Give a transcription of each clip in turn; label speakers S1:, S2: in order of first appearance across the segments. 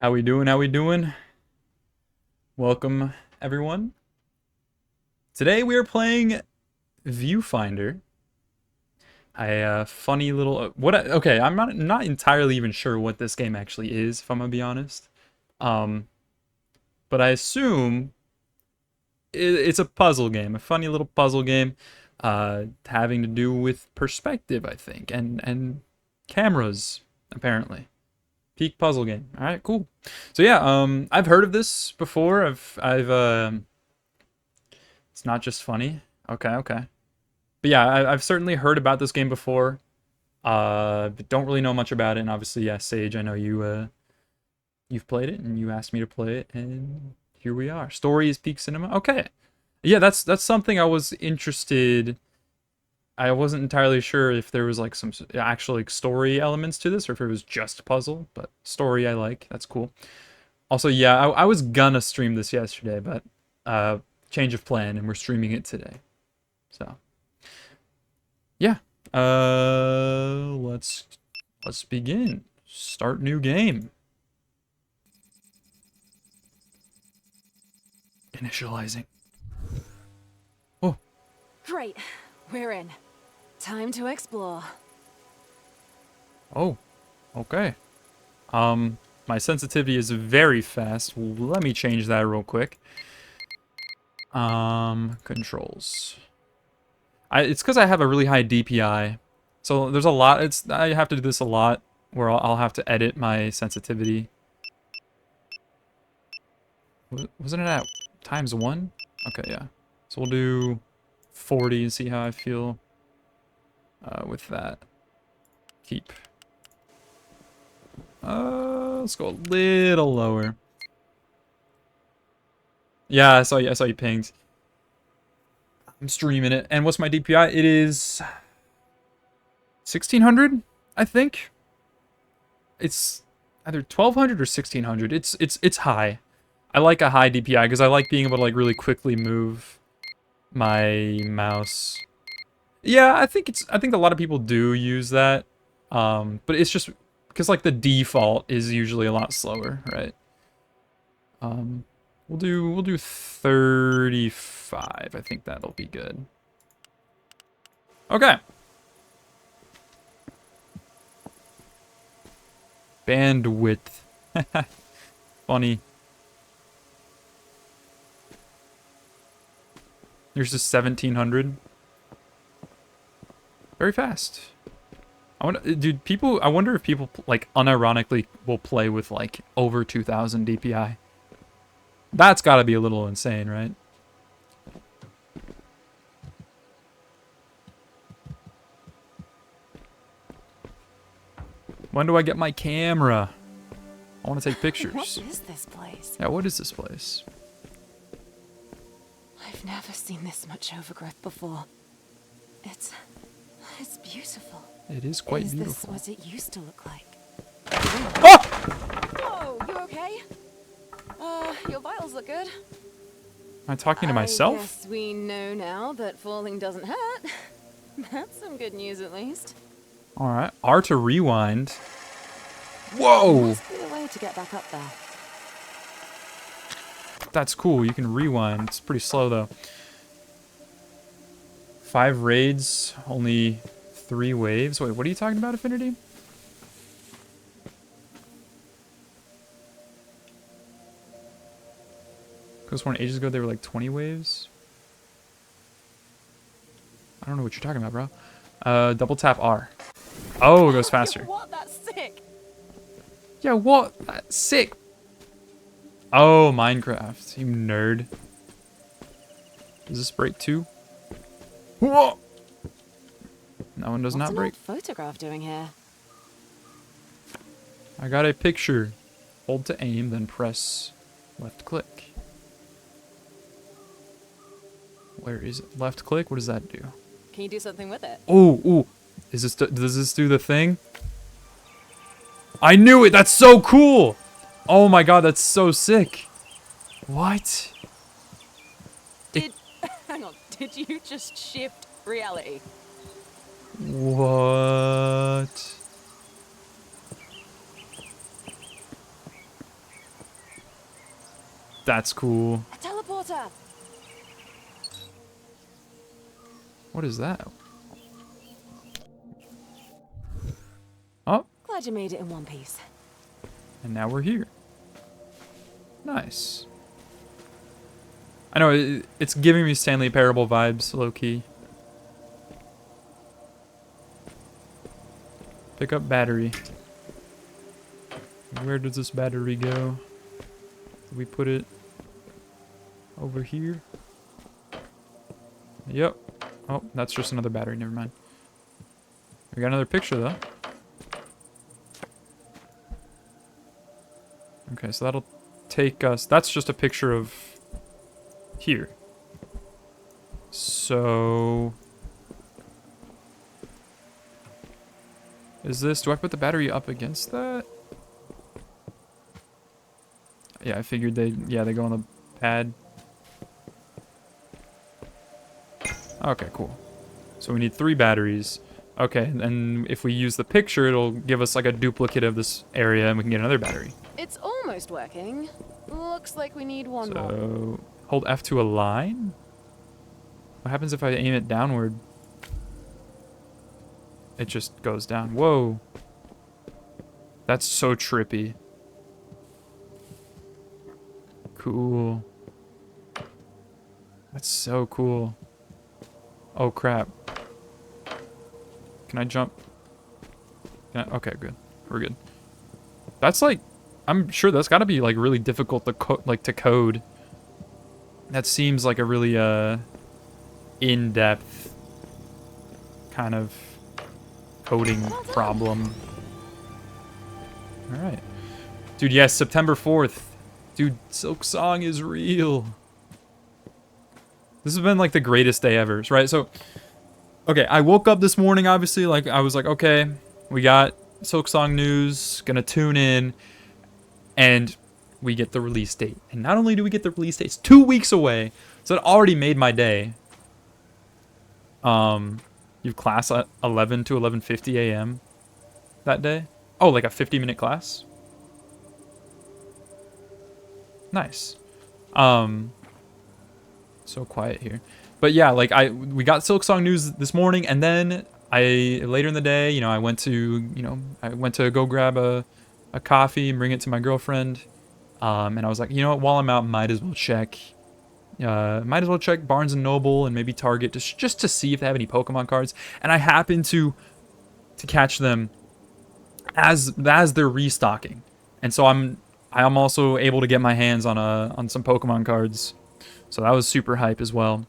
S1: How we doing? How we doing? Welcome, everyone. Today we are playing Viewfinder. Funny little okay, I'm not entirely even sure what this game actually is, if I'm gonna be honest. Um, but I assume it's a puzzle game, a funny little puzzle game, having to do with perspective, I think, and cameras, apparently. Peak puzzle game. All right, cool. So yeah, I've heard of this before. It's not just funny. Okay, okay. But yeah, I've certainly heard about this game before. But don't really know much about it. And obviously, yeah, Sage, I know you've played it and you asked me to play it, and here we are. Story is peak cinema. Okay. Yeah, that's something I was interested. I wasn't entirely sure if there was like some actual like story elements to this or if it was just puzzle, but story I like. That's cool. Also, yeah, I was gonna stream this yesterday, but change of plan and we're streaming it today. So, yeah. Let's begin. Start new game. Initializing. Oh,
S2: Great, we're in. Time to explore.
S1: oh, okay. My sensitivity is very fast. Let me change that real quick. Controls. It's because I have a really high DPI, so there's a lot. I have to do this a lot, where I'll have to edit my sensitivity. Wasn't it at ×1? Okay, yeah. So we'll do 40 and see how I feel with that. Keep. Let's go a little lower. Yeah, I saw you pinged. I'm streaming it, and what's my DPI? It is 1600, I think. It's either 1200 or 1600. It's high. I like a high DPI because I like being able to like really quickly move my mouse. Yeah, I think a lot of people do use that. But it's just because like the default is usually a lot slower, right? We'll do 35. I think that'll be good. Okay. Bandwidth. Funny. There's just 1700. Very fast. I wonder if people like unironically will play with like over 2000 DPI. That's got to be a little insane, right? When do I get my camera? I want to take pictures.
S2: What is this place?
S1: Yeah, what is this place?
S2: I've never seen this much overgrowth before. It's beautiful.
S1: It is quite beautiful.
S2: Is this what it used to look like?
S1: Oh!
S2: Whoa, you okay? Your vitals look good.
S1: Am I talking to myself?
S2: I guess we know now that falling doesn't hurt. That's some good news, at least.
S1: All right, R to rewind. Whoa!
S2: There must be a way to get back up there.
S1: That's cool. You can rewind. It's pretty slow though. 5 raids, only 3 waves. Wait, what are you talking about, Affinity? Because when ages ago, they were like 20 waves. I don't know what you're talking about, bro. Double tap R. Oh, it goes faster.
S2: What? That's sick.
S1: Yeah, what? That's sick. Oh, Minecraft. You nerd. Does this break too? Whoa! That one does not break.
S2: What's an old photograph doing here?
S1: I got a picture. Hold to aim, then press left click. Where is it? Left click? What does that do?
S2: Can you do something with it?
S1: Oh, ooh. Does this do the thing? I knew it! That's so cool! Oh my god, that's so sick. What?
S2: Hang on, did you just shift reality?
S1: What? That's cool.
S2: A teleporter!
S1: What is that? Oh,
S2: Glad you made it in one piece.
S1: and now we're here. Nice. I know, it's giving me Stanley Parable vibes, low-key. Pick up battery. Where does this battery go? Did we put it over here? Yep. Oh, that's just another battery, never mind. We got another picture, though. Okay, so that'll take us... That's just a picture of... here. So... Is this... Do I put the battery up against that? Yeah, I figured they... Yeah, they go on the pad. Okay, cool. So we need 3 batteries. Okay, and if we use the picture, it'll give us like a duplicate of this area and we can get another battery.
S2: It's almost working. Looks like we need one more.
S1: So, hold F to align? What happens if I aim it downward? It just goes down. Whoa. That's so trippy. Cool. That's so cool. Oh, crap. Can I jump? Okay, good. We're good. That's like... I'm sure that's got to be like really difficult to to code. That seems like a really in-depth kind of coding problem. All right, dude. Yes, September 4th, dude. Silk Song is real. This has been like the greatest day ever, right? So, okay, I woke up this morning. Obviously, like I was like, okay, we got Silk Song news. Gonna tune in. And we get the release date. And not only do we get the release date, it's 2 weeks away. So it already made my day. You have class at 11 to 11:50 a.m. that day. Oh, like a 50-minute class? Nice. So quiet here. But yeah, like we got Silk Song news this morning, and then later in the day, you know, I went to go grab a coffee and bring it to my girlfriend, and I was like, you know what, while I'm out, might as well check Barnes and Noble and maybe Target just to see if they have any Pokemon cards. And I happened to catch them as they're restocking, and so I'm also able to get my hands on some Pokemon cards, so that was super hype as well.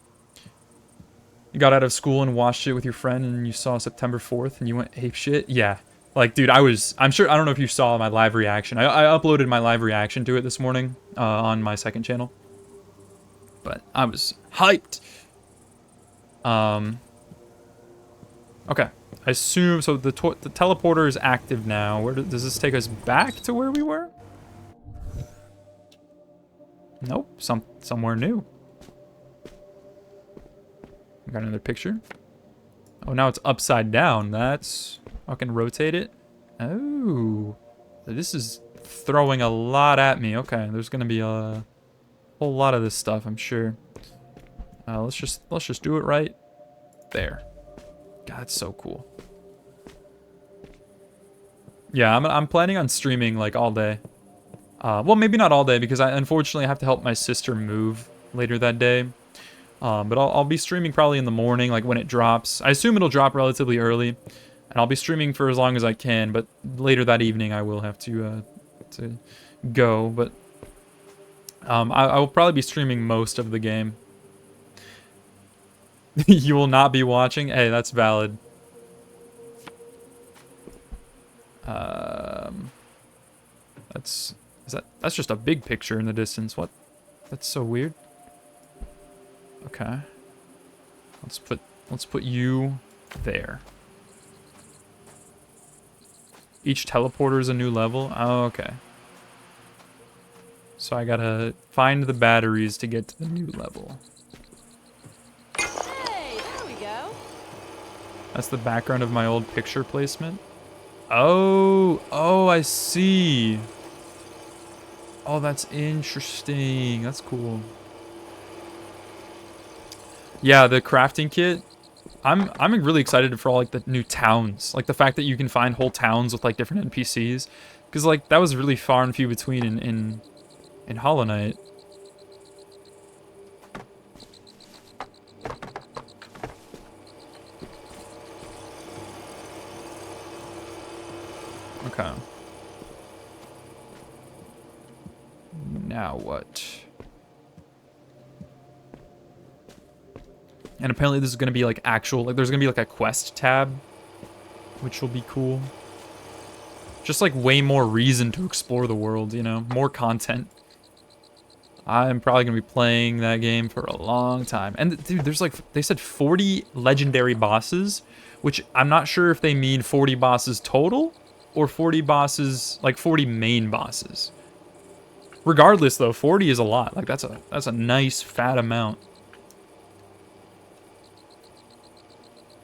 S1: You got out of school and watched it with your friend, and you saw September 4th, and you went ape shit. Yeah. Like, dude, I'm sure, I don't know if you saw my live reaction. I uploaded my live reaction to it this morning on my second channel. But I was hyped. Okay. I assume, so the teleporter is active now. Where does this take us back to where we were? Nope. Somewhere new. We got another picture. Oh, now it's upside down. That's... I can rotate it. Oh, this is throwing a lot at me. Okay, there's gonna be a whole lot of this stuff, I'm sure. Let's just do it right there. God, it's so cool. Yeah, I'm planning on streaming like all day. Well, maybe not all day because I unfortunately have to help my sister move later that day. But I'll be streaming probably in the morning, like when it drops. I assume it'll drop relatively early. And I'll be streaming for as long as I can, but later that evening I will have to go. But I will probably be streaming most of the game. You will not be watching? Hey, that's valid. That's just a big picture in the distance. What? That's so weird. Okay. Let's put you there. Each teleporter is a new level? Oh, okay. So I gotta find the batteries to get to the new level.
S2: Hey, there we go.
S1: That's the background of my old picture placement. Oh, I see. Oh, that's interesting. That's cool. Yeah, the crafting kit. I'm really excited for all like the new towns. Like the fact that you can find whole towns with like different NPCs. Because like that was really far and few between in Hollow Knight. Okay. Now what? And apparently this is going to be like actual, like there's going to be like a quest tab, which will be cool. Just like way more reason to explore the world, you know, more content. I'm probably going to be playing that game for a long time. And dude, there's like, they said 40 legendary bosses, which I'm not sure if they mean 40 bosses total or 40 bosses, like 40 main bosses. Regardless though, 40 is a lot. Like that's a nice fat amount.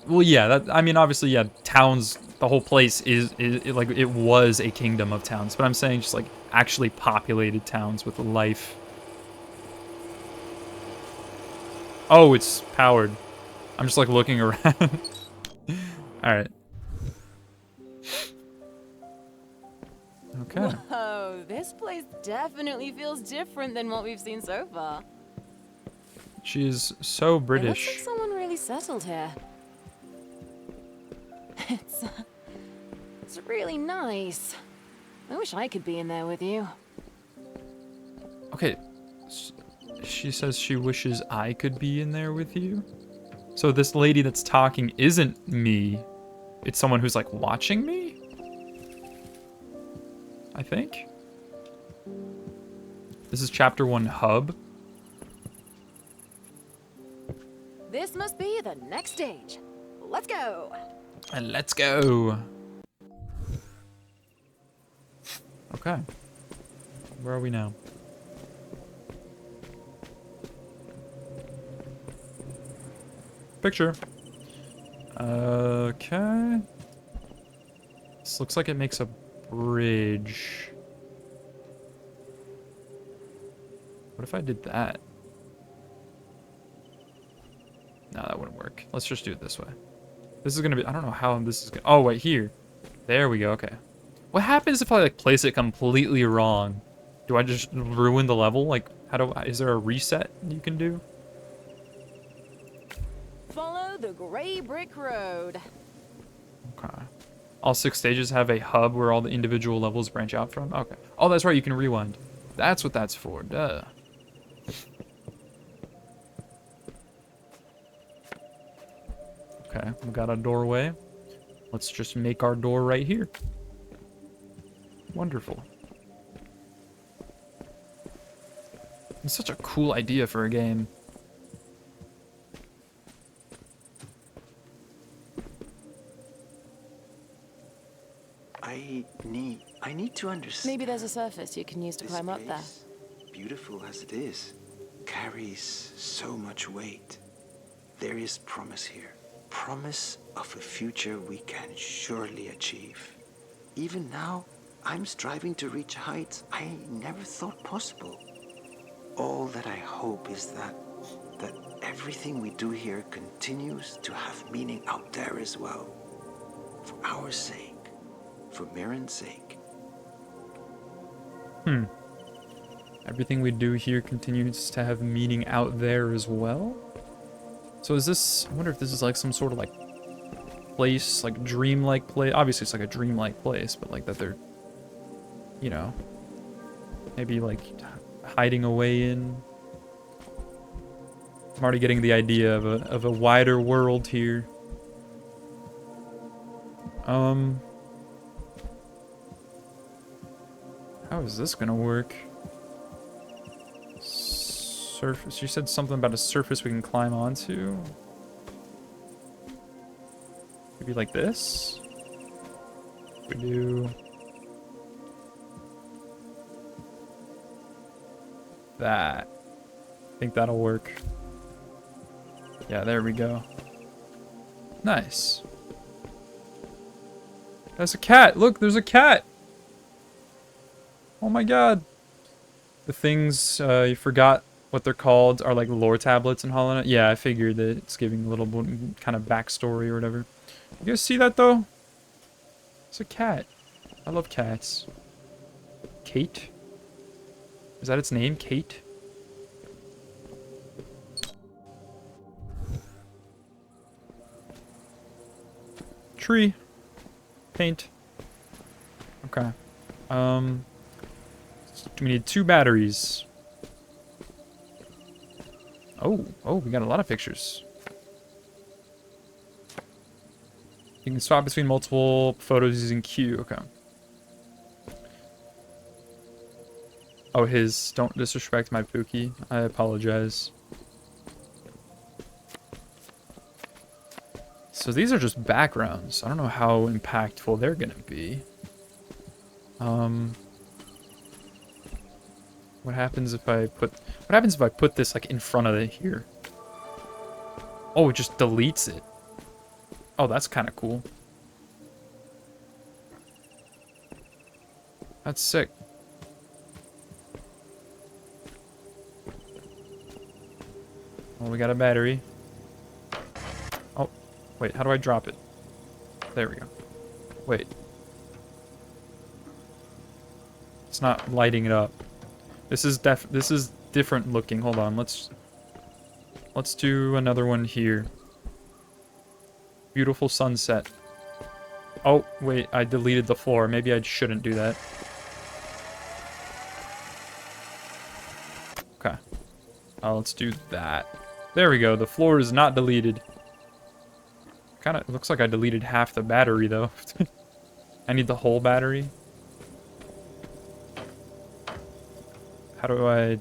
S1: Well, yeah, that, I mean, obviously, yeah, towns, the whole place is like, it was a kingdom of towns, but I'm saying just, like, actually populated towns with life. Oh, it's powered. I'm just, like, looking around. Alright. Okay.
S2: Whoa, this place definitely feels different than what we've seen so far.
S1: She is so
S2: It looks like
S1: British.
S2: someone really settled here. It's, it's really nice. I wish I could be in there with you.
S1: Okay. She says she wishes I could be in there with you. So this lady that's talking isn't me. It's someone who's, like, watching me? I think. This is chapter 1 hub.
S2: This must be the next stage. Let's go.
S1: And let's go. Okay. Where are we now? Picture. Okay. This looks like it makes a bridge. What if I did that? No, that wouldn't work. Let's just do it this way. This is gonna be, I don't know how this is gonna, oh, wait, here. There we go, okay. What happens if I, like, place it completely wrong? Do I just ruin the level? Like, is there a reset you can do?
S2: Follow the gray brick road.
S1: Okay. All 6 stages have a hub where all the individual levels branch out from? Okay. Oh, that's right, you can rewind. That's what that's for, duh. Okay, we've got a doorway. Let's just make our door right here. Wonderful. It's such a cool idea for a game.
S3: I need to understand.
S2: Maybe there's a surface you can use to
S3: This
S2: climb up there.
S3: place, beautiful as it is, carries so much weight. There is promise here. Promise of a future we can surely achieve. Even now, I'm striving to reach heights I never thought possible. All that I hope is that everything we do here continues to have meaning out there as well. For our sake, for Mirren's sake.
S1: Everything we do here continues to have meaning out there as well? So is this, I wonder if this is like some sort of like place, like dreamlike place. Obviously it's like a dreamlike place, but like that they're, you know, maybe like hiding away in. I'm already getting the idea of a wider world here. How is this gonna work? Surface. You said something about a surface we can climb onto. Maybe like this? We do that. I think that'll work. Yeah, there we go. Nice. There's a cat. Look, there's a cat. Oh my god. The things you forgot what they're called are like lore tablets in Hollow Knight. Yeah, I figured that it's giving a little kind of backstory or whatever. You guys see that though? It's a cat. I love cats. Kate? Is that its name? Kate? Tree. Paint. Okay. We need 2 batteries. Oh, we got a lot of pictures. You can swap between multiple photos using Q. Okay. Oh, his. Don't disrespect my Pookie. I apologize. So these are just backgrounds. I don't know how impactful they're gonna be. What happens if I put this like in front of it here? Oh, it just deletes it. Oh, that's kind of cool. That's sick. Well, we got a battery. Oh, wait, how do I drop it? There we go. Wait. It's not lighting it up. This is different looking. Hold on, let's do another one here. Beautiful sunset. Oh, wait, I deleted the floor. Maybe I shouldn't do that. Okay. Let's do that. There we go. The floor is not deleted. Kind of looks like I deleted half the battery, though. I need the whole battery. How do I...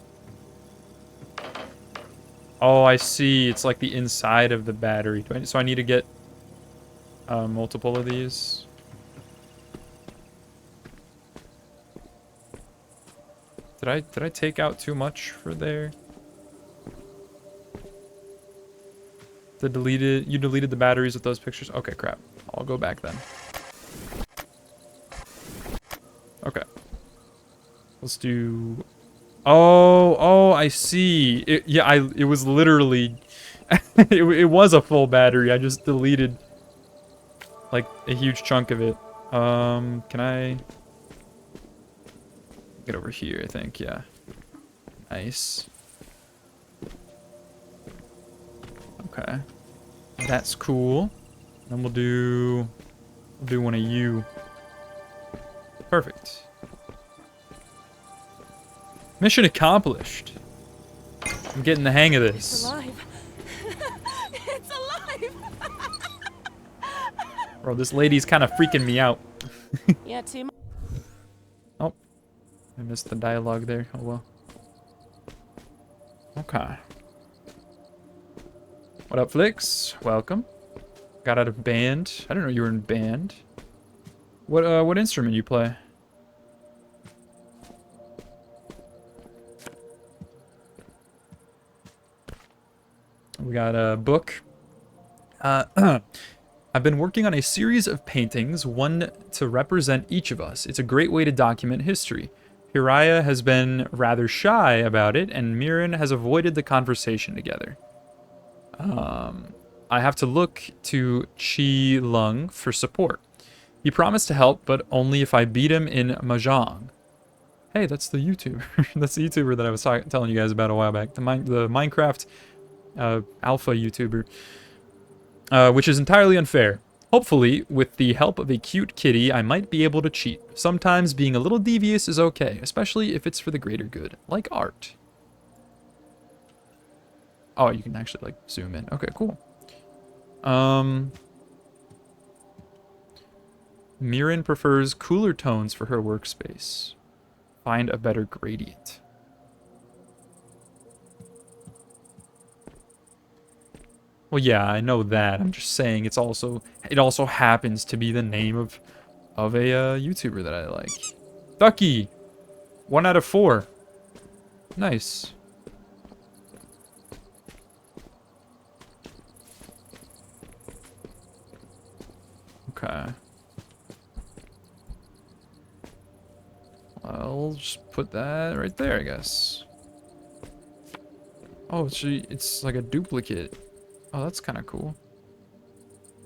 S1: Oh, I see. It's like the inside of the battery. So I need to get multiple of these. Did I take out too much for there? You deleted the batteries with those pictures? Okay, crap. I'll go back then. Okay. Let's do... Oh, I see. It was literally... it was a full battery. I just deleted, like, a huge chunk of it. Can I... Get over here, I think, yeah. Nice. Okay. That's cool. Then we'll do one of you. Perfect. Mission accomplished. I'm getting the hang of this.
S2: It's alive. It's alive.
S1: Bro, this lady's kind of freaking me out.
S2: Yeah, too much.
S1: Oh. I missed the dialogue there. Oh well. Okay. What up, Flix? Welcome. Got out of band. I didn't know you were in band. What instrument you play? We got a book. I've been working on a series of paintings, one to represent each of us. It's a great way to document history. Hiraya has been rather shy about it, and Mirren has avoided the conversation together. I have to look to Chi Lung for support. He promised to help, but only if I beat him in Mahjong. Hey, that's the YouTuber. That's the YouTuber that I was telling you guys about a while back. The Minecraft alpha YouTuber. Which is entirely unfair. Hopefully, with the help of a cute kitty, I might be able to cheat. Sometimes being a little devious is okay, especially if it's for the greater good, like art. Oh, you can actually, like, zoom in. Okay, cool. Mirren prefers cooler tones for her workspace. Find a better gradient. Well, yeah, I know that. I'm just saying it also happens to be the name of a YouTuber that I like. Ducky! 1 out of 4. Nice. Okay. I'll just put that right there, I guess. Oh, it's like a duplicate. Oh, that's kind of cool.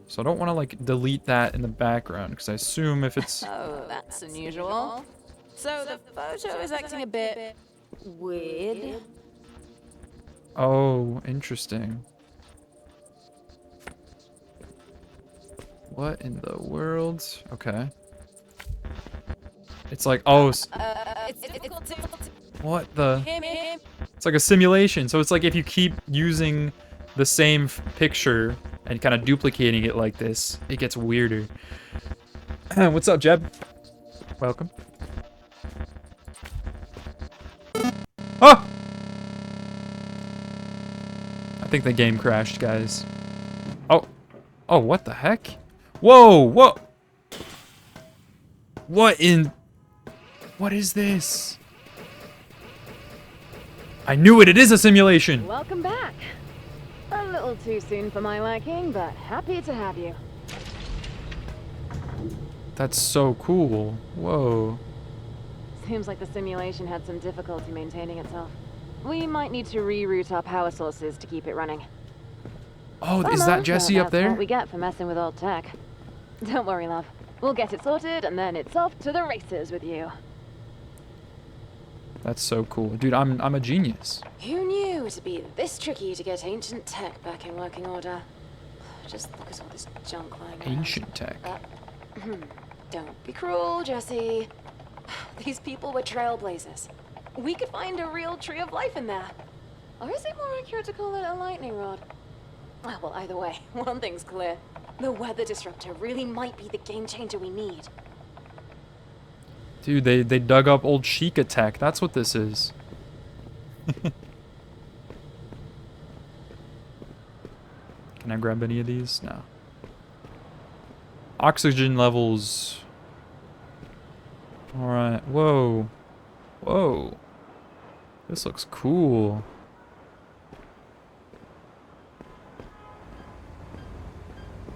S1: So I don't want to like delete that in the background because I assume if it's...
S2: Oh, that's unusual. So the photo is acting a bit weird.
S1: Oh, interesting. What in the world? Okay. It's like, oh,
S2: It's difficult to
S1: what the...
S2: him.
S1: It's like a simulation. So it's like if you keep using the same picture and kind of duplicating it like this, it gets weirder. What's up, Jeb? Welcome. Oh! I think the game crashed, guys. Oh. Oh, what the heck? Whoa, whoa! What in... What is this? I knew it! It is a simulation!
S4: Welcome back. A little too soon for my liking, but happy to have you.
S1: That's so cool. Whoa.
S4: Seems like the simulation had some difficulty maintaining itself. We might need to reroute our power sources to keep it running.
S1: Oh, is
S4: Bummer,
S1: that
S4: but
S1: Jesse up
S4: that's
S1: there?
S4: what we get for messing with old tech. Don't worry, love. We'll get it sorted, and then it's off to the races with you.
S1: That's so cool. Dude, I'm a genius.
S4: Who knew it'd be this tricky to get ancient tech back in working order? Just look at all this junk lying around.
S1: Ancient tech.
S4: Don't be cruel, Jesse. These people were trailblazers. We could find a real tree of life in there. Or is it more accurate to call it a lightning rod? Well, either way, one thing's clear. The weather disruptor really might be the game changer we need.
S1: Dude, they dug up old Sheikah tech. That's what this is. Can I grab any of these? No. Oxygen levels. Alright. Whoa. Whoa. This looks cool.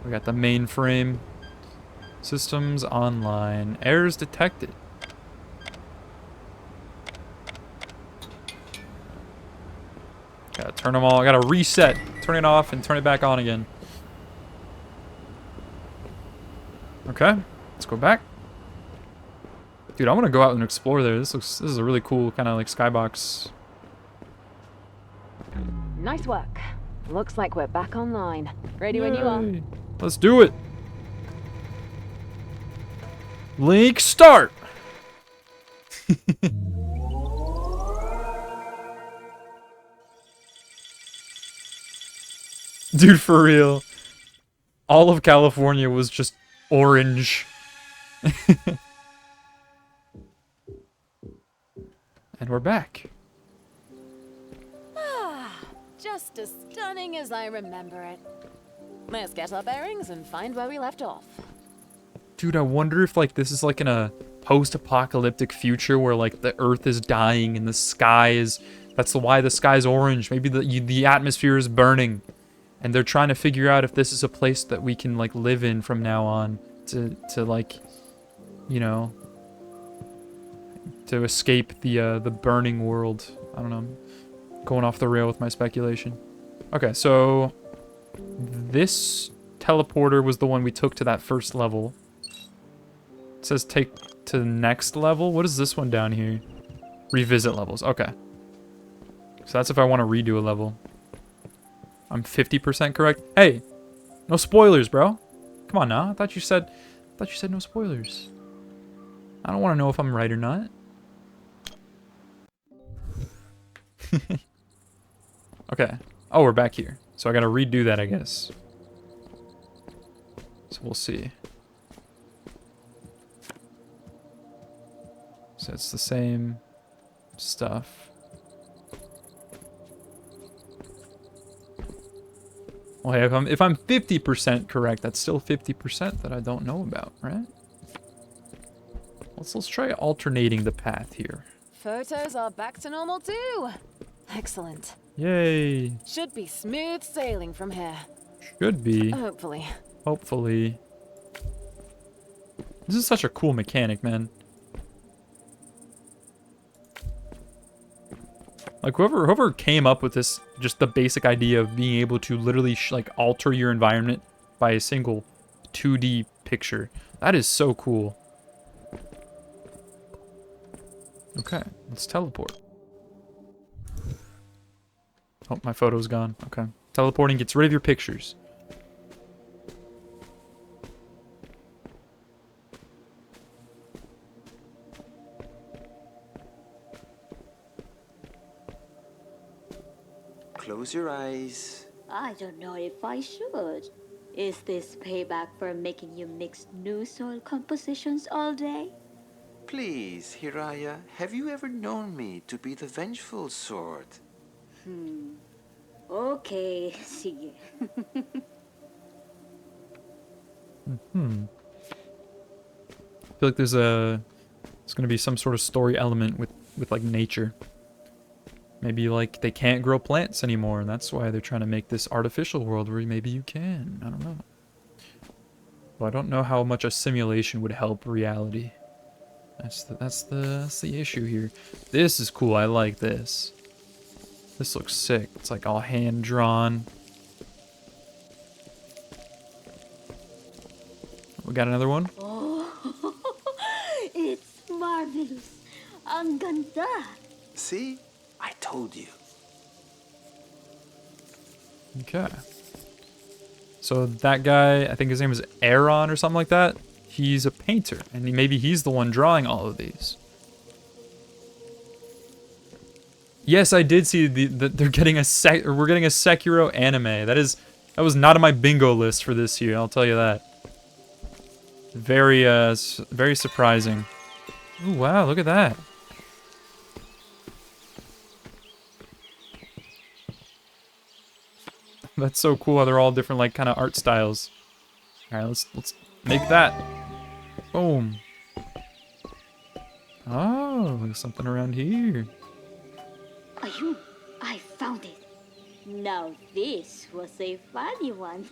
S1: We got the mainframe. Systems online. Errors detected. Gotta turn them all. I gotta reset. Turn it off and turn it back on again. Okay. Let's go back. Dude, I want to go out and explore there. This is a really cool kind of like skybox.
S4: Nice work. Looks like we're back online. Ready when you are.
S1: Yay. Let's do it. Link start. Dude, for real. All of California was just orange. And we're back.
S4: Just as stunning as I remember it. Let's get our bearings and find where we left off.
S1: Dude, I wonder if like this is like in a post-apocalyptic future where like the earth is dying and the sky is... That's why the sky's orange. Maybe the atmosphere is burning. And they're trying to figure out if this is a place that we can like live in from now on to like, you know, to escape the burning world. I don't know. I'm going off the rail with my speculation. Okay, so this teleporter was the one we took to that first level. It says take to the next level. What is this one down here? Revisit levels. Okay. So that's if I want to redo a level. I'm 50% correct. Hey, no spoilers, bro. Come on now. I thought you said no spoilers. I don't want to know if I'm right or not. Okay. Oh, we're back here. So I gotta redo that, I guess. So we'll see. So it's the same stuff. Well, hey, if I'm 50% correct, that's still 50% that I don't know about, right? Let's try alternating the path here.
S4: Photos are back to normal too. Excellent.
S1: Yay!
S4: Should be smooth sailing from here.
S1: Should be.
S4: Hopefully.
S1: Hopefully. This is such a cool mechanic, man. Like whoever came up with this, just the basic idea of being able to literally like alter your environment by a single 2D picture. That is so cool. Okay, let's teleport. Oh, my photo's gone. Okay. Teleporting gets rid of your pictures.
S3: Close your eyes.
S5: I don't know if I should. Is this payback for making you mix new soil compositions all day?
S3: Please, Hiraya, have you ever known me to be the vengeful sort?
S5: Okay, sige.
S1: I feel like there's gonna be some sort of story element with like nature. Maybe like they can't grow plants anymore, and that's why they're trying to make this artificial world where maybe you can. I don't know. Well, I don't know how much a simulation would help reality. That's the issue here. This is cool. I like this. This looks sick. It's like all hand drawn. We got another one.
S5: Oh, it's marvelous. Ang ganda.
S3: See? I told you.
S1: Okay. So that guy, I think his name is Aaron or something like that. He's a painter, and maybe he's the one drawing all of these. Yes, I did see that they're getting we're getting a Sekiro anime. That was not on my bingo list for this year. I'll tell you that. Very very surprising. Ooh, wow, look at that. That's so cool how they're all different, like, kind of art styles. All right, let's make that. Boom. Oh, there's something around here.
S5: Ayun, I found it. Now this was a funny one.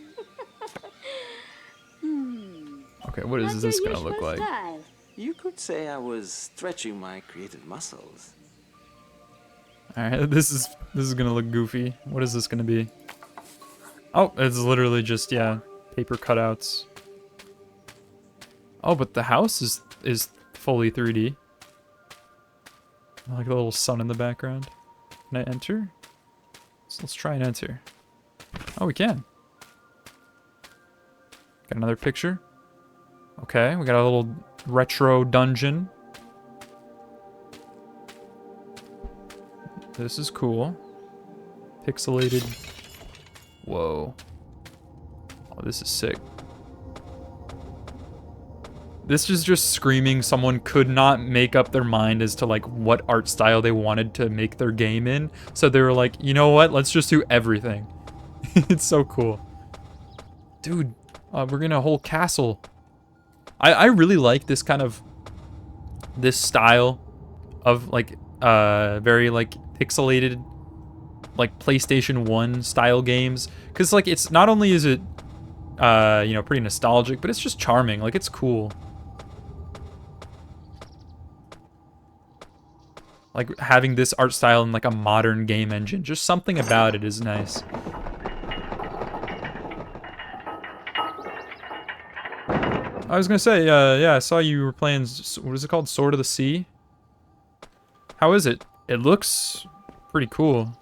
S1: Okay, what is
S5: Not
S1: this
S5: your
S1: gonna look
S5: usual
S1: like?
S5: style.
S3: You could say I was stretching my creative muscles.
S1: All right, this is gonna look goofy. What is this gonna be? Oh, it's literally just, yeah, paper cutouts. Oh, but the house is fully 3D. I like the little sun in the background. Can I enter? So let's try and enter. Oh, we can. Got another picture. Okay, we got a little retro dungeon. This is cool. Pixelated. Whoa. Oh, this is sick. This is just screaming someone could not make up their mind as to like what art style they wanted to make their game in. So they were like, you know what? Let's just do everything. It's so cool. Dude, we're getting a whole castle. I really like this kind of, this style of like, very like pixelated, like PlayStation 1 style games. Cause like it's not only is it, you know, pretty nostalgic, but it's just charming. Like it's cool. Like having this art style in like a modern game engine, just something about it is nice. I was gonna say, yeah, I saw you were playing, what is it called? Sword of the Sea? How is it? It looks pretty cool.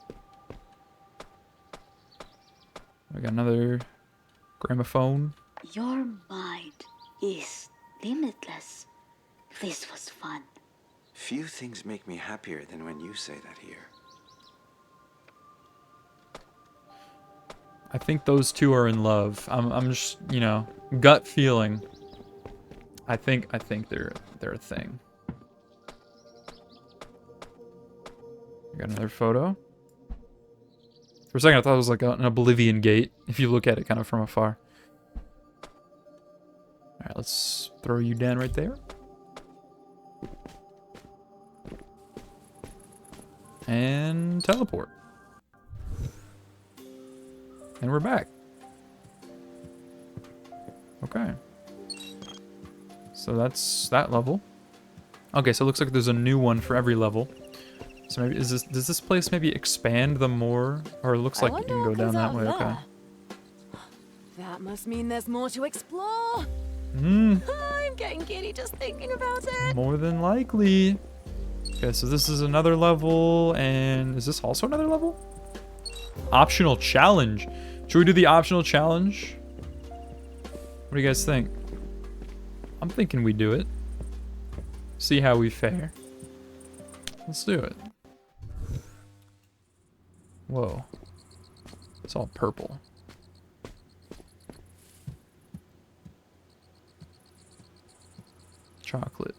S1: I got another gramophone.
S5: Your mind is limitless. This was fun.
S3: Few things make me happier than when you say that here.
S1: I think those two are in love. I'm just, you know, gut feeling. I think they're a thing. I got another photo. For a second, I thought it was like an Oblivion gate, if you look at it kind of from afar. Alright, let's throw you down right there. And teleport. And we're back. Okay. So that's that level. Okay, so it looks like there's a new one for every level. So maybe does this place maybe expand the more? Or it looks
S2: I
S1: like you
S2: wonder
S1: can
S2: what
S1: go down
S2: comes
S1: that
S2: out
S1: way,
S2: of
S1: okay.
S2: there. That must mean there's more to explore.
S1: Hmm.
S2: I'm getting giddy just thinking about it.
S1: More than likely. Okay, so this is another level, and is this also another level? Optional challenge. Should we do the optional challenge? What do you guys think? I'm thinking we do it. See how we fare. Let's do it. Whoa. It's all purple. Chocolate.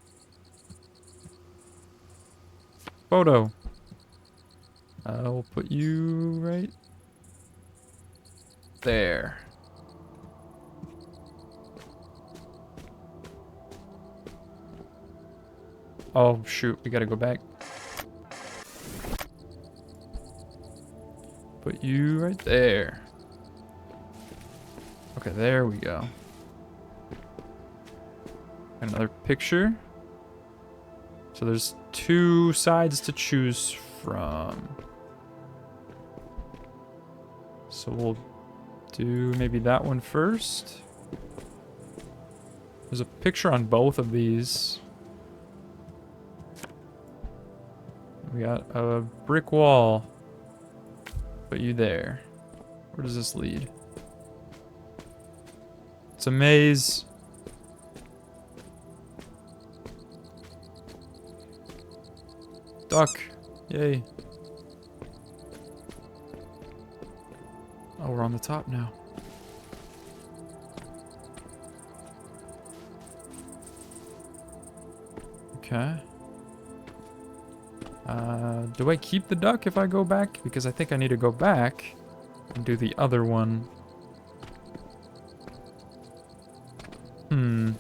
S1: Photo. We'll put you right there. Oh, shoot. We gotta go back. Put you right there. Okay, there we go. Another picture. So there's 2 sides to choose from. So we'll do maybe that one first. There's a picture on both of these. We got a brick wall. Put you there. Where does this lead? It's a maze. Duck. Yay. Oh, we're on the top now. Okay. Do I keep the duck if I go back? Because I think I need to go back and do the other one. Can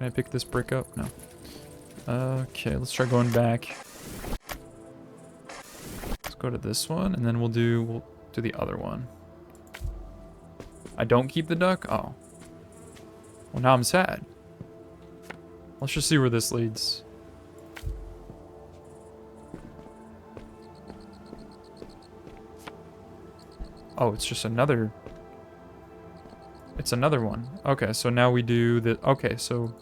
S1: I pick this brick up? No. Okay, let's try going back. Let's go to this one, and then we'll do the other one. I don't keep the duck? Oh. Well, now I'm sad. Let's just see where this leads. Oh, it's just another... It's another one. Okay, so now we do the... Okay, so...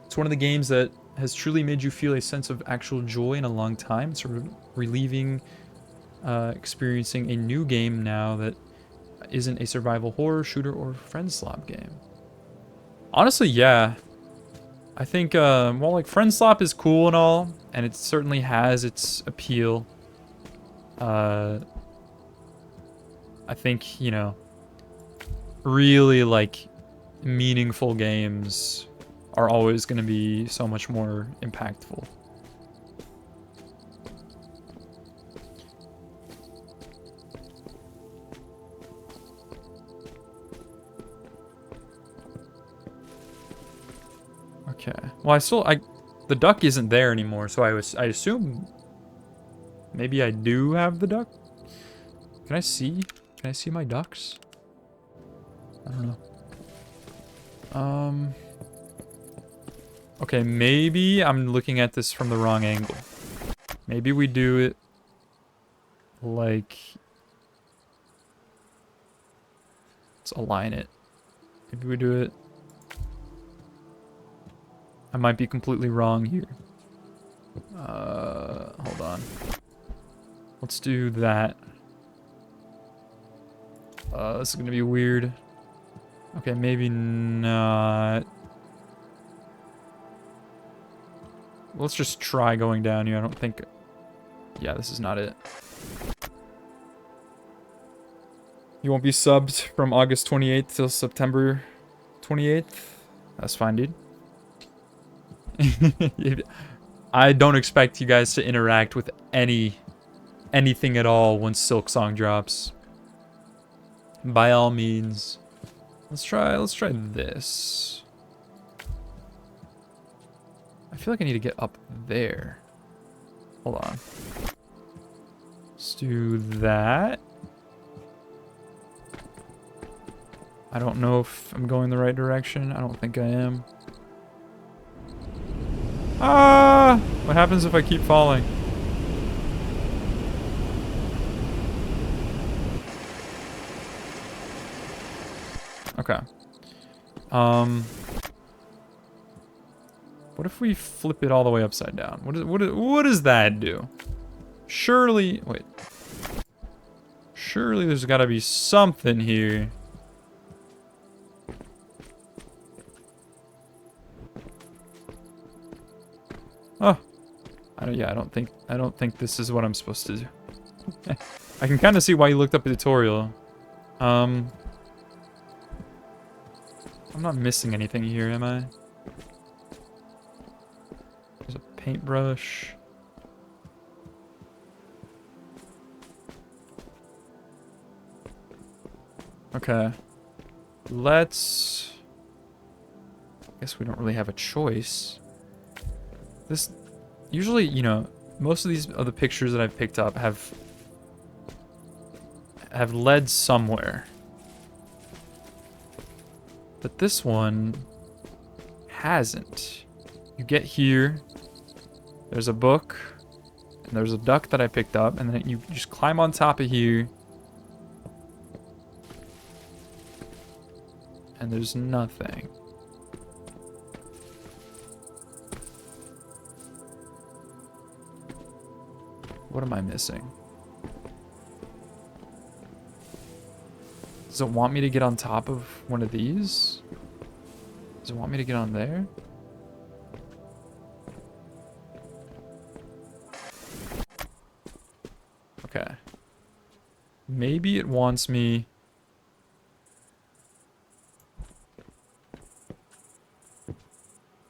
S1: It's one of the games that has truly made you feel a sense of actual joy in a long time. It's sort of relieving, experiencing a new game now that isn't a survival horror, shooter, or friend slop game. Honestly, yeah. I think, well, like, friend slop is cool and all, and it certainly has its appeal. I think, you know, really, like, meaningful games are always going to be so much more impactful. Okay. Well, the duck isn't there anymore, so I assume maybe I do have the duck. Can I see my ducks? I don't know. Okay, maybe I'm looking at this from the wrong angle. Maybe we do it like... Let's align it. Maybe we do it... I might be completely wrong here. Hold on. Let's do that. This is gonna be weird. Okay, maybe not. Let's just try going down here. I don't think... Yeah, this is not it. You won't be subbed from August 28th till September 28th? That's fine, dude. I don't expect you guys to interact with anything at all once Silksong drops. By all means. Let's try this. I feel like I need to get up there. Hold on. Let's do that. I don't know if I'm going the right direction. I don't think I am. Ah! What happens if I keep falling? Okay. What if we flip it all the way upside down? What does that do? Surely, wait. Surely there's got to be something here. Oh. I don't think this is what I'm supposed to do. I can kind of see why you looked up a tutorial. I'm not missing anything here, am I? There's a paintbrush. Okay. Let's... I guess we don't really have a choice. This... Usually, you know, most of these other pictures that I've picked up have led somewhere. But this one hasn't. You get here, there's a book, and there's a duck that I picked up, and then you just climb on top of here. And there's nothing. What am I missing? Does it want me to get on top of one of these? Does it want me to get on there? Okay. Maybe it wants me...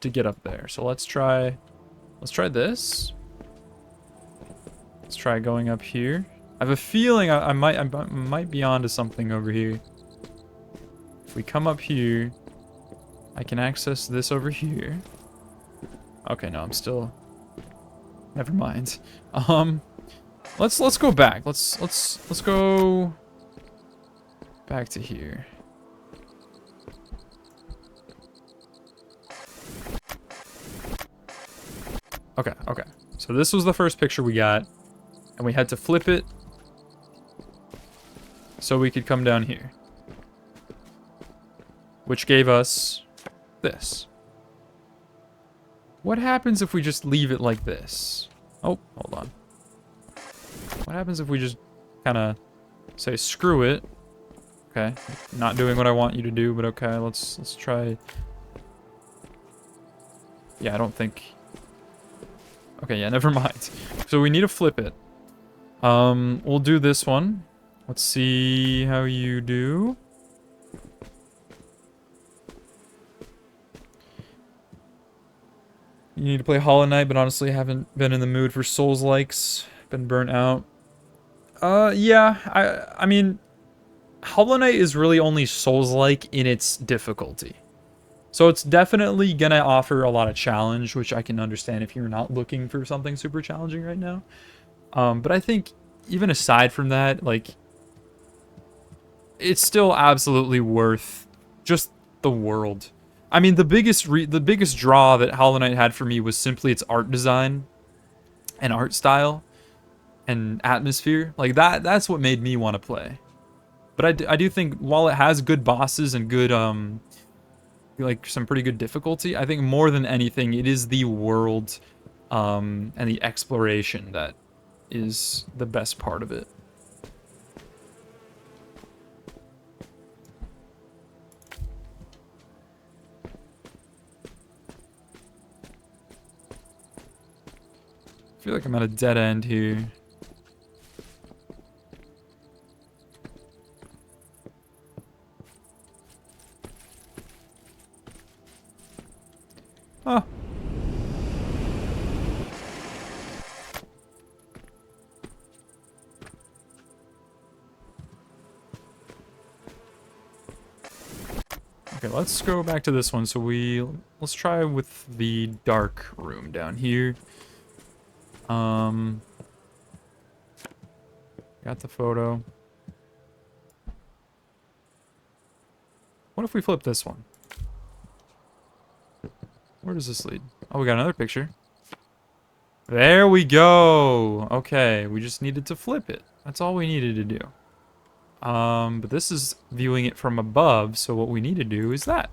S1: to get up there. So let's try this. Let's try going up here. I have a feeling I might be onto something over here. If we come up here, I can access this over here. Okay, no, I'm still... Never mind. Let's go back. Let's go back to here. Okay, okay. So this was the first picture we got, and we had to flip it so we could come down here, which gave us this. What happens if we just leave it like this? Oh, hold on. What happens if we just kind of say screw it? Okay, not doing what I want you to do, but okay, let's try. Yeah, I don't think. Okay, yeah, never mind. So we need to flip it. We'll do this one. Let's see how you do. You need to play Hollow Knight, but honestly, haven't been in the mood for Souls-likes. Been burnt out. Yeah, I mean, Hollow Knight is really only Souls-like in its difficulty. So it's definitely gonna offer a lot of challenge, which I can understand if you're not looking for something super challenging right now. But I think even aside from that, like, it's still absolutely worth just the world. I mean, the biggest draw that Hollow Knight had for me was simply its art design and art style and atmosphere. Like that's what made me want to play. But I do think while it has good bosses and good like some pretty good difficulty, I think more than anything it is the world and the exploration that is the best part of it. I feel like I'm at a dead end here. Oh. Okay, let's go back to this one. So let's try with the dark room down here. Got the photo. What if we flip this one? Where does this lead? Oh, we got another picture. There we go. Okay, we just needed to flip it. That's all we needed to do. But this is viewing it from above, so what we need to do is that.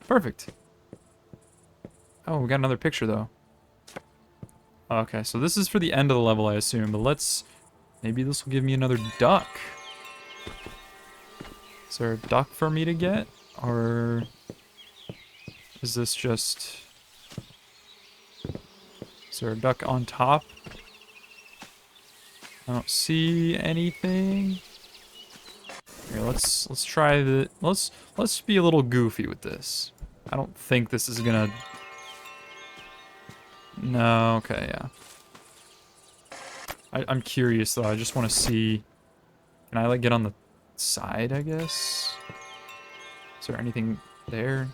S1: Perfect. Oh, we got another picture, though. Okay, so this is for the end of the level, I assume, but let's... Maybe this will give me another duck. Is there a duck for me to get? Or... Is this just... Is there a duck on top? I don't see anything. Here, let's try the... Let's be a little goofy with this. I don't think this is gonna... No, okay, yeah. I'm curious, though. I just want to see... Can I, like, get on the side, I guess? Is there anything there?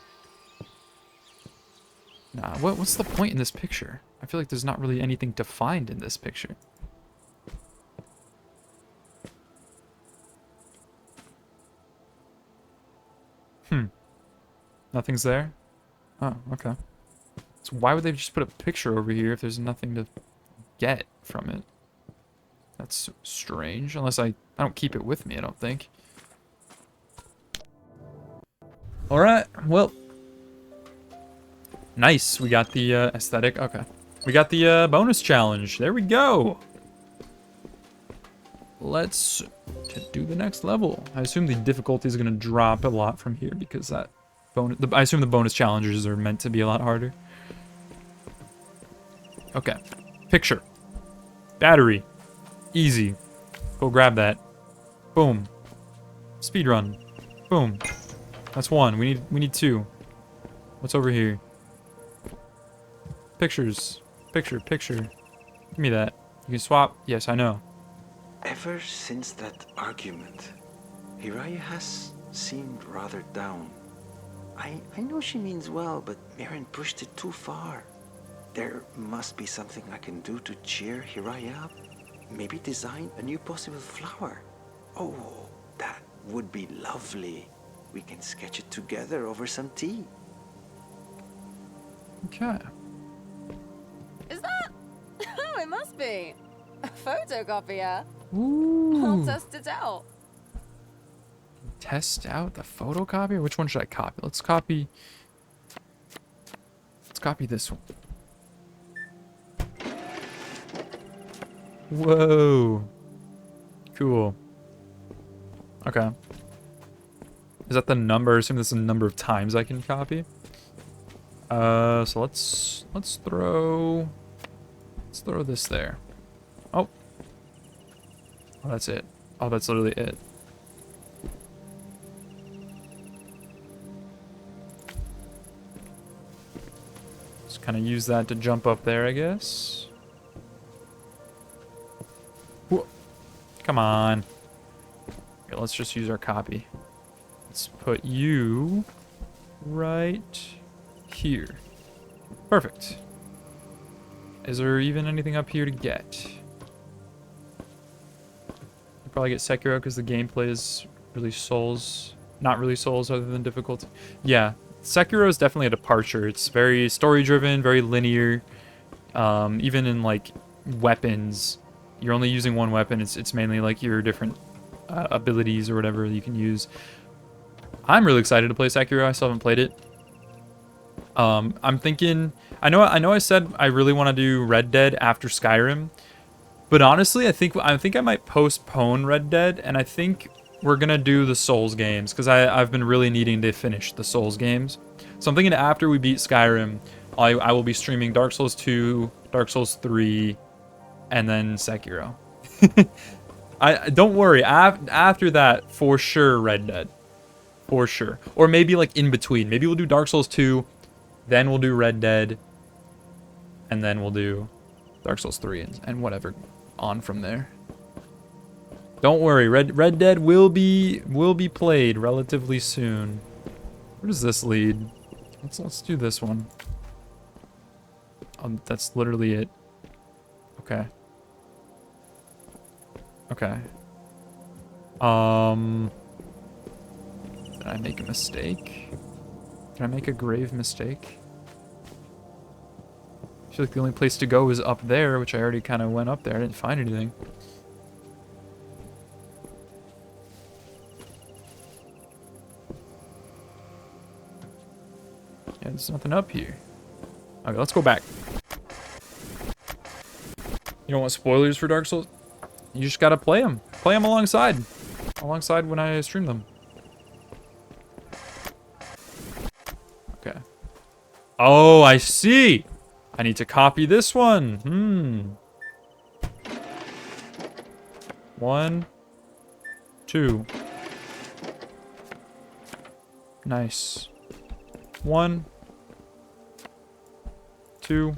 S1: Nah, what's the point in this picture? I feel like there's not really anything to find in this picture. Nothing's there? Oh, okay. So why would they just put a picture over here if there's nothing to get from it? That's strange. Unless I don't keep it with me, I don't think. Alright, well. Nice, we got the aesthetic. Okay. We got the bonus challenge. There we go. Let's do the next level. I assume the difficulty is going to drop a lot from here because that bonus... I assume the bonus challenges are meant to be a lot harder. Okay. Picture. Battery. Easy. Go grab that. Boom. Speedrun. Boom. That's one. We need two. What's over here? Pictures. Picture. Give me that. You can swap. Yes, I know.
S3: Ever since that argument, Hiraya has seemed rather down. I know she means well, but Mirren pushed it too far. There must be something I can do to cheer Hiraya up. Maybe design a new possible flower. Oh, that would be lovely. We can sketch it together over some tea.
S1: Okay.
S4: Is that? Oh, it must be. A photocopier.
S1: Ooh.
S4: I'll test it out.
S1: Test out the photocopier? Which one should I copy? Let's copy this one. Whoa. Cool. Okay. Is that the number? I assume this is the number of times I can copy. So let's throw this there. Oh. Oh, that's it. Oh, that's literally it. Just kind of use that to jump up there, I guess. Whoa. Come on. Here, let's just use our copy. Let's put you right here. Perfect. Is there even anything up here to get? I'll probably get Sekiro because the gameplay is really Souls. Not really Souls other than difficult. Yeah, Sekiro is definitely a departure. It's very story-driven, very linear. Even in, like, weapons, you're only using one weapon. It's mainly, like, your different abilities or whatever you can use. I'm really excited to play Sekiro. I still haven't played it. I'm thinking... I know I said I really want to do Red Dead after Skyrim. But honestly, I think I might postpone Red Dead, and I think we're gonna do the Souls games, because I've been really needing to finish the Souls games. So I'm thinking after we beat Skyrim, I will be streaming Dark Souls 2, Dark Souls 3, and then Sekiro. Don't worry, after that, for sure, Red Dead. For sure. Or maybe like in between. Maybe we'll do Dark Souls 2, then we'll do Red Dead, and then we'll do Dark Souls 3 and whatever on from there. Don't worry, Red Dead will be played relatively soon. Where does this lead? Let's do this one. That's literally it. Okay. Okay. Did I make a mistake? Did I make a grave mistake? I feel like the only place to go is up there, which I already kind of went up there. I didn't find anything. Yeah, there's nothing up here. Okay, let's go back. You don't want spoilers for Dark Souls? You just gotta play them. Play them alongside when I stream them. Okay. Oh, I see. I need to copy this one. 1, 2. Nice. 1, 2,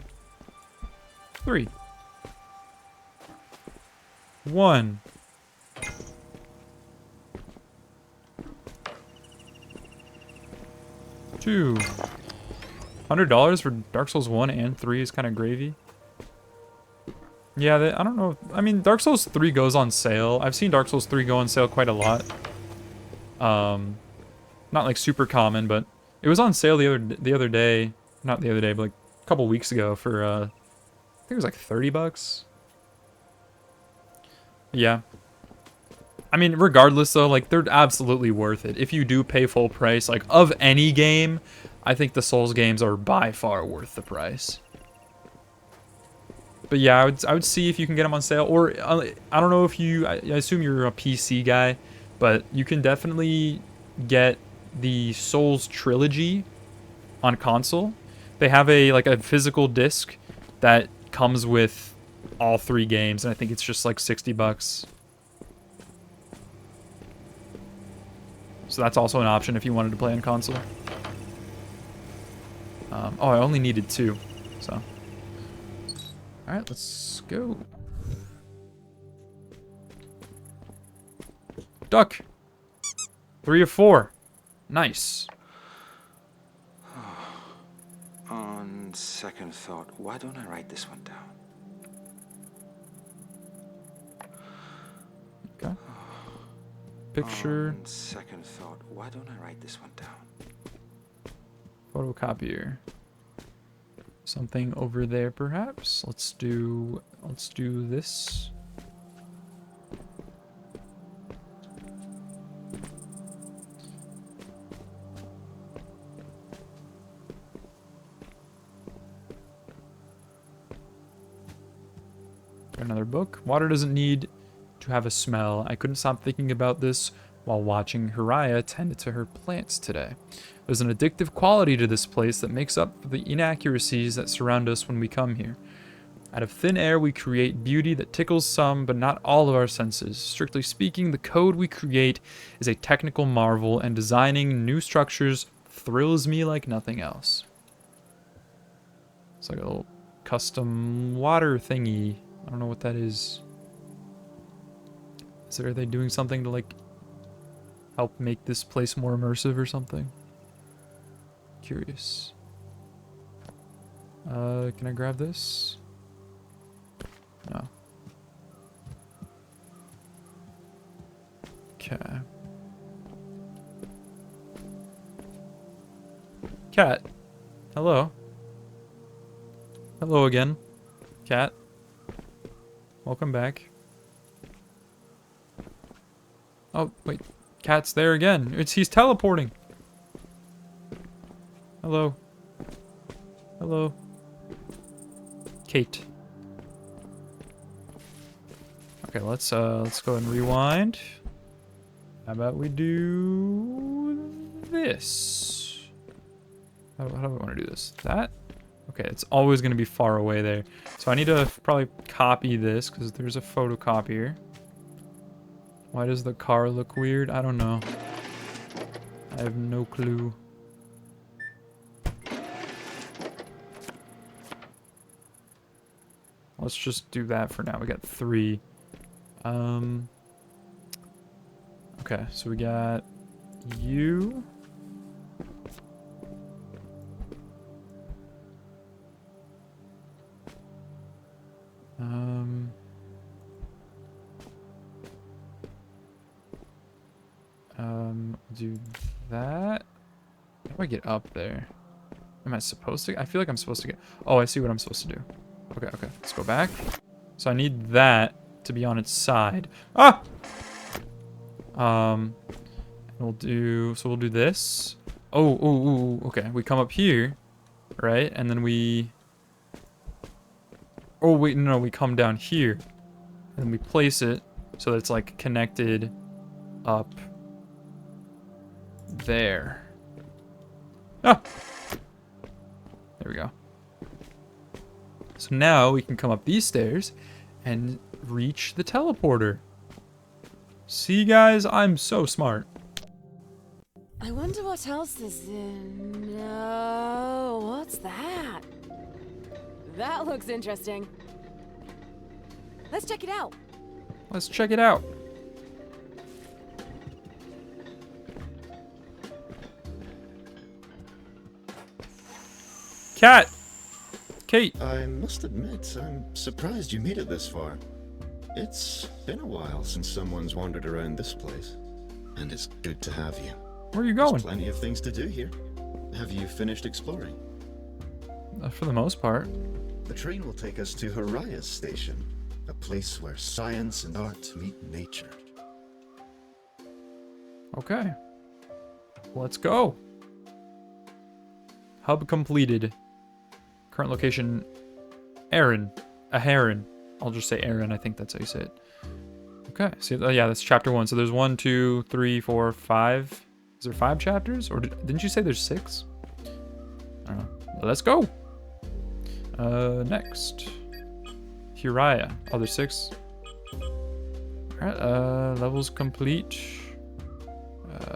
S1: 3. 1. 2. $100 for Dark Souls 1 and 3 is kind of gravy. Yeah, I don't know. I mean, Dark Souls 3 goes on sale. I've seen Dark Souls 3 go on sale quite a lot. Not like super common, but it was on sale the other day. Not the other day, but like a couple weeks ago for I think it was like $30. Yeah. I mean, regardless though, like they're absolutely worth it. If you do pay full price, like of any game, I think the Souls games are by far worth the price. But yeah, I would see if you can get them on sale, or I don't know if you. I assume you're a PC guy, but you can definitely get the Souls trilogy on console. They have a physical disc that comes with all 3 games, and I think it's just like $60. So that's also an option if you wanted to play on console. Oh, I only needed 2, so. All right, let's go. Duck. 3 of 4. Nice.
S3: On second thought, why don't I write this one down?
S1: Okay. Picture.
S3: On second thought, why don't I write this one down?
S1: Photocopier. Something over there, perhaps. Let's do this. Another book. Water doesn't need to have a smell. I couldn't stop thinking about this while watching Hiraya tend to her plants today. There's an addictive quality to this place that makes up for the inaccuracies that surround us when we come here. Out of thin air, we create beauty that tickles some, but not all of our senses. Strictly speaking, the code we create is a technical marvel, and designing new structures thrills me like nothing else. It's like a little custom water thingy. I don't know what that is. Are they doing something to like help make this place more immersive or something? Curious. Can I grab this? No. Okay. Cat. Hello. Hello again. Cat. Welcome back. Oh, wait. Cat's there again. He's teleporting. Hello. Hello. Kate. Okay, let's go ahead and rewind. How about we do this? How do we want to do this? That? Okay, it's always going to be far away there. So I need to probably copy this because there's a photocopier. Why does the car look weird? I don't know. I have no clue. Let's just do that for now. We got 3. Okay, so we got you. Do that. How do I get up there? Am I supposed to? I feel like I'm supposed to get... Oh, I see what I'm supposed to do. Okay, okay. Let's go back. So I need that to be on its side. Ah! We'll do... So we'll do this. Oh, ooh, ooh, okay. We come up here, right? And then we... Oh, wait, no, we come down here. And we place it so that it's, like, connected up there. Ah! There we go. So now we can come up these stairs and reach the teleporter. See, guys? I'm so smart.
S2: I wonder what else is in... No, what's that? That looks interesting. Let's check it out.
S1: Let's check it out. Cat! Kate!
S6: I must admit, I'm surprised you made it this far. It's been a while since someone's wandered around this place. And it's good to have you.
S1: Where are you going?
S6: There's plenty of things to do here. Have you finished exploring?
S1: For the most part.
S6: The train will take us to Haraya's station, a place where science and art meet nature.
S1: Okay. Let's go. Hub completed. Current location, Aaron. A heron. I'll just say Aaron. I think that's how you say it. Okay. See, yeah, that's chapter 1. So there's 1, 2, 3, 4, 5. Is there 5 chapters? Or didn't you say there's 6? I don't know. Well, let's go. Next. Hiraya. Oh, there's 6. Alright, levels complete.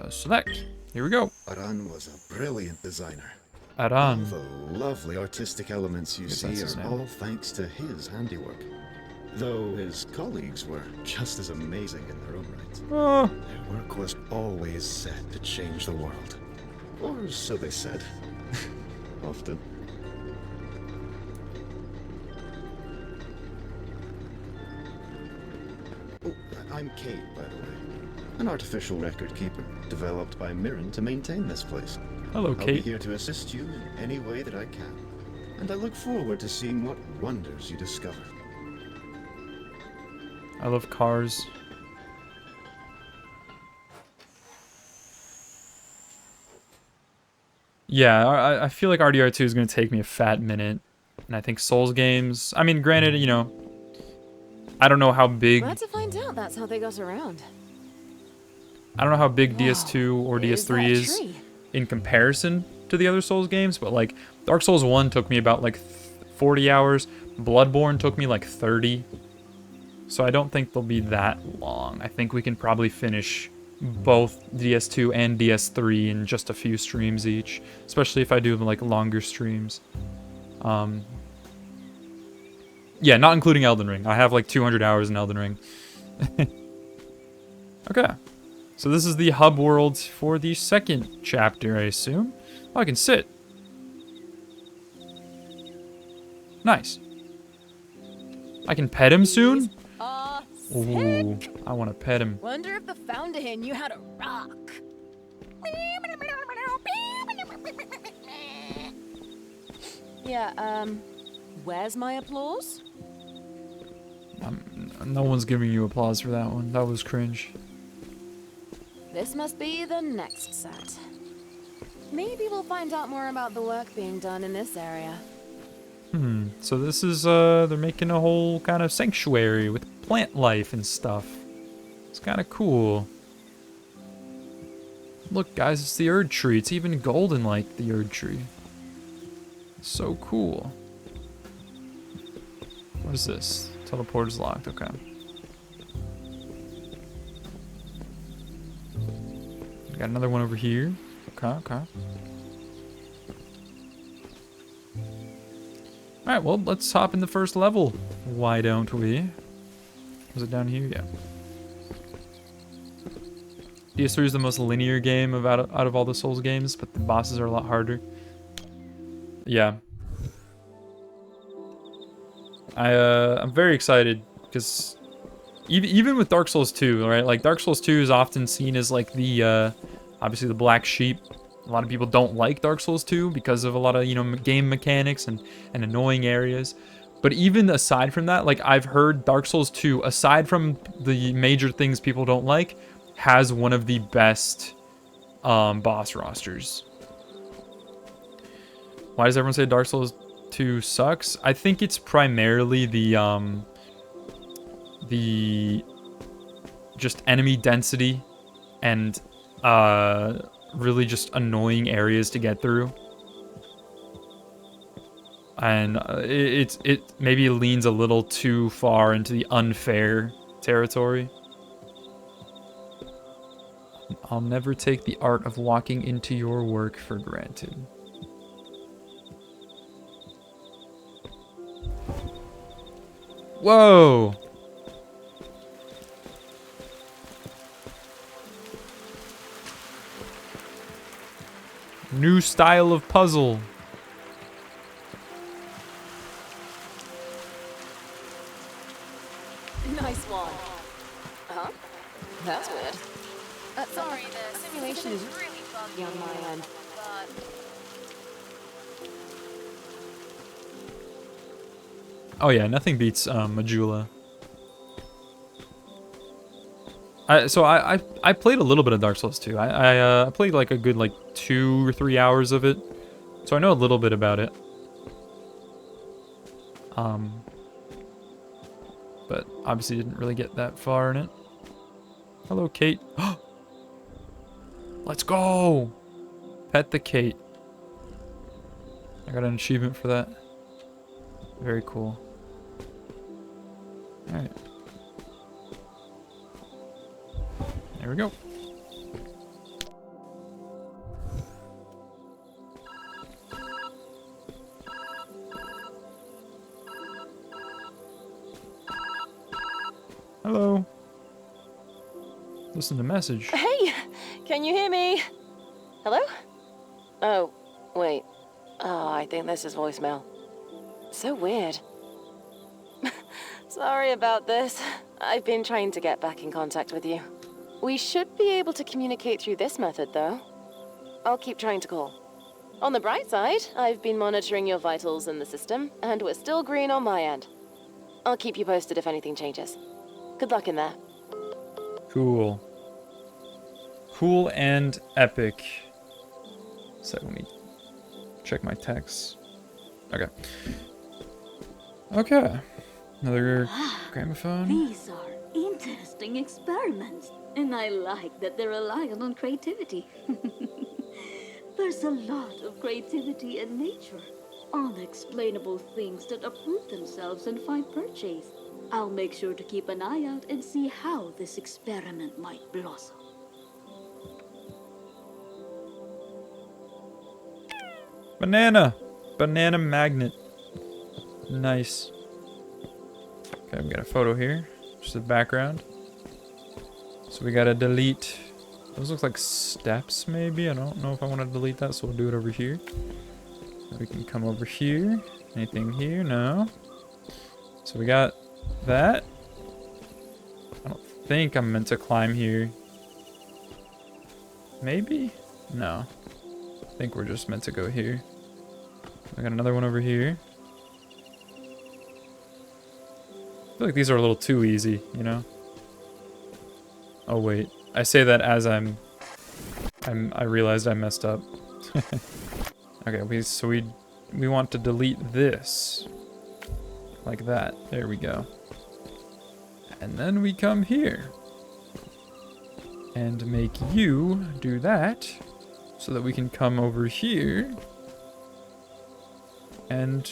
S1: Select. Here we go.
S6: Aran was a brilliant designer.
S1: Aran.
S6: All the lovely artistic elements you
S1: Guess
S6: see
S1: that's his
S6: are
S1: name.
S6: all thanks to his handiwork. Though his colleagues were just as amazing in their own right.
S1: Oh.
S6: Their work was always set to change the world. Or so they said. Often. Oh, I'm Kate, by the way. An artificial record keeper, developed by Mirren to maintain this place.
S1: Hello,
S6: I'll be
S1: Kate.
S6: here to assist you in any way that I can. And I look forward to seeing what wonders you discover.
S1: I love cars. Yeah, I feel like RDR2 is going to take me a fat minute. And I think Souls games... I mean, granted, you know... I don't know how big...
S2: Glad to find out that's how they got around.
S1: I don't know how big
S2: Wow,
S1: DS2 or
S2: is
S1: DS3
S2: that
S1: is
S2: tree?
S1: in comparison to the other Souls games, but like Dark Souls 1 took me about like 40 hours. Bloodborne took me like 30. So I don't think they'll be that long. I think we can probably finish both DS2 and DS3 in just a few streams each, especially if I do like longer streams. Yeah, not including Elden Ring. I have like 200 hours in Elden Ring. Okay. So this is the hub world for the second chapter, I assume. Oh, I can sit. Nice. I can pet him soon? Ooh, I want to pet him.
S2: Wonder if the fountain knew how to rock. Yeah, where's my applause?
S1: No one's giving you applause for that one. That was cringe.
S2: This must be the next set. Maybe we'll find out more about the work being done in this area.
S1: So this is, they're making a whole kind of sanctuary with plant life and stuff. It's kind of cool. Look, guys, it's the Erd Tree. It's even golden like the Erd Tree. It's so cool. What is this? Teleporter's locked, okay. Got another one over here. Okay, okay. Alright, well, let's hop in the first level. Why don't we? Was it down here? Yeah. DS3 is the most linear game out of all the Souls games, but the bosses are a lot harder. Yeah. I'm very excited because even with Dark Souls 2, right? Like Dark Souls 2 is often seen as like the obviously the black sheep A lot of people don't like Dark Souls 2 because of a lot of, you know, game mechanics and annoying areas. But even aside from that, like, I've heard Dark Souls 2, aside from the major things people don't like, has one of the best boss rosters. Why does everyone say Dark Souls 2 sucks? I think it's primarily the just enemy density and really just annoying areas to get through. And it maybe leans a little too far into the unfair territory. I'll never take the art of walking into your work for granted. Whoa! New style of puzzle.
S2: Nice one. Huh? That's weird. Sorry, the simulation is really buggy on my end. But
S1: Oh yeah, nothing beats Majula. So I played a little bit of Dark Souls 2. I played like a good 2 or 3 hours of it, so I know a little bit about it. But obviously didn't really get that far in it. Hello, Kate. Let's go! Pet the Kate. I got an achievement for that. Very cool. Alright. There we go. Hello. Listen to message.
S4: Hey, can you hear me? Hello? Oh, wait. Oh, I think this is voicemail. So weird. Sorry about this. I've been trying to get back in contact with you. We should be able to communicate through this method, though. I'll keep trying to call. On the bright side, I've been monitoring your vitals in the system, and we're still green on my end. I'll keep you posted if anything changes. Good luck in there.
S1: Cool. Cool and epic. So let me check my texts. Okay. Okay. Another gramophone.
S5: These are interesting experiments, and I like that they're reliant on creativity. There's a lot of creativity in nature. Unexplainable things that uproot themselves and find purchase. I'll make sure to keep an eye out and see how this experiment might blossom.
S1: Banana! Banana magnet. Nice. Okay, we got a photo here. Just the background. So we gotta delete. Those look like steps, maybe? I don't know if I want to delete that, so we'll do it over here. We can come over here. Anything here? No. So we got that. I don't think I'm meant to climb here. Maybe? No. I think we're just meant to go here. I got another one over here. I feel like these are a little too easy, you know? Oh wait, I say that as I realized I messed up. Okay, we want to delete this. Like that. There we go. And then we come here. And make you do that. So that we can come over here. And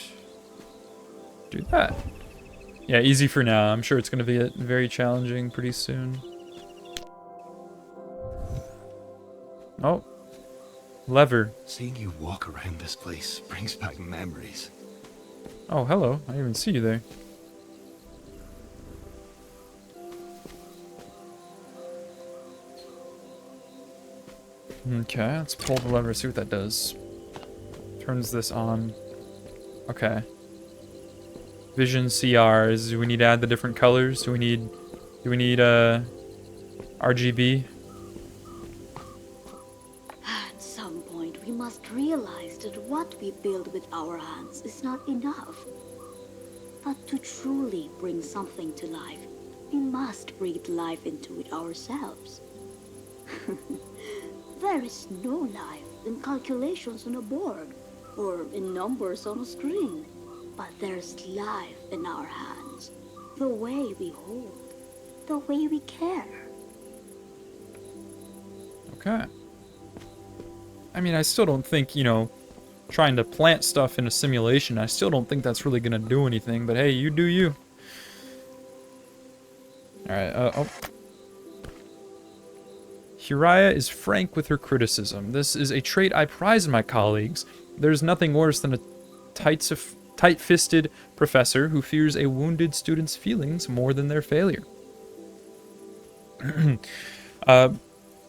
S1: do that. Yeah, easy for now. I'm sure it's going to be very challenging pretty soon. Oh. Lever.
S6: Seeing you walk around this place brings back memories.
S1: Oh, hello. I didn't even see you there. Okay, let's pull the lever, see what that does. Turns this on. Okay. Vision CRs. Do we need to add the different colors? Do we need RGB?
S5: At some point, we build with our hands is not enough. But to truly bring something to life, we must breathe life into it ourselves. There is no life in calculations on a board or in numbers on a screen. But there's life in our hands. The way we hold, the way we care.
S1: Okay. I mean, I still don't think, you know, trying to plant stuff in a simulation, I still don't think that's really gonna do anything, but hey, you do you. Alright, oh. Hiraya is frank with her criticism. This is a trait I prize in my colleagues. There's nothing worse than a tight-fisted professor who fears a wounded student's feelings more than their failure.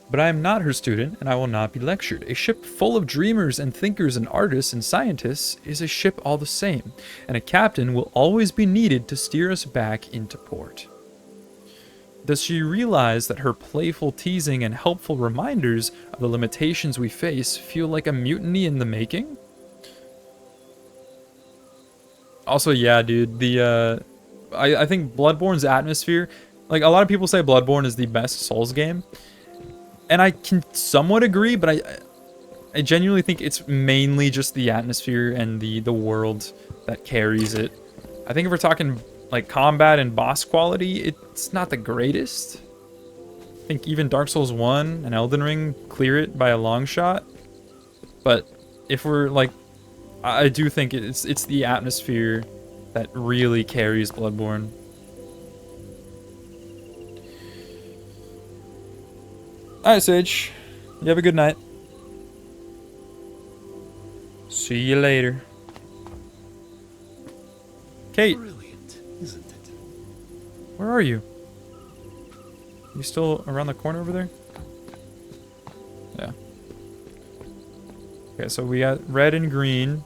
S1: But I am not her student, and I will not be lectured. A ship full of dreamers and thinkers and artists and scientists is a ship all the same, and a captain will always be needed to steer us back into port. Does she realize that her playful teasing and helpful reminders of the limitations we face feel like a mutiny in the making? Also, yeah, dude, I think Bloodborne's atmosphere, like, a lot of people say Bloodborne is the best Souls game, and I can somewhat agree, but I genuinely think it's mainly just the atmosphere and the world that carries it. I think if we're talking, like, combat and boss quality, it's not the greatest. I think even Dark Souls 1 and Elden Ring clear it by a long shot, but if we're, like, I do think it's the atmosphere that really carries Bloodborne. Alright, Sage. You have a good night. See you later. Kate.
S7: Brilliant, isn't it?
S1: Where are you? You still around the corner over there? Yeah. Okay, so we got red and green.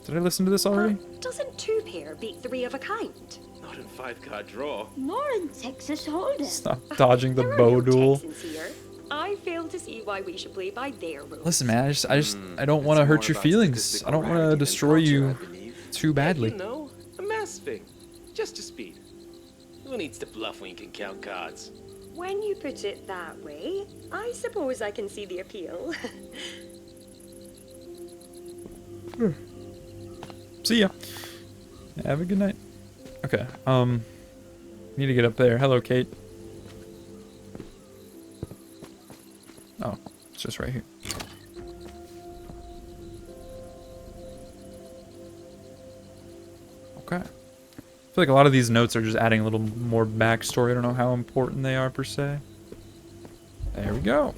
S1: Did I listen to this already?
S8: Doesn't two pair beat three of a kind?
S7: Not in five-card draw.
S5: Nor in Texas Hold'em.
S1: Stop dodging the
S8: There are
S1: bow
S8: no
S1: duel.
S8: Texans here. I fail to see why we should play by their rules.
S1: Listen, man, I don't want to
S3: It's
S1: hurt
S3: more
S1: your
S3: about
S1: feelings.
S3: statistical
S1: I don't want
S3: rarity
S1: to
S3: than
S1: destroy
S3: culture,
S1: you
S3: I believe.
S1: too badly.
S7: You know, a mass thing. Just a speed. Who needs to bluff when you can count cards?
S8: When you put it that way, I suppose I can see the appeal.
S1: See ya. Have a good night. Okay, need to get up there. Hello, Kate. Oh, it's just right here. Okay. I feel like a lot of these notes are just adding a little more backstory. I don't know how important they are per se. There we go.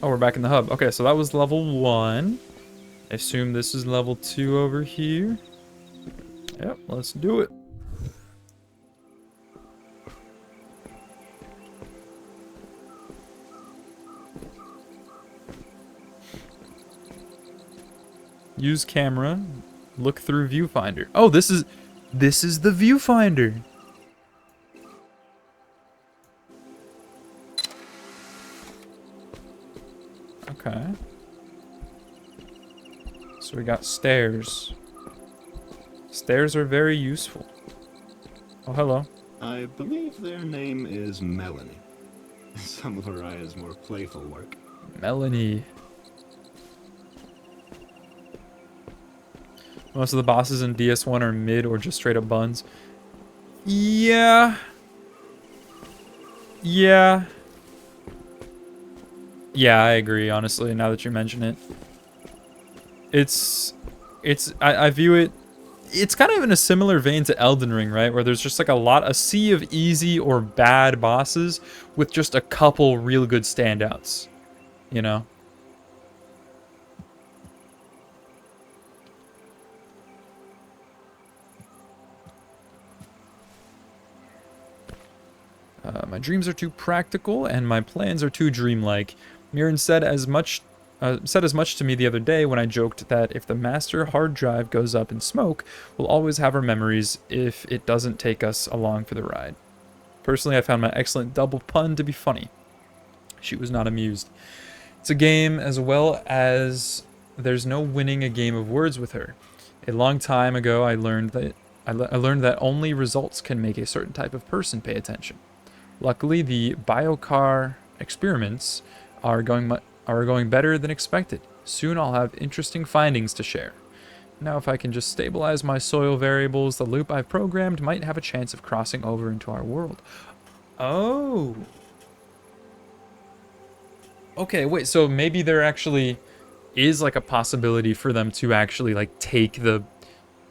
S1: Oh, we're back in the hub. Okay, so that was level 1. I assume this is level 2 over here. Yep, let's do it. Use camera. Look through viewfinder. Oh, this is the viewfinder. Okay. So we got stairs. Stairs are very useful. Oh, hello.
S6: I believe their name is Melanie. Some of Haraya's more playful work.
S1: Melanie. Most of the bosses in DS1 are mid or just straight up buns. Yeah. Yeah. Yeah, I agree, honestly, now that you mention it. I view it, it's kind of in a similar vein to Elden Ring, right? Where there's just like a sea of easy or bad bosses with just a couple real good standouts, you know? My dreams are too practical and my plans are too dreamlike. Mirren said as much said as much to me the other day when I joked that if the master hard drive goes up in smoke, we'll always have our memories if it doesn't take us along for the ride. Personally, I found my excellent double pun to be funny. She was not amused. It's a game as well as there's no winning a game of words with her. A long time ago, I learned that only results can make a certain type of person pay attention. Luckily, the biocar experiments are going better than expected. Soon I'll have interesting findings to share. Now if I can just stabilize my soil variables, the loop I've programmed might have a chance of crossing over into our world. Oh. Okay, wait, so maybe there actually is like a possibility for them to actually like take the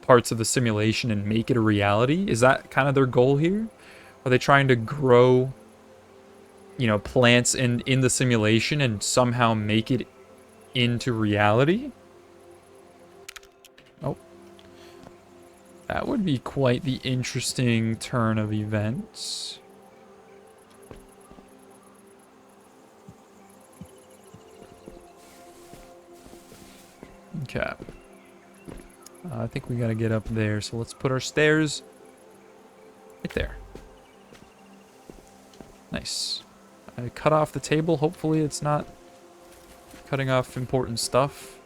S1: parts of the simulation and make it a reality? Is that kind of their goal here? Are they trying to grow, you know, plants in the simulation and somehow make it into reality? Oh. That would be quite the interesting turn of events. Okay. I think we gotta get up there, so let's put our stairs right there. Nice. I cut off the table. Hopefully it's not cutting off important stuff.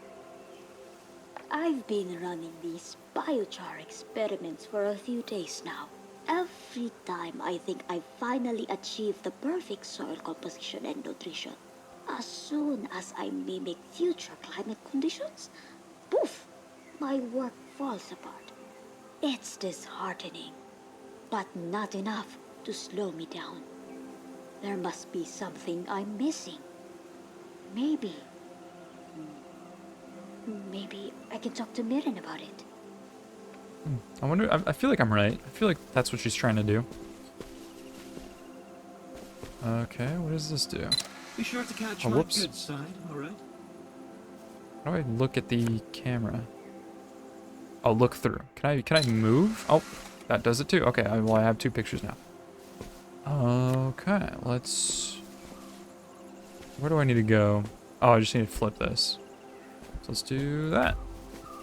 S5: I've been running these biochar experiments for a few days now. Every time I think I've finally achieved the perfect soil composition and nutrition, as soon as I mimic future climate conditions, poof, my work falls apart. It's disheartening, but not enough to slow me down. There must be something I'm missing. Maybe I can talk to Mirren about it.
S1: I wonder, I feel like I'm right. I feel like that's what she's trying to do. Okay, what does this do?
S6: Be sure to catch
S1: Oh,
S6: my
S1: whoops.
S6: good side, alright?
S1: How do I look at the camera? Oh, look through. Can I move? Oh, that does it too. Okay, well, I have two pictures now. Okay, let's... Where do I need to go? Oh, I just need to flip this. So let's do that.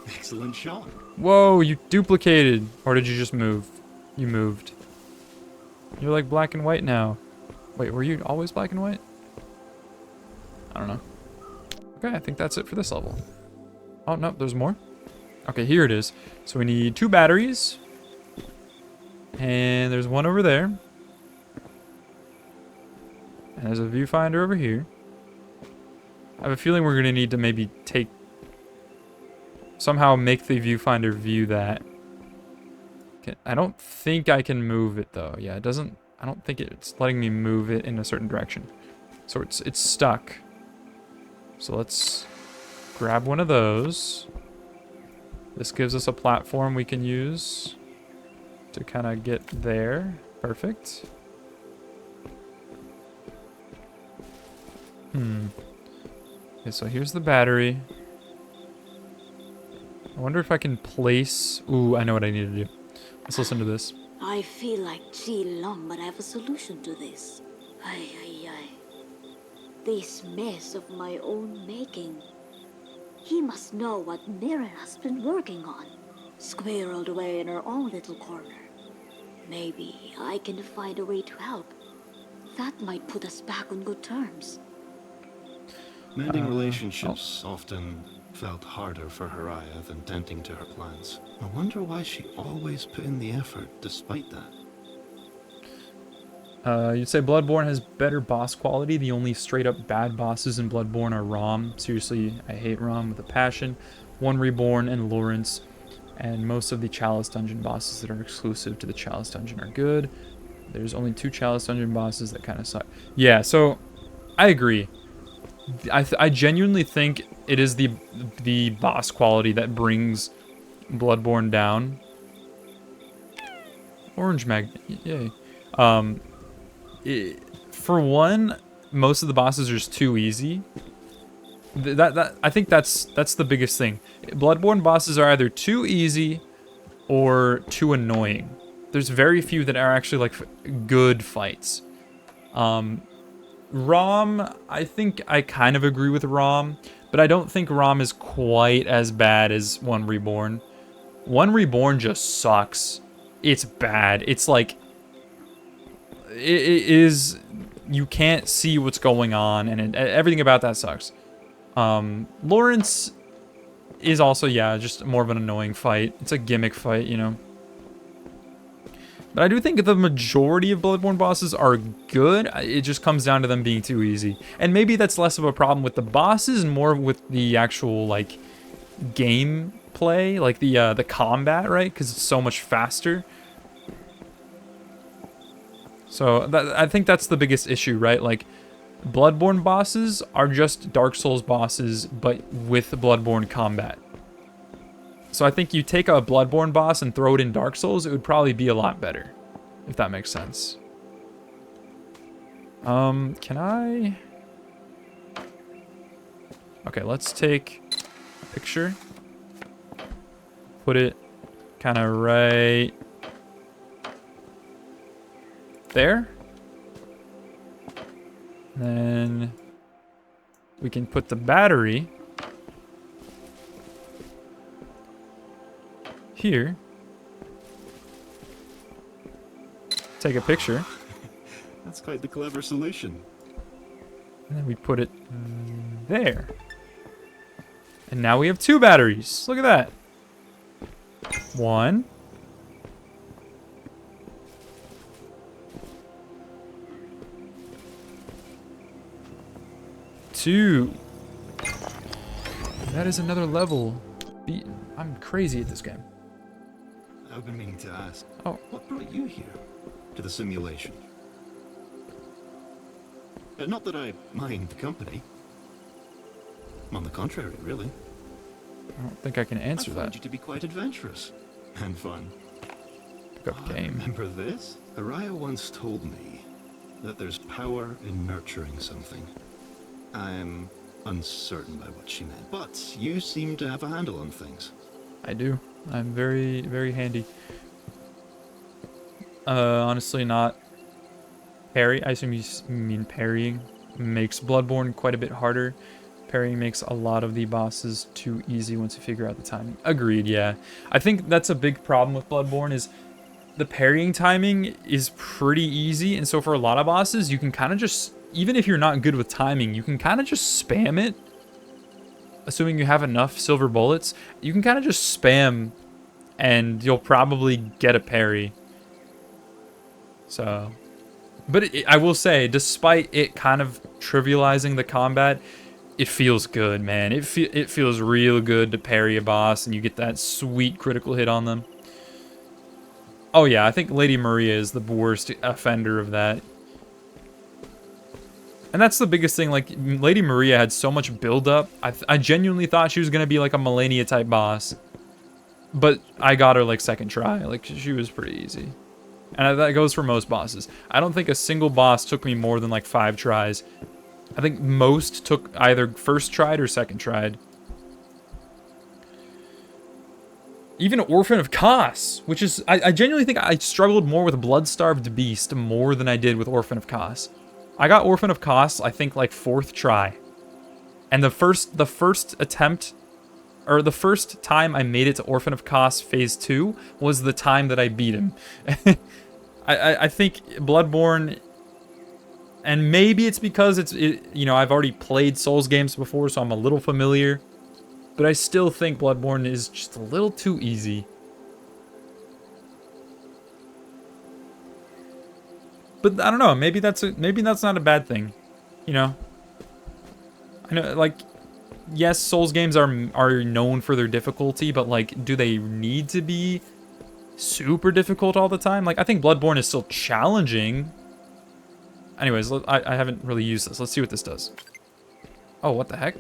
S6: Excellent shot.
S1: Whoa, you duplicated. Or did you just move? You moved. You're like black and white now. Wait, were you always black and white? I don't know. Okay, I think that's it for this level. Oh, no, there's more. Okay, here it is. So we need 2 batteries. And there's one over there. And there's a viewfinder over here. I have a feeling we're going to need to maybe somehow make the viewfinder view that. Okay, I don't think I can move it though. Yeah, it doesn't. I don't think it's letting me move it in a certain direction. So it's stuck. So let's grab one of those. This gives us a platform we can use to kind of get there. Perfect. Okay, so here's the battery. I wonder if I can place... Ooh, I know what I need to do. Let's listen to this.
S5: I feel like Chi Long, but I have a solution to this. Ay. This mess of my own making. He must know what Mirren has been working on, squirreled away in her own little corner. Maybe I can find a way to help. That might put us back on good terms.
S6: Mending relationships often felt harder for Haraya than tending to her plants. I wonder why she always put in the effort despite that.
S1: You'd say Bloodborne has better boss quality. The only straight up bad bosses in Bloodborne are Rom. Seriously, I hate Rom with a passion. One Reborn and Lawrence. And most of the Chalice Dungeon bosses that are exclusive to the Chalice Dungeon are good. There's only 2 Chalice Dungeon bosses that kind of suck. Yeah, so I agree. I genuinely think it is the boss quality that brings Bloodborne down. Orange magnet, yay. For one, most of the bosses are just too easy. I think that's the biggest thing. Bloodborne bosses are either too easy or too annoying. There's very few that are actually like good fights. Rom, I think I kind of agree with Rom. but I don't think ROM is quite as bad as 1 Reborn. 1 Reborn just sucks. It's bad. It's like, it is, you can't see what's going on, and everything about that sucks. Lawrence is also, yeah, just more of an annoying fight. It's a gimmick fight, you know. But I do think the majority of Bloodborne bosses are good. It just comes down to them being too easy. And maybe that's less of a problem with the bosses and more with the actual, like, gameplay, like the combat, right? Because it's so much faster. So I think that's the biggest issue, right? Like, Bloodborne bosses are just Dark Souls bosses, but with Bloodborne combat. So I think you take a Bloodborne boss and throw it in Dark Souls, it would probably be a lot better, if that makes sense. Can I? Okay, let's take a picture. Put it kind of right there. Then we can put the battery here. Take a picture.
S6: That's quite the clever solution.
S1: And then we put it there. And now we have 2 batteries. Look at that. 1. 2. That is another level. I'm crazy at this game.
S6: I've been meaning to ask.
S1: Oh.
S6: What brought you here? To the simulation? Not that I mind the company. On the contrary, really.
S1: I don't think I can answer
S6: I find
S1: that.
S6: you to be quite adventurous. And fun.
S1: Pick up
S6: I
S1: game.
S6: remember this? Araya once told me that there's power in nurturing something. I'm uncertain by what she meant, but you seem to have a handle on things.
S1: I do. I'm very, very handy. Honestly, not parry. I assume you mean parrying. Makes Bloodborne quite a bit harder. Parrying makes a lot of the bosses too easy once you figure out the timing. Agreed, yeah. I think that's a big problem with Bloodborne is the parrying timing is pretty easy, and so for a lot of bosses, you can kind of just, even if you're not good with timing, you can kind of just spam it. Assuming you have enough silver bullets, you can kind of just spam and you'll probably get a parry. So, but I will say, despite it kind of trivializing the combat, it feels good, man. It feels real good to parry a boss and you get that sweet critical hit on them. Oh yeah, I think Lady Maria is the worst offender of that. And that's the biggest thing, like, Lady Maria had so much build-up. I genuinely thought she was going to be like a Malenia-type boss. But I got her, like, second try. Like, she was pretty easy. And that goes for most bosses. I don't think a single boss took me more than, like, 5 tries. I think most took either first tried or second tried. Even Orphan of Kos, which is... I genuinely think I struggled more with Blood-Starved Beast more than I did with Orphan of Kos. I got Orphan of Kos, I think, like, 4th try. And the first attempt, or the first time I made it to Orphan of Kos Phase 2 was the time that I beat him. I think Bloodborne, and maybe it's because you know, I've already played Souls games before, so I'm a little familiar. But I still think Bloodborne is just a little too easy. But I don't know, maybe that's not a bad thing, you know. I know, like, yes, Souls games are known for their difficulty, but like, do they need to be super difficult all the time? Like, I think Bloodborne is still challenging. Anyways, I haven't really used this. Let's see what this does. Oh, what the heck?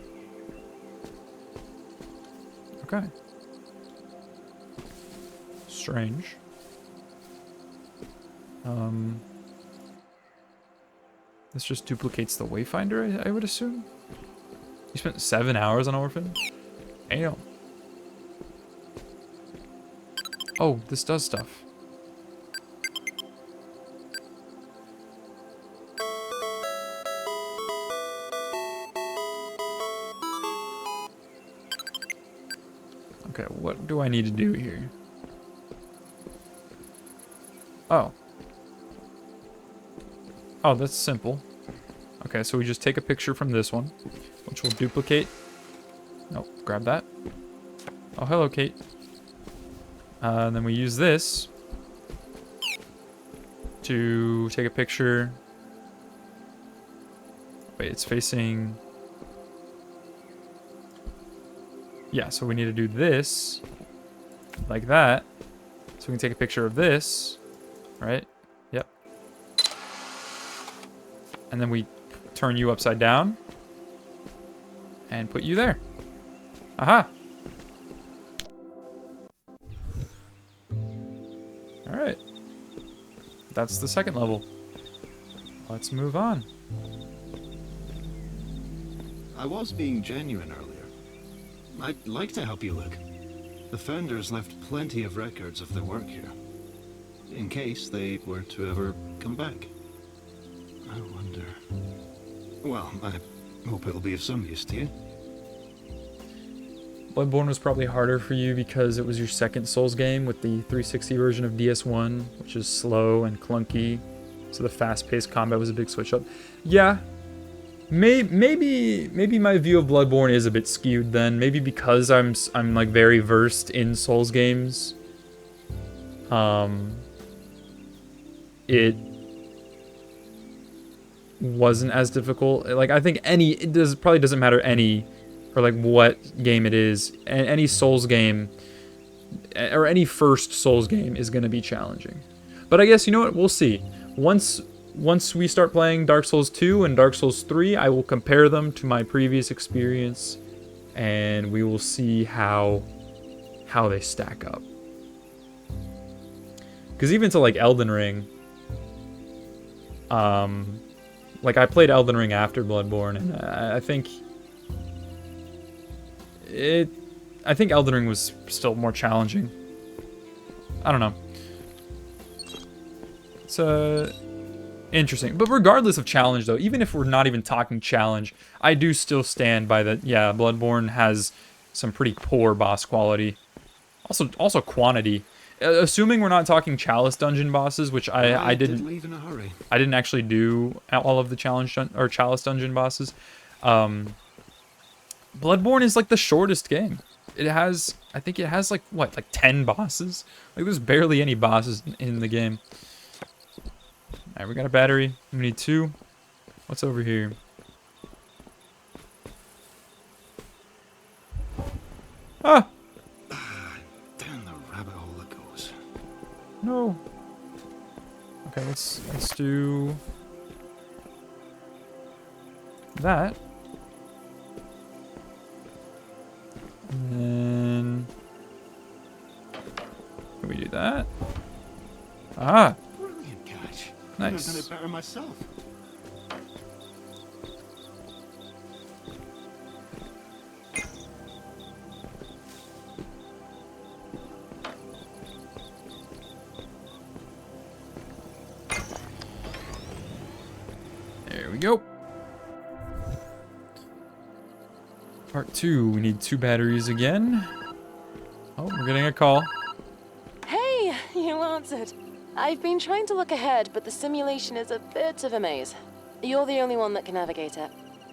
S1: Okay. Strange. This just duplicates the Wayfinder, I would assume. You spent 7 hours on Orphan? Damn. Oh, this does stuff. Okay, what do I need to do here? Oh. Oh, that's simple. Okay, so we just take a picture from this one, which will duplicate. Nope, grab that. Oh, hello, Kate. And then we use this to take a picture. Wait, it's facing... Yeah, so we need to do this like that. So we can take a picture of this, right? Yep. And then we turn you upside down and put you there. Aha! Alright. That's the second level. Let's move on.
S6: I was being genuine earlier. I'd like to help you look. The founders left plenty of records of their work here, in case they were to ever come back. I wonder... Well, I hope it'll be of some use to you.
S1: Bloodborne was probably harder for you because it was your second Souls game with the 360 version of DS1, which is slow and clunky. So the fast-paced combat was a big switch up. Yeah, maybe my view of Bloodborne is a bit skewed then. Maybe because I'm like very versed in Souls games. It wasn't as difficult. Like I think probably doesn't matter or like what game it is. Any Souls game or any first Souls game is going to be challenging. But I guess you know what? We'll see. Once we start playing Dark Souls 2 and Dark Souls 3, I will compare them to my previous experience, and we will see how they stack up. Because even to like Elden Ring, like I played Elden Ring after Bloodborne, and I think Elden Ring was still more challenging. I don't know. It's interesting. But regardless of challenge, though, even if we're not even talking challenge, I do still stand by that. Yeah, Bloodborne has some pretty poor boss quality. Also quantity. Assuming we're not talking Chalice dungeon bosses, which I didn't
S6: leave in a hurry.
S1: I didn't actually do all of the Chalice dungeon bosses. Bloodborne is like the shortest game. I think it has like 10 bosses. Like there's barely any bosses in the game. Alright, we got a battery. We need 2. What's over here? Ah!
S6: Down the rabbit hole it goes.
S1: No. Okay, let's do that. And then can we do that? Ah!
S6: Brilliant catch.
S1: Nice.
S6: I've done it better myself.
S1: There we go. Part 2, we need 2 batteries again. Oh, we're getting a call.
S2: Hey, you answered. I've been trying to look ahead, but the simulation is a bit of a maze. You're the only one that can navigate it.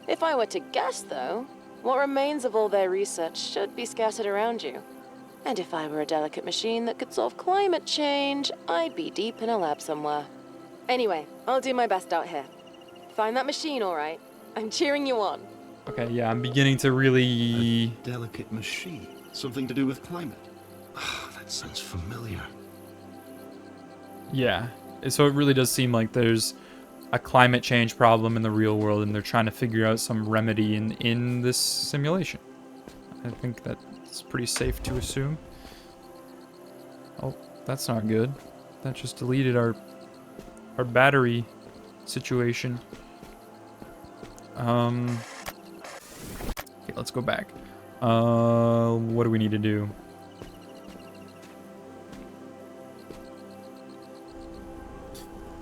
S2: If I were to guess, though, what remains of all their research should be scattered around you. And if I were a delicate machine that could solve climate change, I'd be deep in a lab somewhere. Anyway, I'll do my best out here. Find that machine, all right? I'm cheering you on.
S1: Okay, yeah, I'm beginning to really...
S6: Delicate machine. Something to do with climate. Ah, that sounds familiar.
S1: Yeah, so it really does seem like there's a climate change problem in the real world, and they're trying to figure out some remedy in this simulation. I think that's pretty safe to assume. Oh, that's not good. That just deleted our battery situation. Okay, let's go back. What do we need to do?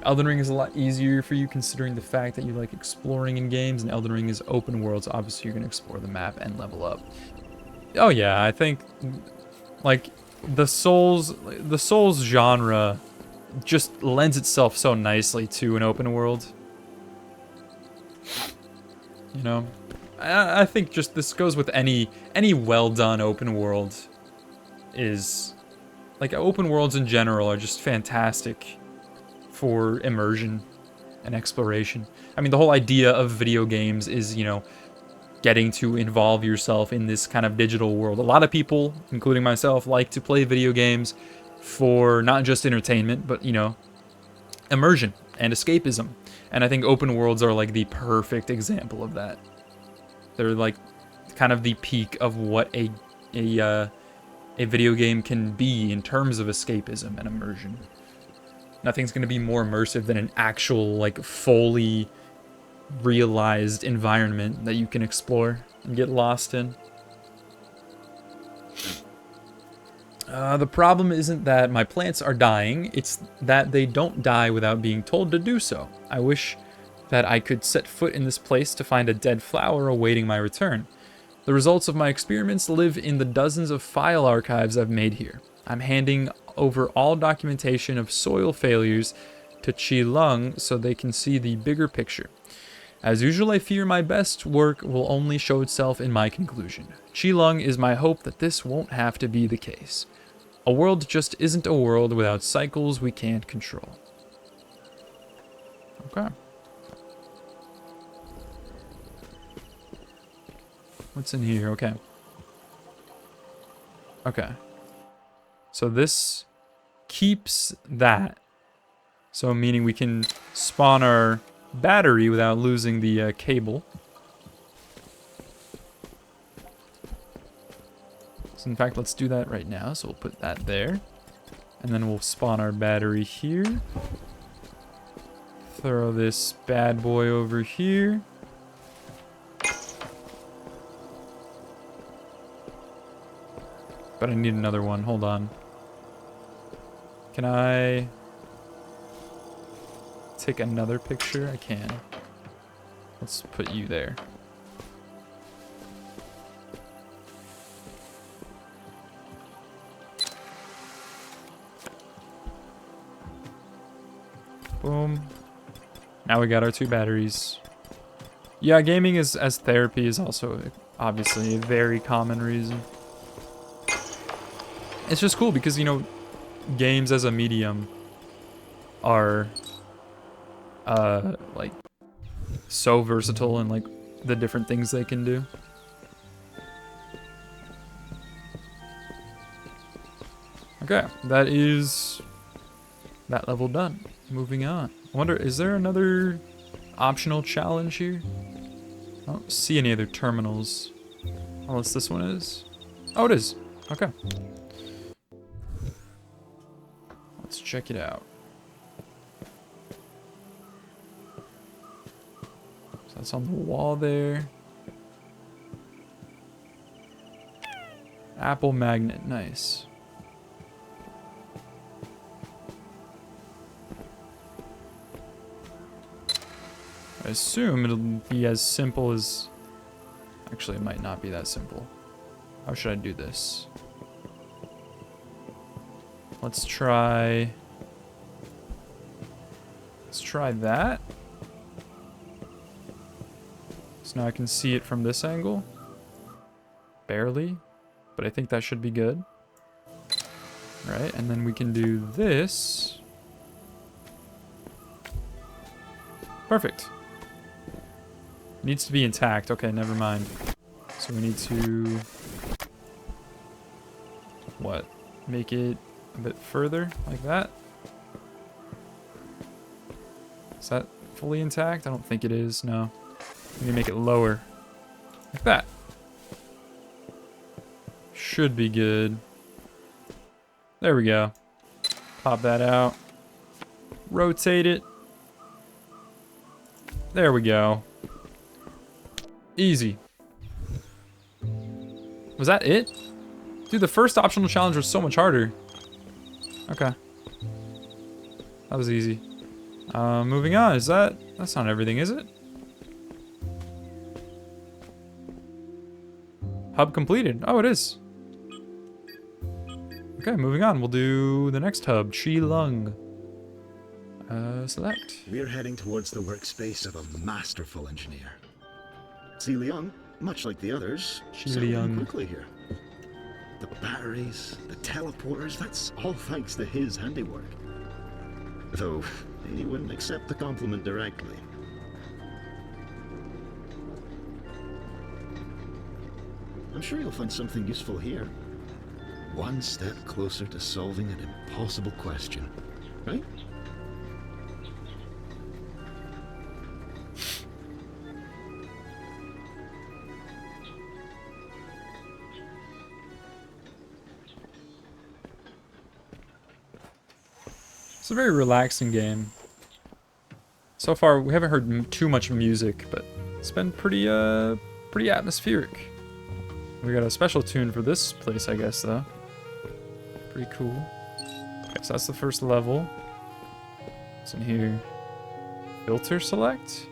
S1: Elden Ring is a lot easier for you considering the fact that you like exploring in games, and Elden Ring is open world, so obviously you're going to explore the map and level up. Oh yeah, I think Like, the Souls genre just lends itself so nicely to an open world. You know? I think just this goes with any well-done open world is... Like, open worlds in general are just fantastic for immersion and exploration. I mean, the whole idea of video games is, you know, getting to involve yourself in this kind of digital world. A lot of people, including myself, like to play video games for not just entertainment, but, you know, immersion and escapism. And I think open worlds are like the perfect example of that. They're like kind of the peak of what a video game can be in terms of escapism and immersion. Nothing's going to be more immersive than an actual, like, fully realized environment that you can explore and get lost in. The problem isn't that my plants are dying, it's that they don't die without being told to do so. I wish that I could set foot in this place to find a dead flower awaiting my return. The results of my experiments live in the dozens of file archives I've made here. I'm handing over all documentation of soil failures to Qi Lung so they can see the bigger picture. As usual, I fear my best work will only show itself in my conclusion. Qi Lung is my hope that this won't have to be the case. A world just isn't a world without cycles we can't control. Okay. What's in here? Okay. Okay. So this keeps that. So meaning we can spawn our battery without losing the cable. So in fact, let's do that right now. So we'll put that there. And then we'll spawn our battery here. Throw this bad boy over here. But I need another one. Hold on. Can I take another picture? I can. Let's put you there. Boom. Now we got our 2 batteries. Yeah, gaming as therapy is also obviously a very common reason. It's just cool because, you know, games as a medium are like so versatile in like the different things they can do. Okay, that is that level done. Moving on. I wonder, is there another optional challenge here? I don't see any other terminals. Unless this one is. Oh, it is. Okay. Let's check it out. So that's on the wall there. Apple magnet, nice. I assume it'll be as simple as... Actually, it might not be that simple. How should I do this? Let's try that. So now I can see it from this angle. Barely, but I think that should be good. Right, and then we can do this. Perfect. Needs to be intact. Okay, never mind. So we need to... What? Make it a bit further, like that. Is that fully intact? I don't think it is, no. We need to make it lower. Like that. Should be good. There we go. Pop that out. Rotate it. There we go. Easy. Was that it? Dude, the first optional challenge was so much harder. Okay. That was easy. Moving on. Is that... That's not everything, is it? Hub completed. Oh, it is. Okay, moving on. We'll do the next hub, Chi Lung. Select.
S6: We're heading towards the workspace of a masterful engineer. Si Leung, much like the others,
S1: Chi
S6: settled in
S1: Leung.
S6: quickly here. The batteries, the teleporters, that's all thanks to his handiwork. Though, he wouldn't accept the compliment directly. I'm sure you'll find something useful here. One step closer to solving an impossible question, right?
S1: It's a very relaxing game. So far, we haven't heard too much music, but it's been pretty atmospheric. We got a special tune for this place, I guess, though. Pretty cool. Okay, so that's the first level. What's in here? Filter select?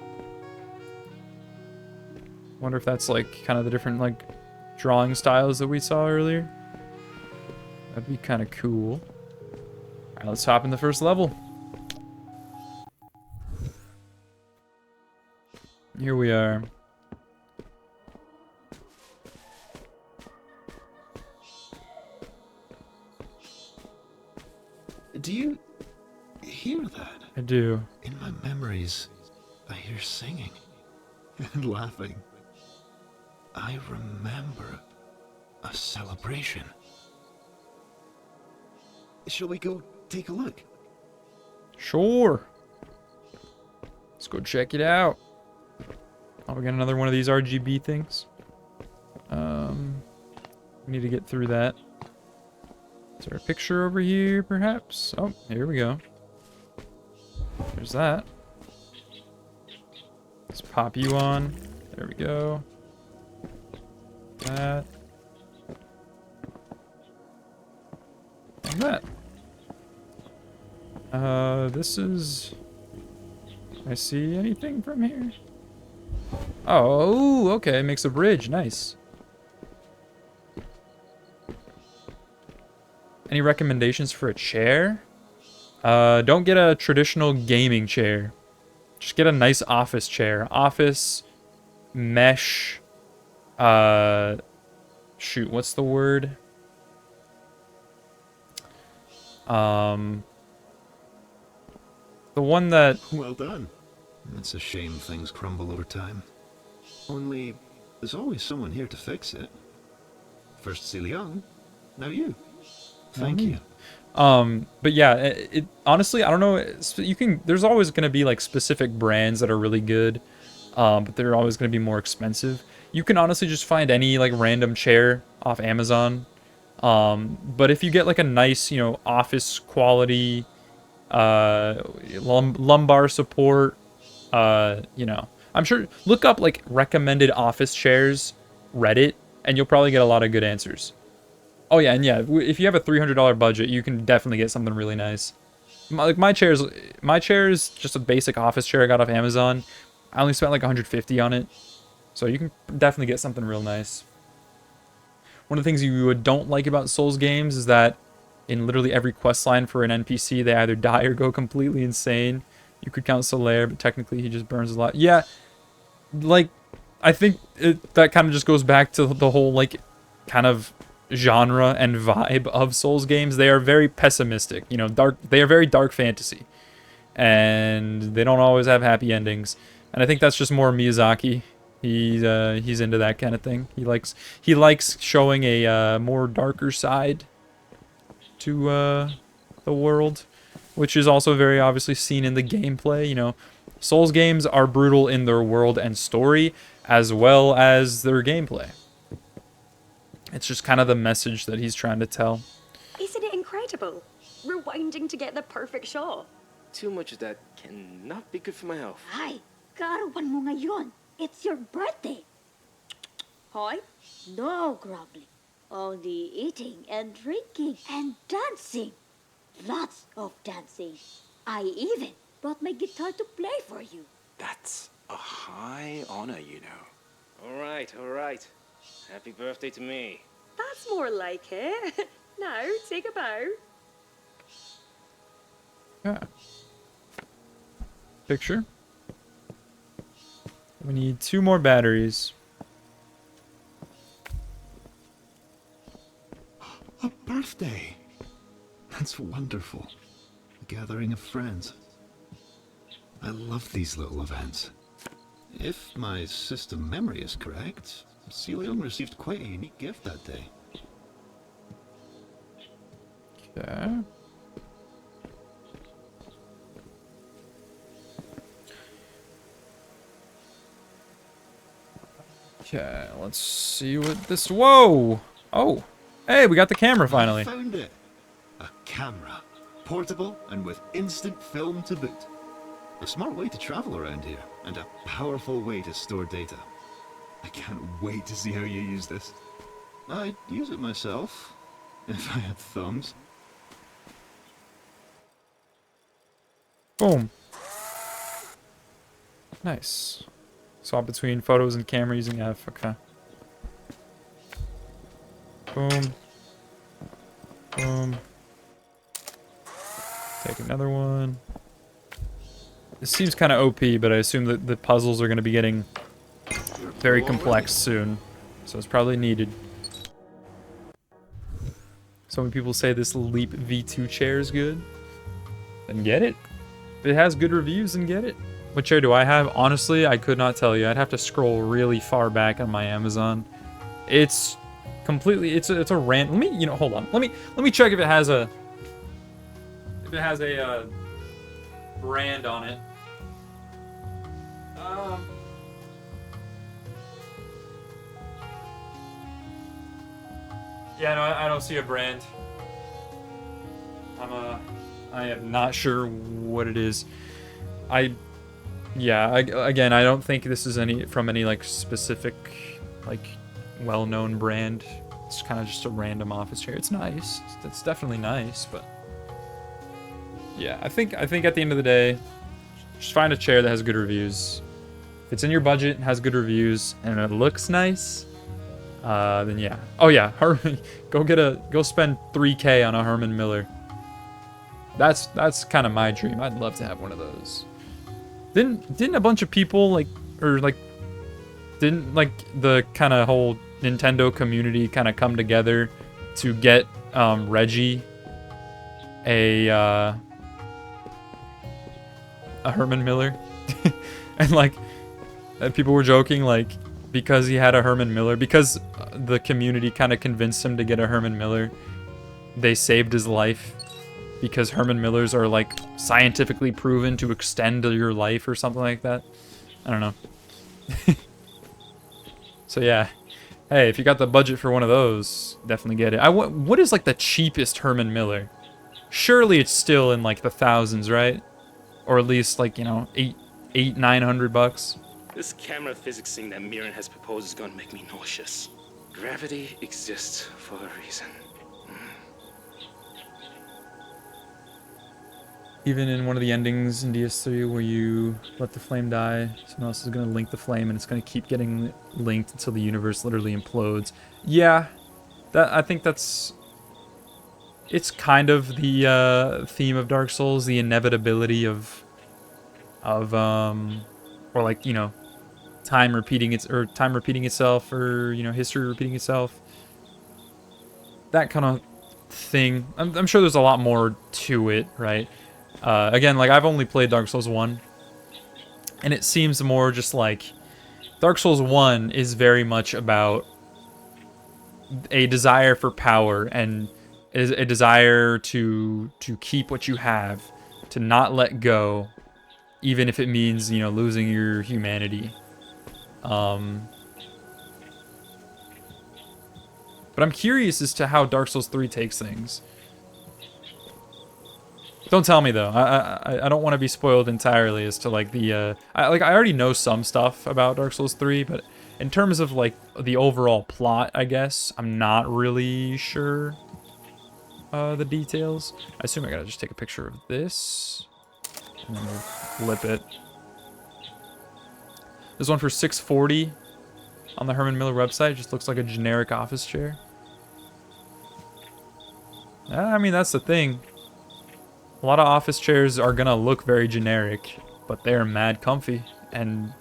S1: Wonder if that's like kind of the different like drawing styles that we saw earlier. That'd be kind of cool. Alright, let's hop in the first level. Here we are.
S6: Do you hear that?
S1: I do.
S6: In my memories, I hear singing and laughing. I remember a celebration. Shall we go take a look?
S1: Sure. Let's go check it out. Oh, we got another one of these RGB things. We need to get through that. Is there a picture over here, perhaps? Oh, here we go. There's that. Let's pop you on. There we go. That. And that. This is... Can I see anything from here? Oh, okay. Makes a bridge. Nice. Any recommendations for a chair? Don't get a traditional gaming chair. Just get a nice office chair. Office, mesh, shoot, what's the word? The one that...
S6: Well done. It's a shame things crumble over time. Only, there's always someone here to fix it. First Si Leung, now you. Thank you.
S1: But yeah, it honestly, I don't know. You can. There's always going to be like specific brands that are really good, but they're always going to be more expensive. You can honestly just find any like random chair off Amazon. But if you get like a nice, office quality, lumbar support, I'm sure. Look up like recommended office chairs, Reddit, and you'll probably get a lot of good answers. Oh yeah, and yeah, if you have a $300 budget, you can definitely get something really nice. My chair is just a basic office chair I got off Amazon. I only spent like $150 on it, so you can definitely get something real nice. One of the things you don't like about Souls games is that in literally every quest line for an NPC, they either die or go completely insane. You could count Solaire, but technically he just burns a lot. Yeah, like I think that kind of just goes back to the whole like kind of genre and vibe of Souls games. They are very pessimistic, dark. They are very dark fantasy, and they don't always have happy endings. And I think that's just more Miyazaki. He's into that kind of thing. He likes showing a more darker side to the world, which is also very obviously seen in the gameplay. Souls games are brutal in their world and story as well as their gameplay. It's just kind of the message that he's trying to tell.
S8: Isn't it incredible? Rewinding to get the perfect shot.
S7: Too much of that cannot be good for my health.
S5: Ay, karawan mo ngayon. It's your birthday. Hoy? No grumbling. Only eating and drinking and dancing. Lots of dancing. I even brought my guitar to play for you.
S3: That's a high honor,
S7: All right. Happy birthday to me.
S8: That's more like it. Now, take a bow.
S1: Yeah. Picture. We need 2 more batteries.
S6: A birthday! That's wonderful. A gathering of friends. I love these little events. If my system memory is correct, Celion received quite a unique gift that day.
S1: Okay. Okay, let's see what this... Whoa! Oh! Hey, we got the camera finally.
S6: I found it! A camera. Portable and with instant film to boot. A smart way to travel around here, and a powerful way to store data. I can't wait to see how you use this. I'd use it myself, if I had thumbs.
S1: Boom. Nice. Swap between photos and camera using F. Okay. Boom. Boom. Take another one. This seems kind of OP, but I assume that the puzzles are going to be getting very complex soon. So it's probably needed. So many people say this Leap V2 chair is good. Then get it. If it has good reviews, then get it. What chair do I have? Honestly, I could not tell you. I'd have to scroll really far back on my Amazon. It's completely... It's a random... Let me... hold on. Let me check if it has a... If it has a brand on it. Yeah, no, I don't see a brand. I am not sure what it is. Again, I don't think this is from any like specific, like, well-known brand. It's kind of just a random office chair. It's nice. It's definitely nice, but yeah, I think at the end of the day, just find a chair that has good reviews. If it's in your budget, has good reviews, and it looks nice, then yeah. Oh yeah, go spend 3K on a Herman Miller. That's kind of my dream. I'd love to have one of those. Didn't a bunch of people didn't the kind of whole Nintendo community kind of come together to get Reggie a Herman Miller? And people were joking because he had a Herman Miller, because the community kind of convinced him to get a Herman Miller, they saved his life. Because Herman Millers are scientifically proven to extend your life or something like that. I don't know. So yeah, hey, if you got the budget for one of those, definitely get it. What is the cheapest Herman Miller? Surely it's still in the thousands, right? Or at least $900.
S7: This camera physics thing that Mirren has proposed is going to make me nauseous. Gravity exists for a reason.
S1: Even in one of the endings in DS3 where you let the flame die, someone else is going to link the flame and it's going to keep getting linked until the universe literally implodes. Yeah, I think it's kind of the theme of Dark Souls, the inevitability of time repeating itself, or history repeating itself. That kind of thing. I'm sure there's a lot more to it, right? Again, I've only played Dark Souls 1, and it seems more just Dark Souls 1 is very much about a desire for power and is a desire to keep what you have, to not let go, even if it means losing your humanity. But I'm curious as to how Dark Souls 3 takes things. Don't tell me though. I don't want to be spoiled entirely as to I already know some stuff about Dark Souls 3, but in terms of the overall plot, I guess I'm not really sure the details. I assume I gotta just take a picture of this and then we'll flip it. There's one for $640 on the Herman Miller website. Just looks like a generic office chair. I mean, that's the thing. A lot of office chairs are gonna look very generic, but they're mad comfy and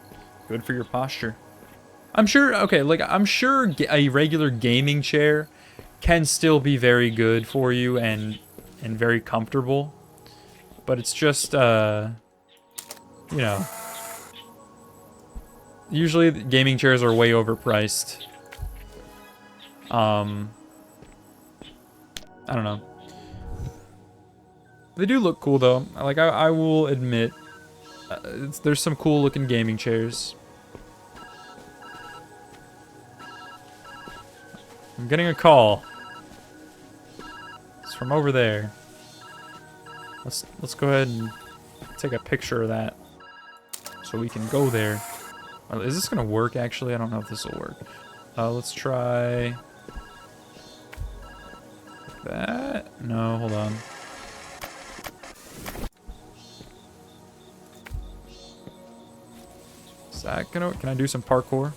S1: good for your posture. I'm sure, okay, like, I'm sure a regular gaming chair can still be very good for you and very comfortable. But it's just, you know, usually gaming chairs are way overpriced. I don't know. They do look cool though. Like, I will admit, there's some cool looking gaming chairs. I'm getting a call. It's from over there. Let's go ahead and take a picture of that so we can go there. Is this gonna work actually? I don't know if this will work. Let's try that. No, hold on. Is that gonna, can I do some parkour?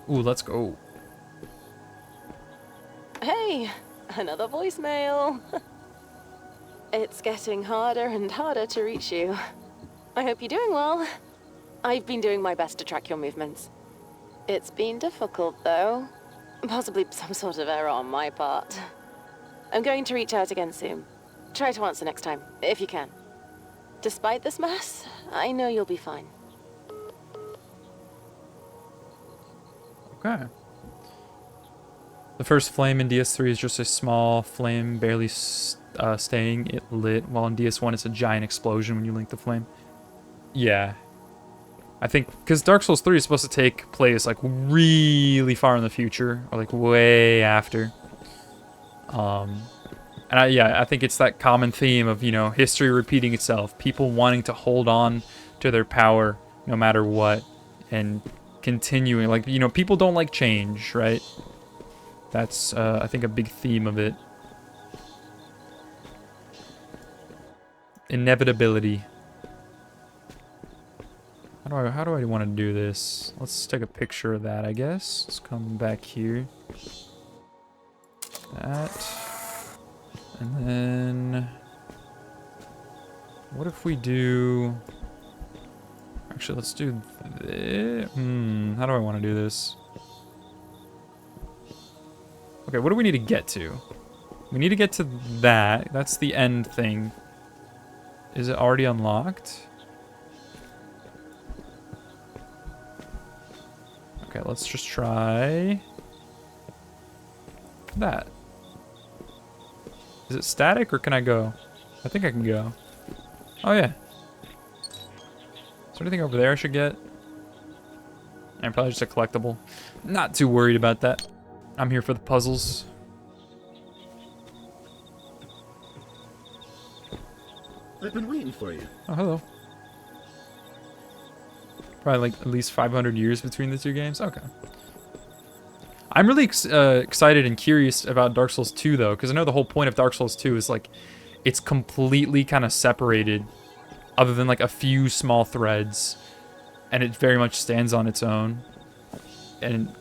S1: Ooh, let's go.
S2: Hey, another voicemail. It's getting harder and harder to reach you. I hope you're doing well. I've been doing my best to track your movements. It's been difficult, though. Possibly some sort of error on my part. I'm going to reach out again soon. Try to answer next time, if you can. Despite this mess, I know you'll be fine.
S1: Okay. The first flame in DS3 is just a small flame, barely staying it lit, while in DS1 it's a giant explosion when you link the flame. Yeah. I think, because Dark Souls 3 is supposed to take place, like, really far in the future, or, like, way after. And I think it's that common theme of, you know, history repeating itself, people wanting to hold on to their power no matter what, and continuing, like, you know, people don't like change, right? That's, I think, a big theme of it. Inevitability. How do I want to do this? Let's take a picture of that, I guess. Let's come back here. That. And then... what if we do... actually, let's do this. How do I want to do this? Okay, what do we need to get to? We need to get to that. That's the end thing. Is it already unlocked? Okay, let's just try that. Is it static or can I go? I think I can go. Oh yeah. Is there anything over there I should get? And probably just a collectible. Not too worried about that. I'm here for the puzzles.
S6: I've been waiting for you.
S1: Oh, hello. Probably like at least 500 years between the two games. Okay. I'm really excited and curious about Dark Souls 2 though, because I know the whole point of Dark Souls 2 is like it's completely kind of separated, other than like a few small threads, and it very much stands on its own, and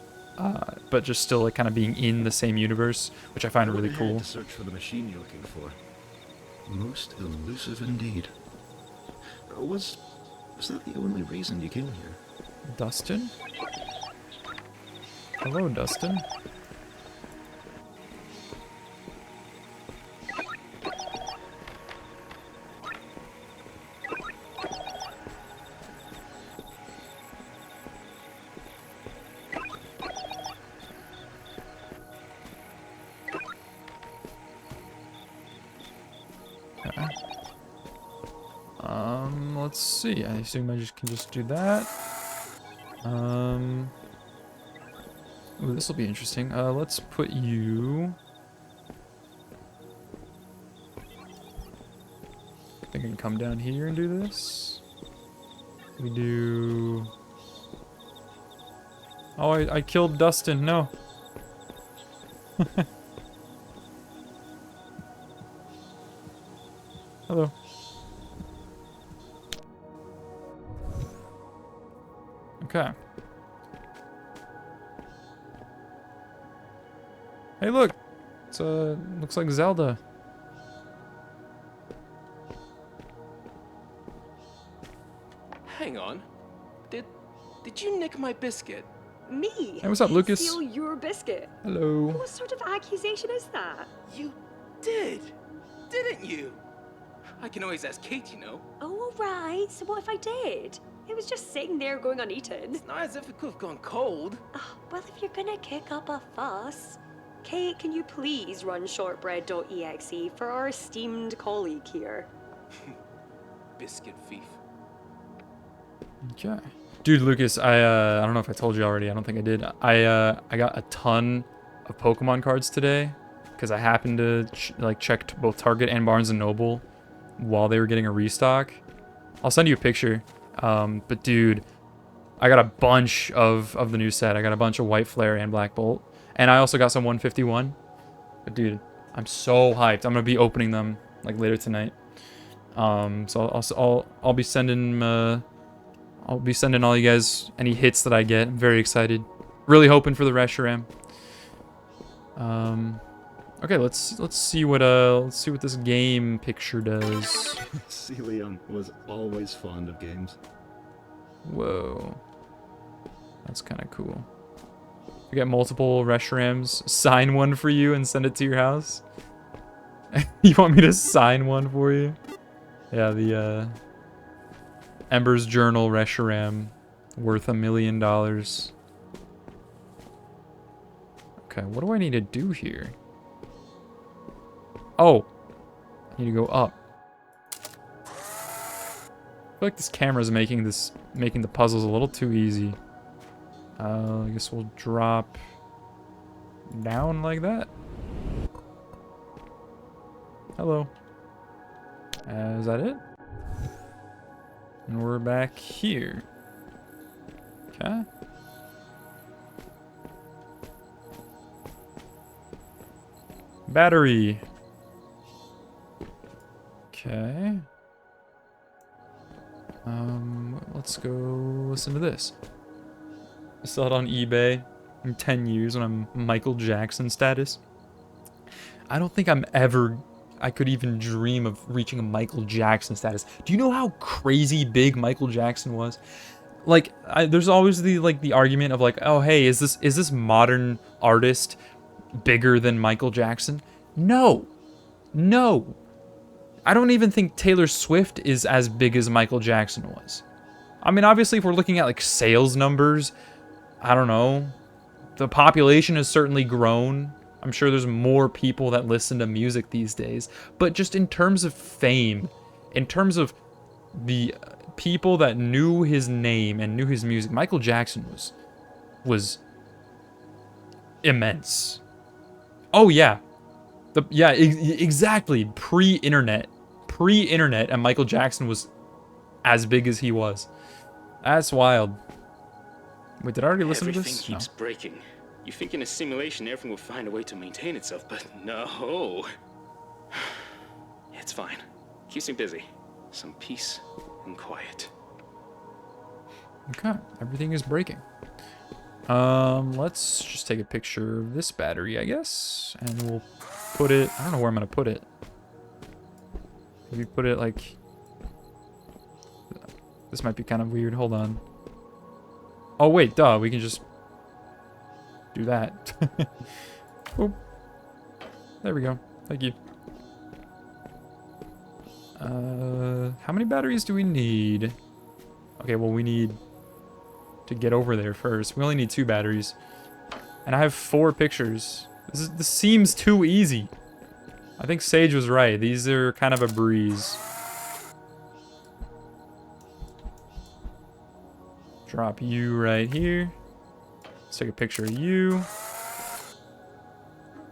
S1: but just still like kind of being in the same universe, which I find really cool.
S6: To search for the machine you're looking for. Most elusive indeed. Was that the only reason you came here?
S1: Dustin? Hello, Dustin. Okay. Let's see. I assume I can just do that. Ooh, this will be interesting. Let's put you... I think I can come down here and do this. We do... oh, I killed Dustin. No. Hello. Okay. Hey, look! It's looks like Zelda.
S7: Hang on. Did you nick my biscuit?
S8: Me?
S1: Hey, what's up, Lucas?
S8: Steal your biscuit?
S1: Hello.
S8: What sort of accusation is that?
S7: You did, didn't you? I can always ask Kate, you know.
S8: Oh, alright. So what if I did? It was just sitting there going uneaten.
S7: It's not as if it could have gone cold.
S8: Oh, well, if you're gonna kick up a fuss, Kate, can you please run shortbread.exe for our esteemed colleague here?
S7: Biscuit thief.
S1: Okay. Dude, Lucas, I don't know if I told you already. I don't think I did. I got a ton of Pokemon cards today because I happened to check both Target and Barnes and Noble while they were getting a restock. I'll send you a picture. But dude, I got a bunch of the new set. I got a bunch of White Flare and Black Bolt, and I also got some 151. But dude, I'm so hyped. I'm gonna be opening them like later tonight. So I'll be sending all you guys any hits that I get. I'm very excited. Really hoping for the Reshiram. Okay, let's see what this game picture does.
S6: Leon was always fond of games.
S1: Whoa. That's kind of cool. We got multiple Reshirams. Sign one for you and send it to your house. You want me to sign one for you? Yeah, the Ember's Journal Reshiram, worth $1 million. Okay, what do I need to do here? Oh, I need to go up. I feel like this camera's making the puzzles a little too easy. I guess we'll drop down like that. Hello. Is that it? And we're back here. Okay. Battery. Okay. Let's go listen to this. I saw it on eBay in 10 years when I'm Michael Jackson status. I don't think I could even dream of reaching a Michael Jackson status. Do you know how crazy big Michael Jackson was? Like, there's always the argument of like, oh hey, is this modern artist bigger than Michael Jackson? No. No. I don't even think Taylor Swift is as big as Michael Jackson was. I mean, obviously, if we're looking at like sales numbers, I don't know. The population has certainly grown. I'm sure there's more people that listen to music these days. But just in terms of fame, in terms of the people that knew his name and knew his music, Michael Jackson was immense. Oh yeah. Exactly. Pre-internet, and Michael Jackson was as big as he was. That's wild. Wait, did I already listen to this?
S7: Everything keeps breaking. You think in a simulation everything will find a way to maintain itself, but no. It's fine. Keeps me busy. Some peace and quiet.
S1: Okay, everything is breaking. Let's just take a picture of this battery, I guess, and we'll put it. I don't know where I'm gonna put it. Maybe put it like. This might be kind of weird. Hold on. Oh wait, duh. We can just do that. Oh, there we go. Thank you. How many batteries do we need? Okay, well we need to get over there first. We only need 2 batteries, and I have 4 pictures. This seems too easy. I think Sage was right. These are kind of a breeze. Drop you right here. Let's take a picture of you.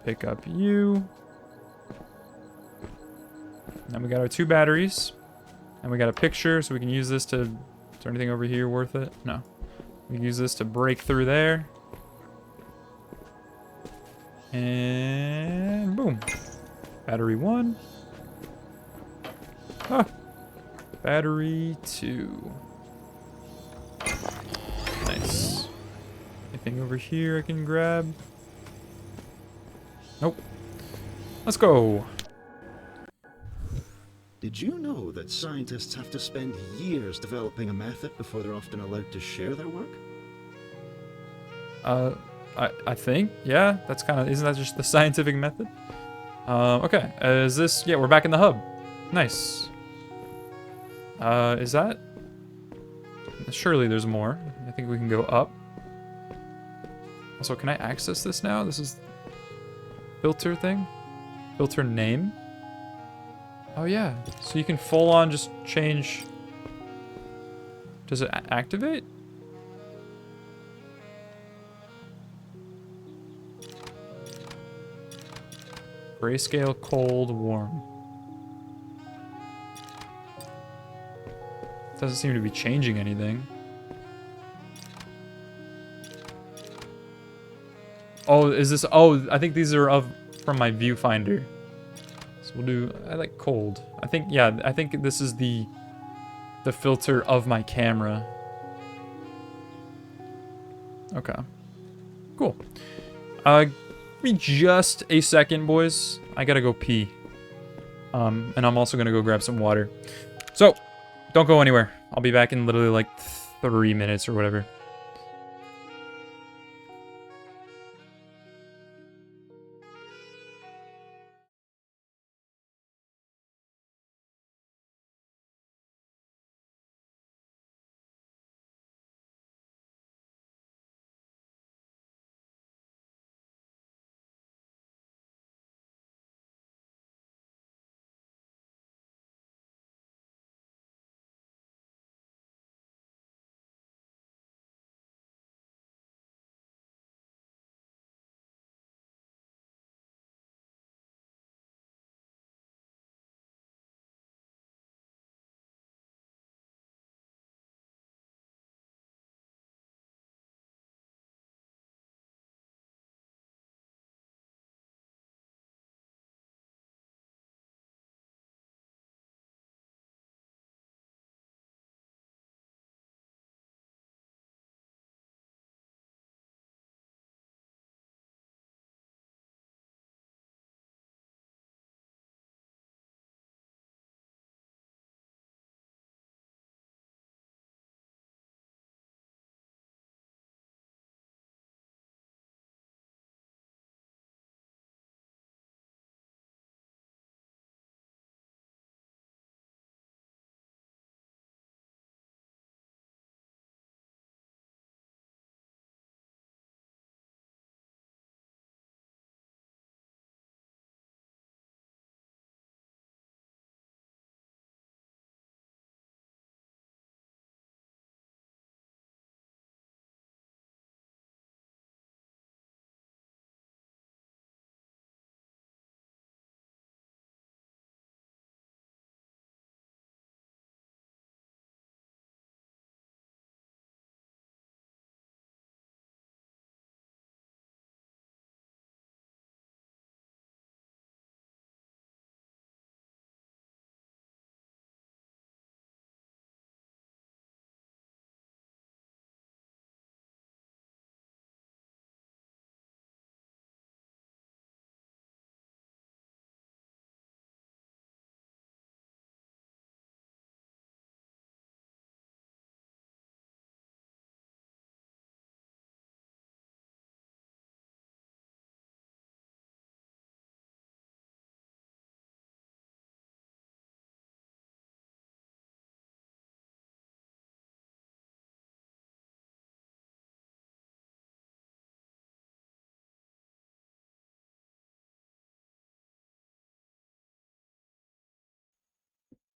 S1: Pick up you. Now we got our 2 batteries. And we got a picture, so we can use this to... Is there anything over here worth it? No. We can use this to break through there. And boom. Battery 1. Ah. Battery 2. Nice. Anything over here I can grab? Nope. Let's go.
S6: Did you know that scientists have to spend years developing a method before they're often allowed to share their work?
S1: I think, yeah, that's kind of, isn't that just the scientific method? Okay, is this, yeah, we're back in the hub. Nice. Is that? Surely there's more. I think we can go up. Also, can I access this now? This is filter thing? Filter name? Oh yeah, so you can full on just change. Does it activate? Grayscale, cold, warm. Doesn't seem to be changing anything. Oh, is this? Oh, I think these are from my viewfinder. So we'll do. I like cold. I think, yeah. I think this is the filter of my camera. Okay. Cool. Give me just a second, boys. I gotta go pee. And I'm also gonna go grab some water. So, don't go anywhere. I'll be back in literally like 3 minutes or whatever.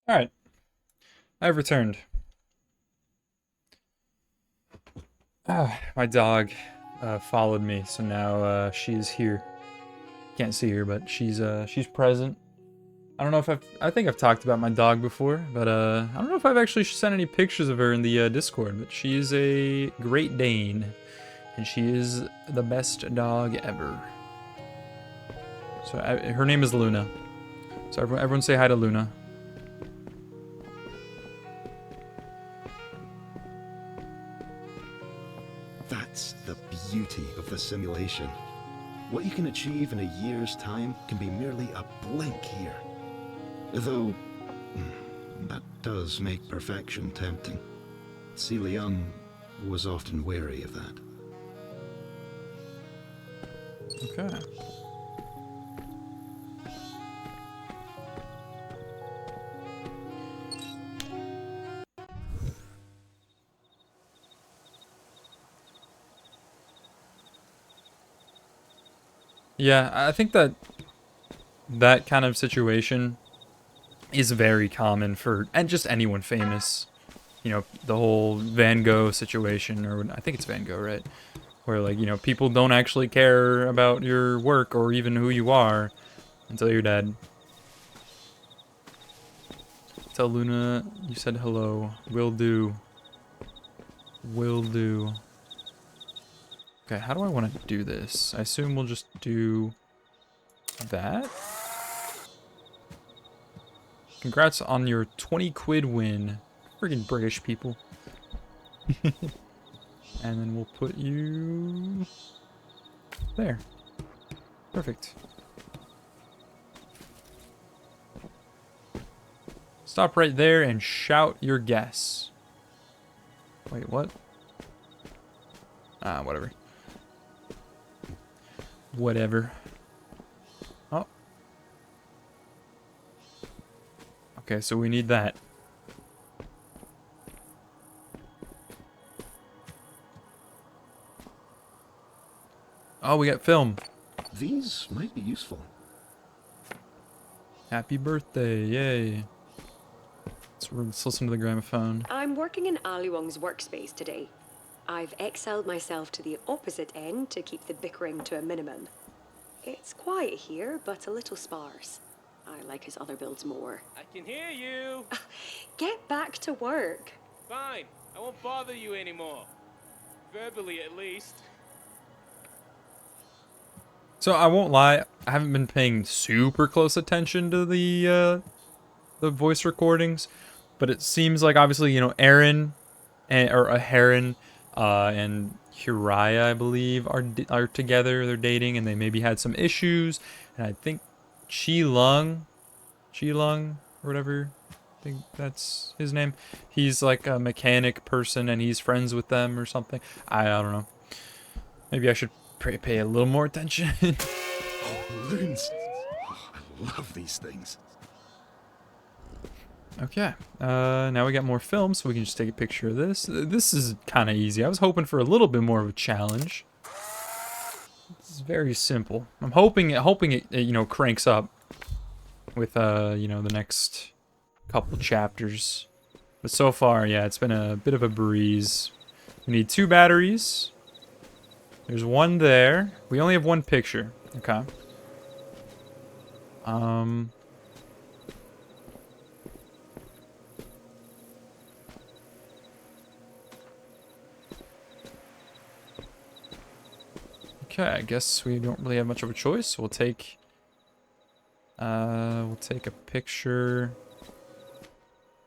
S1: All right. I've returned. My dog followed me, so now she's here. Can't see her, but she's present. I don't know if I think I've talked about my dog before, but I don't know if I've actually sent any pictures of her in the Discord, but she is a Great Dane, and she is the best dog ever. So her name is Luna. So everyone say hi to Luna.
S6: That's the beauty of the simulation. What you can achieve in a year's time can be merely a blink here. Though, That does make perfection tempting. Celine was often wary of that.
S1: Okay. Yeah, I think that that kind of situation is very common for, and just anyone famous. You know, the whole Van Gogh situation, or I think it's Van Gogh, right? Where, like, you know, people don't actually care about your work or even who you are until you're dead. Tell Luna you said hello. Will do. Will do. Okay, how do I want to do this? I assume we'll just do that. Congrats on your 20 quid win. Friggin' British people. And then we'll put you there. Perfect. Stop right there and shout your guess. Wait, what? Ah, whatever. Whatever. Oh. Okay, so we need that. Oh, we got film.
S6: These might be useful.
S1: Happy birthday, yay. Let's listen to the gramophone.
S8: I'm working in Ali Wong's workspace today. I've excelled myself to the opposite end to keep the bickering to a minimum. It's quiet here, but a little sparse. I like his other builds more.
S7: I can hear you.
S8: Get back to work.
S7: Fine. I won't bother you anymore. Verbally, at least.
S1: So I won't lie, I haven't been paying super close attention to the voice recordings, but it seems like obviously, you know, Aaron or Heron and Huraya, I believe, are together. They're dating, and they maybe had some issues. And I think Chi Lung, or whatever, I think that's his name. He's like a mechanic person, and he's friends with them or something. I don't know. Maybe I should pay a little more attention.
S6: Oh, balloons! Oh, I love these things.
S1: Okay, now we got more film, so we can just take a picture of this. This is kind of easy. I was hoping for a little bit more of a challenge. This is very simple. I'm hoping it you know, cranks up with you know, the next couple chapters. But so far, yeah, it's been a bit of a breeze. We need 2 batteries. There's one there. We only have 1 picture. Okay. Okay, I guess we don't really have much of a choice. So we'll take a picture.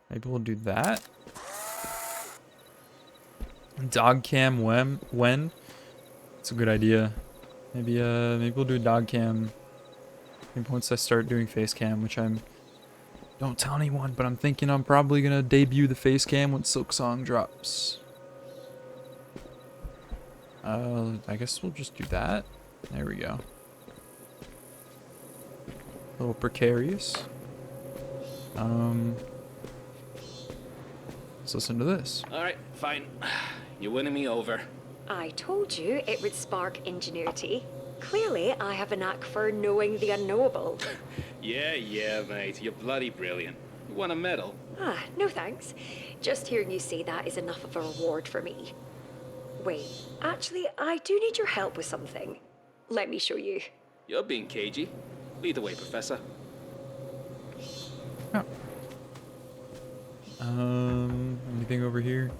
S1: Maybe we'll do that. Dog cam when? It's a good idea. Maybe we'll do dog cam. Maybe once I start doing face cam, which don't tell anyone, but I'm thinking I'm probably gonna debut the face cam when Silk Song drops. I guess we'll just do that. There we go. A little precarious. Let's listen to this.
S7: All right, fine. You're winning me over.
S8: I told you it would spark ingenuity. Clearly, I have a knack for knowing the unknowable.
S7: Yeah, mate. You're bloody brilliant. You won a medal.
S8: Ah, no thanks. Just hearing you say that is enough of a reward for me. Wait, actually, I do need your help with something. Let me show you.
S7: You're being cagey. Lead the way, Professor.
S1: Oh. Anything over here?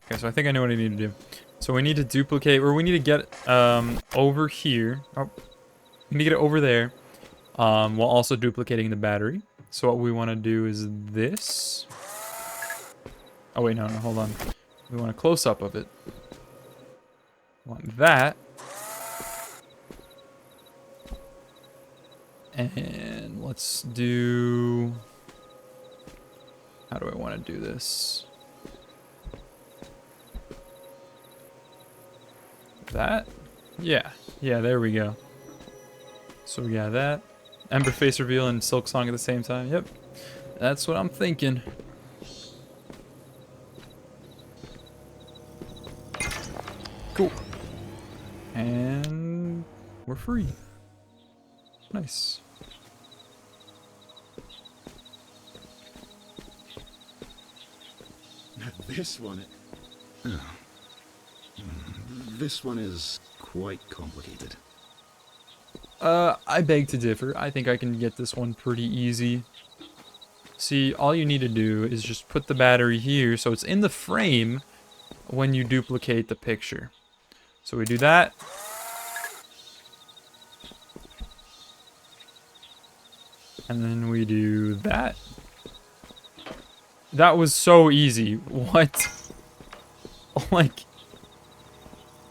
S1: Okay, so I think I know what I need to do. So we need to duplicate, or we need to get over here. Oh, we need to get it over there, while also duplicating the battery. So what we want to do is this. Oh wait, no, hold on. We want a close-up of it. Want that. And let's do... How do I want to do this? That? Yeah. Yeah, there we go. So we got that. Ember face reveal and Silk Song at the same time. Yep. That's what I'm thinking. Cool. And we're free. Nice.
S6: This one... Oh. This one is quite complicated.
S1: I beg to differ. I think I can get this one pretty easy. See, all you need to do is just put the battery here so it's in the frame when you duplicate the picture. So we do that. And then we do that. That was so easy. What? Like,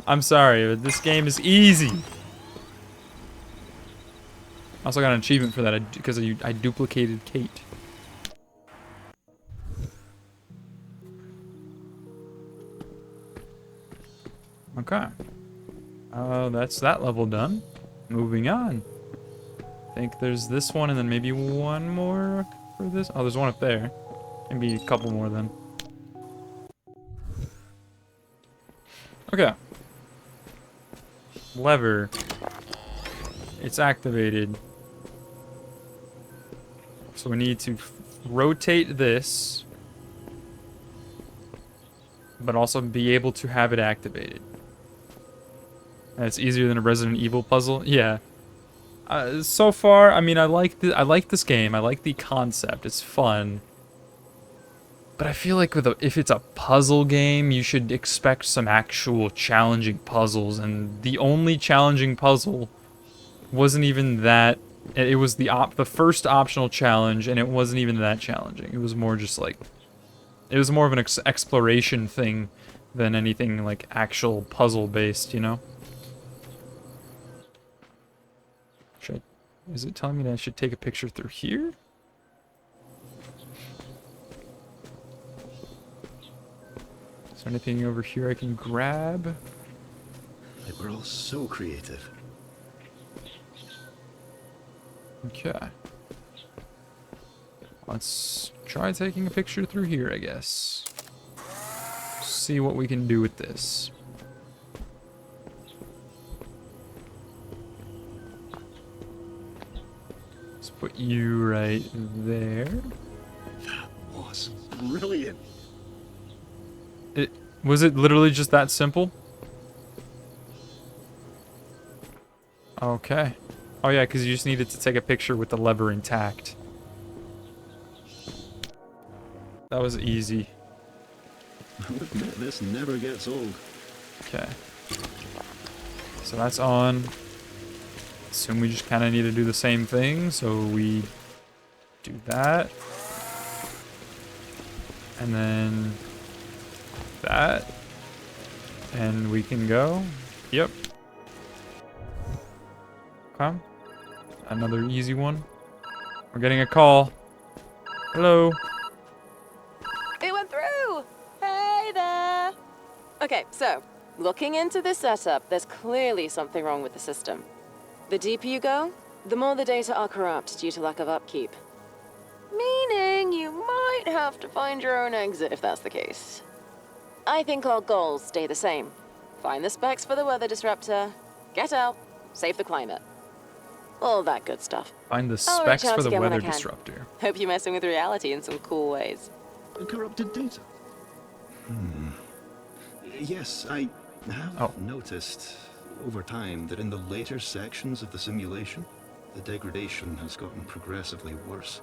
S1: I'm sorry, but this game is easy. I also got an achievement for that because I duplicated Kate. Okay. That's that level done. Moving on. I think there's this one and then maybe one more for this. Oh, there's one up there. Maybe a couple more then. Okay. Lever. It's activated. So we need to rotate this, but also be able to have it activated. That's easier than a Resident Evil puzzle. Yeah. So far, I mean, I like this game. I like the concept. It's fun. But I feel like if it's a puzzle game, you should expect some actual challenging puzzles. And the only challenging puzzle wasn't even that. It was the first optional challenge, and it wasn't even that challenging. It was more just like, it was more of an exploration thing than anything like actual puzzle based, you know? Is it telling me that I should take a picture through here? Is there anything over here I can grab?
S6: They were all so creative.
S1: Okay. Let's try taking a picture through here, I guess. See what we can do with this. Let's put you right there.
S6: That was brilliant.
S1: Was it literally just that simple? Okay. Oh yeah, because you just needed to take a picture with the lever intact. That was easy.
S6: I'll admit, this never gets old.
S1: Okay. So that's on. Assume we just kind of need to do the same thing, so we do that. And then that. And we can go. Yep. Okay. Another easy one. We're getting a call. Hello.
S2: It went through! Hey there! Okay, so, looking into this setup, there's clearly something wrong with the system. The deeper you go, the more the data are corrupt due to lack of upkeep. Meaning you might have to find your own exit if that's the case. I think our goals stay the same. Find the specs for the weather disruptor, get out, save the climate. All that good stuff.
S1: Find the
S2: I'll
S1: specs
S2: reach out
S1: for the
S2: again when I
S1: weather
S2: can.
S1: disruptor.
S2: Hope you're messing with reality in some cool ways.
S6: Corrupted data. Yes, I have noticed over time that in the later sections of the simulation, the degradation has gotten progressively worse.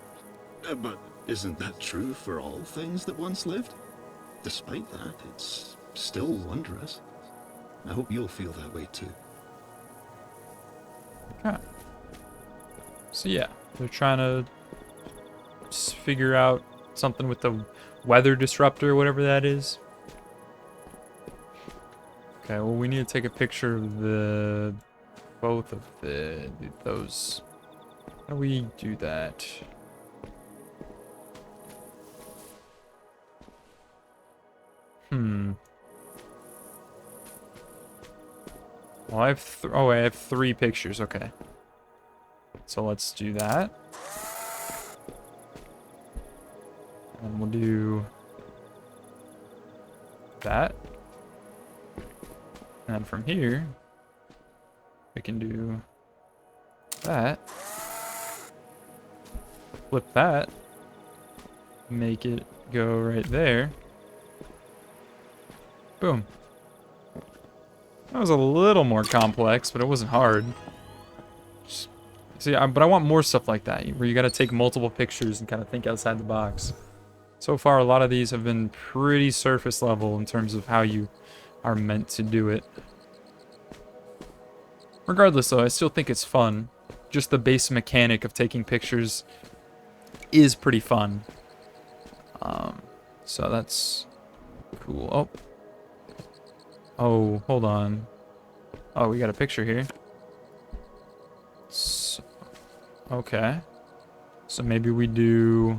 S6: But isn't that true for all things that once lived? Despite that, it's still wondrous. I hope you'll feel that way too.
S1: Okay. So yeah, they're trying to figure out something with the weather disruptor, whatever that is. Okay, well we need to take a picture of both of those. How do we do that? Well, I have I have 3 pictures. Okay. So let's do that. And we'll do that. And then from here, we can do that. Flip that. Make it go right there. Boom. That was a little more complex, but it wasn't hard. See, but I want more stuff like that, where you gotta take multiple pictures and kind of think outside the box. So far, a lot of these have been pretty surface level in terms of how you are meant to do it. Regardless, though, I still think it's fun. Just the base mechanic of taking pictures is pretty fun. So that's cool. Oh. Oh, hold on. Oh, we got a picture here. So, okay. So maybe we do...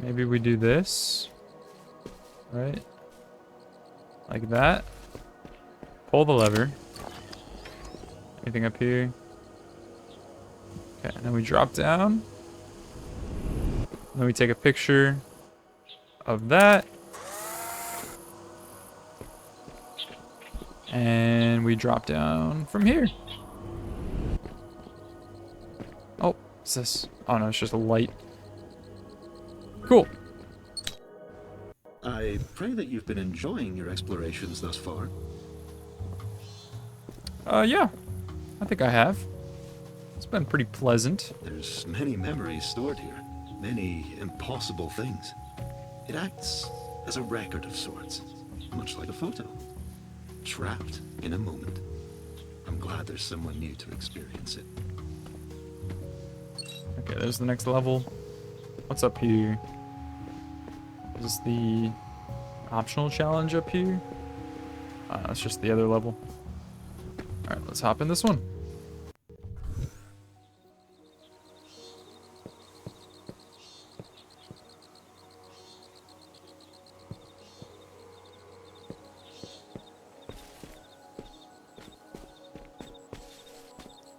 S1: Maybe we do this. Right? Like that. Pull the lever. Anything up here? Okay, and then we drop down. Then we take a picture of that. And we drop down from here. Oh, what's this? Oh no, it's just a light. Cool.
S6: I pray that you've been enjoying your explorations thus far.
S1: Yeah. I think I have. It's been pretty pleasant.
S6: There's many memories stored here, many impossible things. It acts as a record of sorts, much like a photo. Trapped in a moment. I'm glad there's someone new to experience it.
S1: Okay, there's the next level. What's up here? Is this the optional challenge up here? That's just the other level. Alright, let's hop in this one.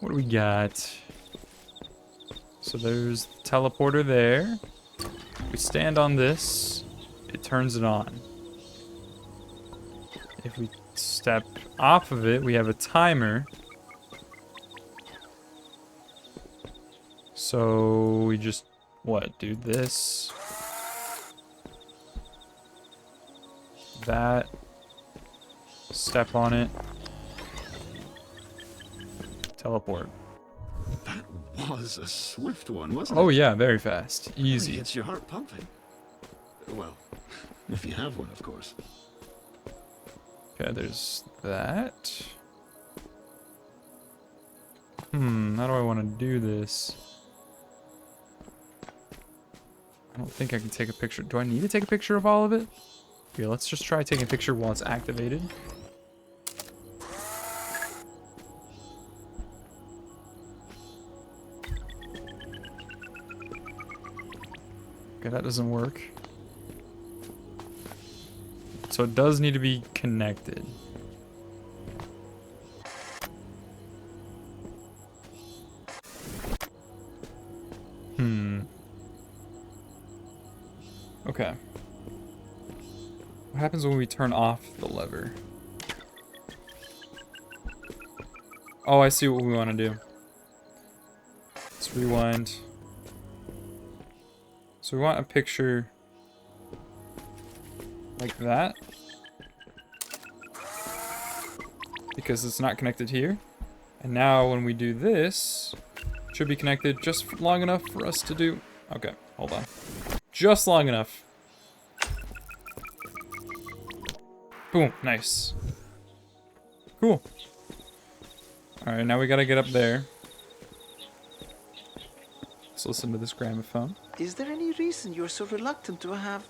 S1: What do we got? So there's the teleporter there. We stand on this, it turns it on. If we step off of it, we have a timer. So we just, what, do this. That. Step on it. Teleport.
S6: That was a swift one, wasn't
S1: Oh
S6: it?
S1: yeah, very fast. Easy.
S6: Really gets your heart pumping. Well, if you have one, of course.
S1: Okay, there's that. How do I want to do this? I don't think I can take a picture. Do I need to take a picture of all of it? Okay, let's just try taking a picture while it's activated. Okay, that doesn't work. So it does need to be connected. Okay. What happens when we turn off the lever? Oh, I see what we want to do. Let's rewind. So we want a picture like that. Because it's not connected here. And now when we do this, it should be connected just long enough for us to do... Okay, hold on. Just long enough. Boom, nice. Cool. Alright, now we gotta get up there. Let's listen to this gramophone.
S3: Is there any reason you're so reluctant to have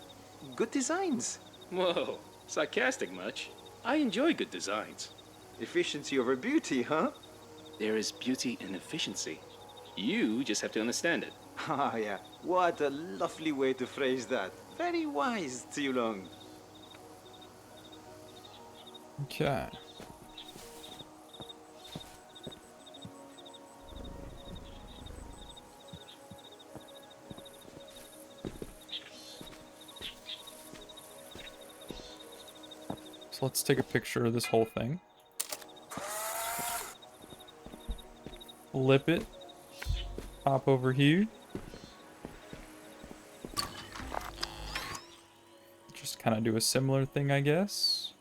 S3: good designs?
S7: Whoa, sarcastic much? I enjoy good designs.
S3: Efficiency over beauty, huh?
S7: There is beauty in efficiency. You just have to understand it.
S3: Ah, yeah. What a lovely way to phrase that. Very wise, Long.
S1: Okay. So let's take a picture of this whole thing. Flip it. Hop over here. Just kind of do a similar thing, I guess.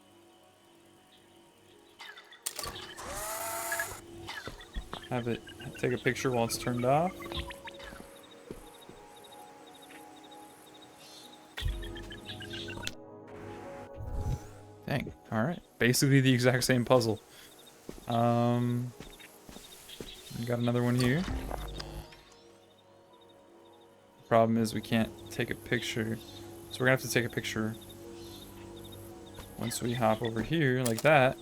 S1: Have it take a picture while it's turned off. Dang. All right. Basically the exact same puzzle. Got another one here. Problem is we can't take a picture, so we're gonna have to take a picture once we hop over here like that,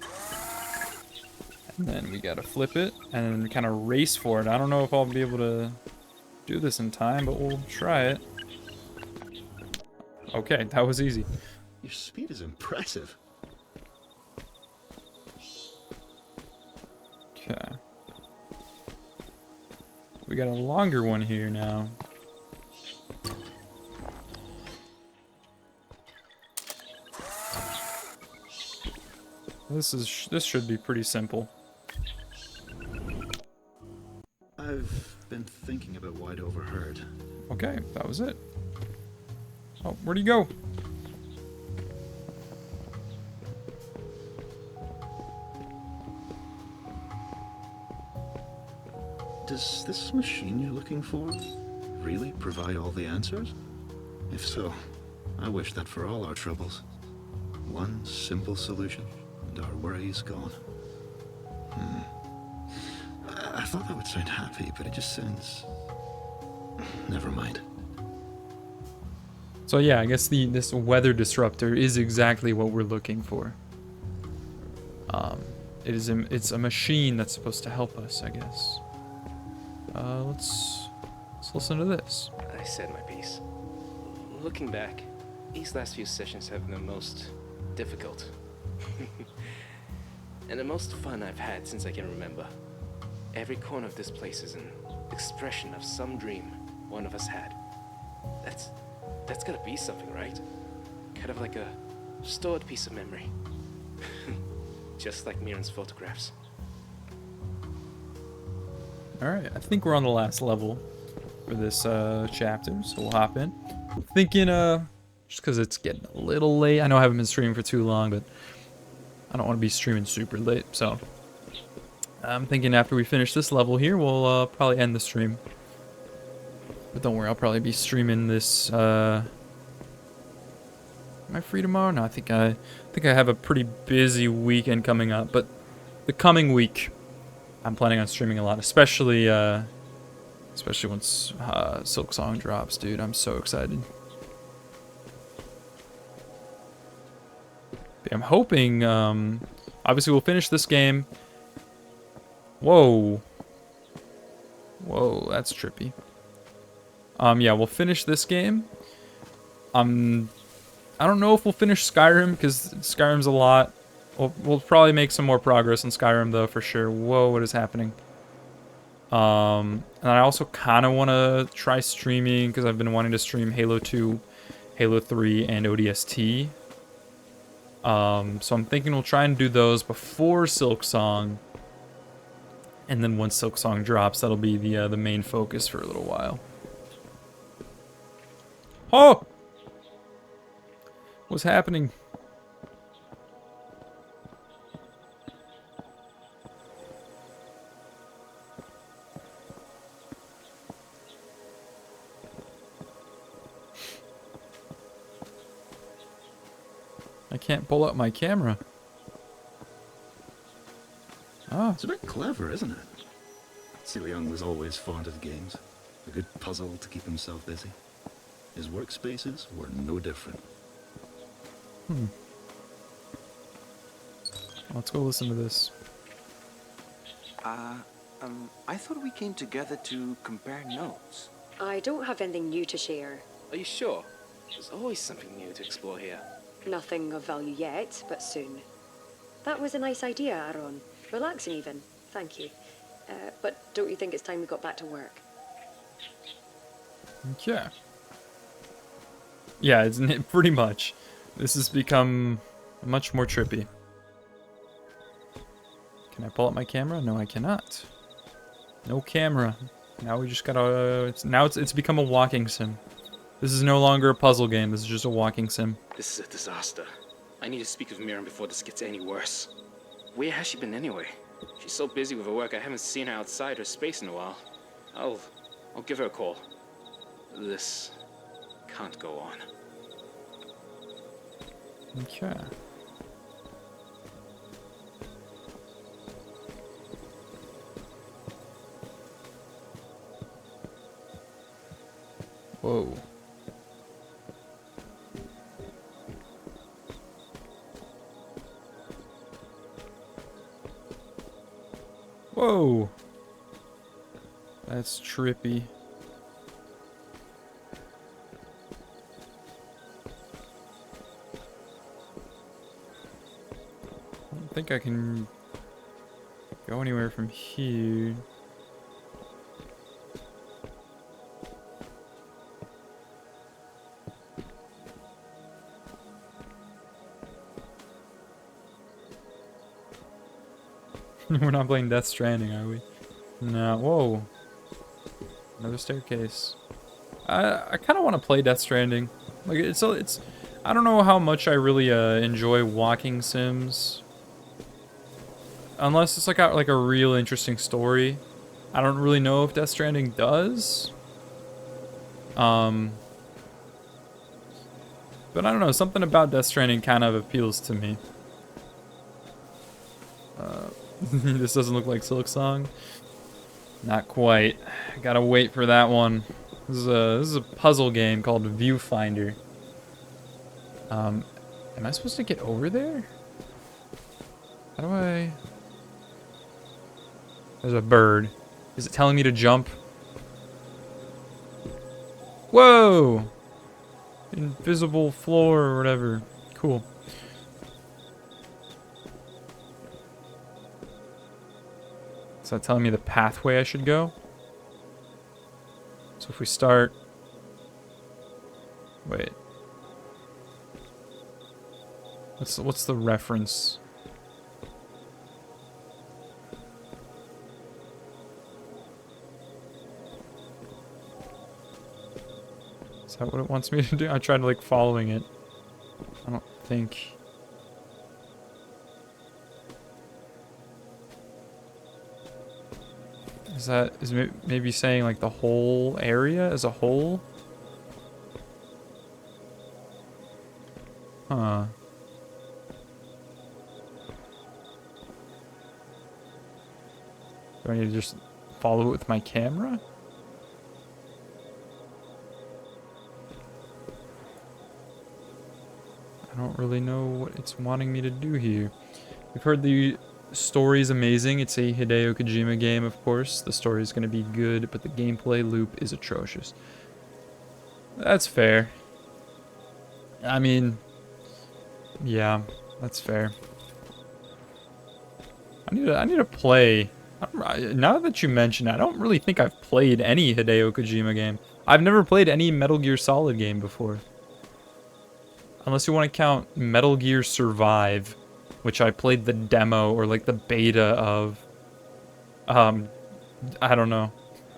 S1: and then we gotta flip it and then kind of race for it. I don't know if I'll be able to do this in time, but we'll try it. Okay, that was easy.
S6: Your speed is impressive.
S1: Okay. We got a longer one here now. This should be pretty simple.
S6: I've been thinking about what I'd overheard.
S1: Okay, that was it. Oh, where'd he go?
S6: Does this machine you're looking for really provide all the answers? If so, I wish that for all our troubles. One simple solution, and our worries gone. I thought that would sound happy, but it just sounds... Never mind.
S1: So yeah, I guess this weather disruptor is exactly what we're looking for. It's a machine that's supposed to help us, I guess. Let's listen to this.
S7: I said my piece. Looking back, these last few sessions have been the most difficult. And the most fun I've had since I can remember. Every corner of this place is an expression of some dream one of us had. That's gotta be something, right? Kind of like a stored piece of memory. Just like Mirren's photographs.
S1: Alright, I think we're on the last level for this chapter, so we'll hop in. I'm thinking, just because it's getting a little late. I know I haven't been streaming for too long, but I don't want to be streaming super late, so I'm thinking after we finish this level here, we'll probably end the stream. But don't worry, I'll probably be streaming this. Am I free tomorrow? No, I think I have a pretty busy weekend coming up, but the coming week, I'm planning on streaming a lot, especially once Silk Song drops, dude. I'm so excited. I'm hoping, obviously we'll finish this game. Whoa, that's trippy. Yeah, we'll finish this game. I don't know if we'll finish Skyrim, because Skyrim's a lot. We'll probably make some more progress on Skyrim, though, for sure. Whoa, what is happening? And I also kind of want to try streaming, because I've been wanting to stream Halo 2, Halo 3, and ODST. So I'm thinking we'll try and do those before Silk Song. And then once Silk Song drops, that'll be the main focus for a little while. Oh! What's happening? I can't pull up my camera. Oh.
S6: It's a bit clever, isn't it? Young was always fond of games. A good puzzle to keep himself busy. His workspaces were no different.
S1: Let's go listen to this.
S3: I thought we came together to compare notes.
S8: I don't have anything new to share.
S7: Are you sure? There's always something new to explore here.
S8: Nothing of value yet, but soon. That was a nice idea, Aaron. Relaxing even. Thank you. But don't you think it's time we got back to work?
S1: Okay. Yeah, it's pretty much. This has become much more trippy. Can I pull up my camera? No, I cannot. No camera. Now we just gotta. It's become a walking sim. This is no longer a puzzle game. This is just a walking sim.
S7: This is a disaster. I need to speak with Miriam before this gets any worse. Where has she been anyway? She's so busy with her work, I haven't seen her outside her space in a while. I'll give her a call. This can't go on.
S1: Okay. Whoa. Whoa. That's trippy. I don't think I can go anywhere from here. We're not playing Death Stranding, are we? No. Whoa. Another staircase. I kind of want to play Death Stranding. Like it's. I don't know how much I really enjoy walking sims. Unless it's got like a real interesting story. I don't really know if Death Stranding does. But I don't know. Something about Death Stranding kind of appeals to me. This doesn't look like Silk Song. Not quite. Gotta wait for that one. This is a puzzle game called Viewfinder. Am I supposed to get over there? How do I... There's a bird. Is it telling me to jump? Whoa! Invisible floor or whatever. Cool. Is that telling me the pathway I should go? So if we start... Wait. What's the reference? Is that what it wants me to do? I tried like following it. I don't think... Is maybe saying like the whole area as a whole? Huh. Do I need to just follow it with my camera? I don't really know what it's wanting me to do here. We've heard the story's amazing. It's a Hideo Kojima game, of course. The story's gonna be good, but the gameplay loop is atrocious. That's fair. I mean, yeah, that's fair. I need to play. Now that you mention it, I don't really think I've played any Hideo Kojima game. I've never played any Metal Gear Solid game before. Unless you want to count Metal Gear Survive, which I played the demo or like the beta of. I don't know.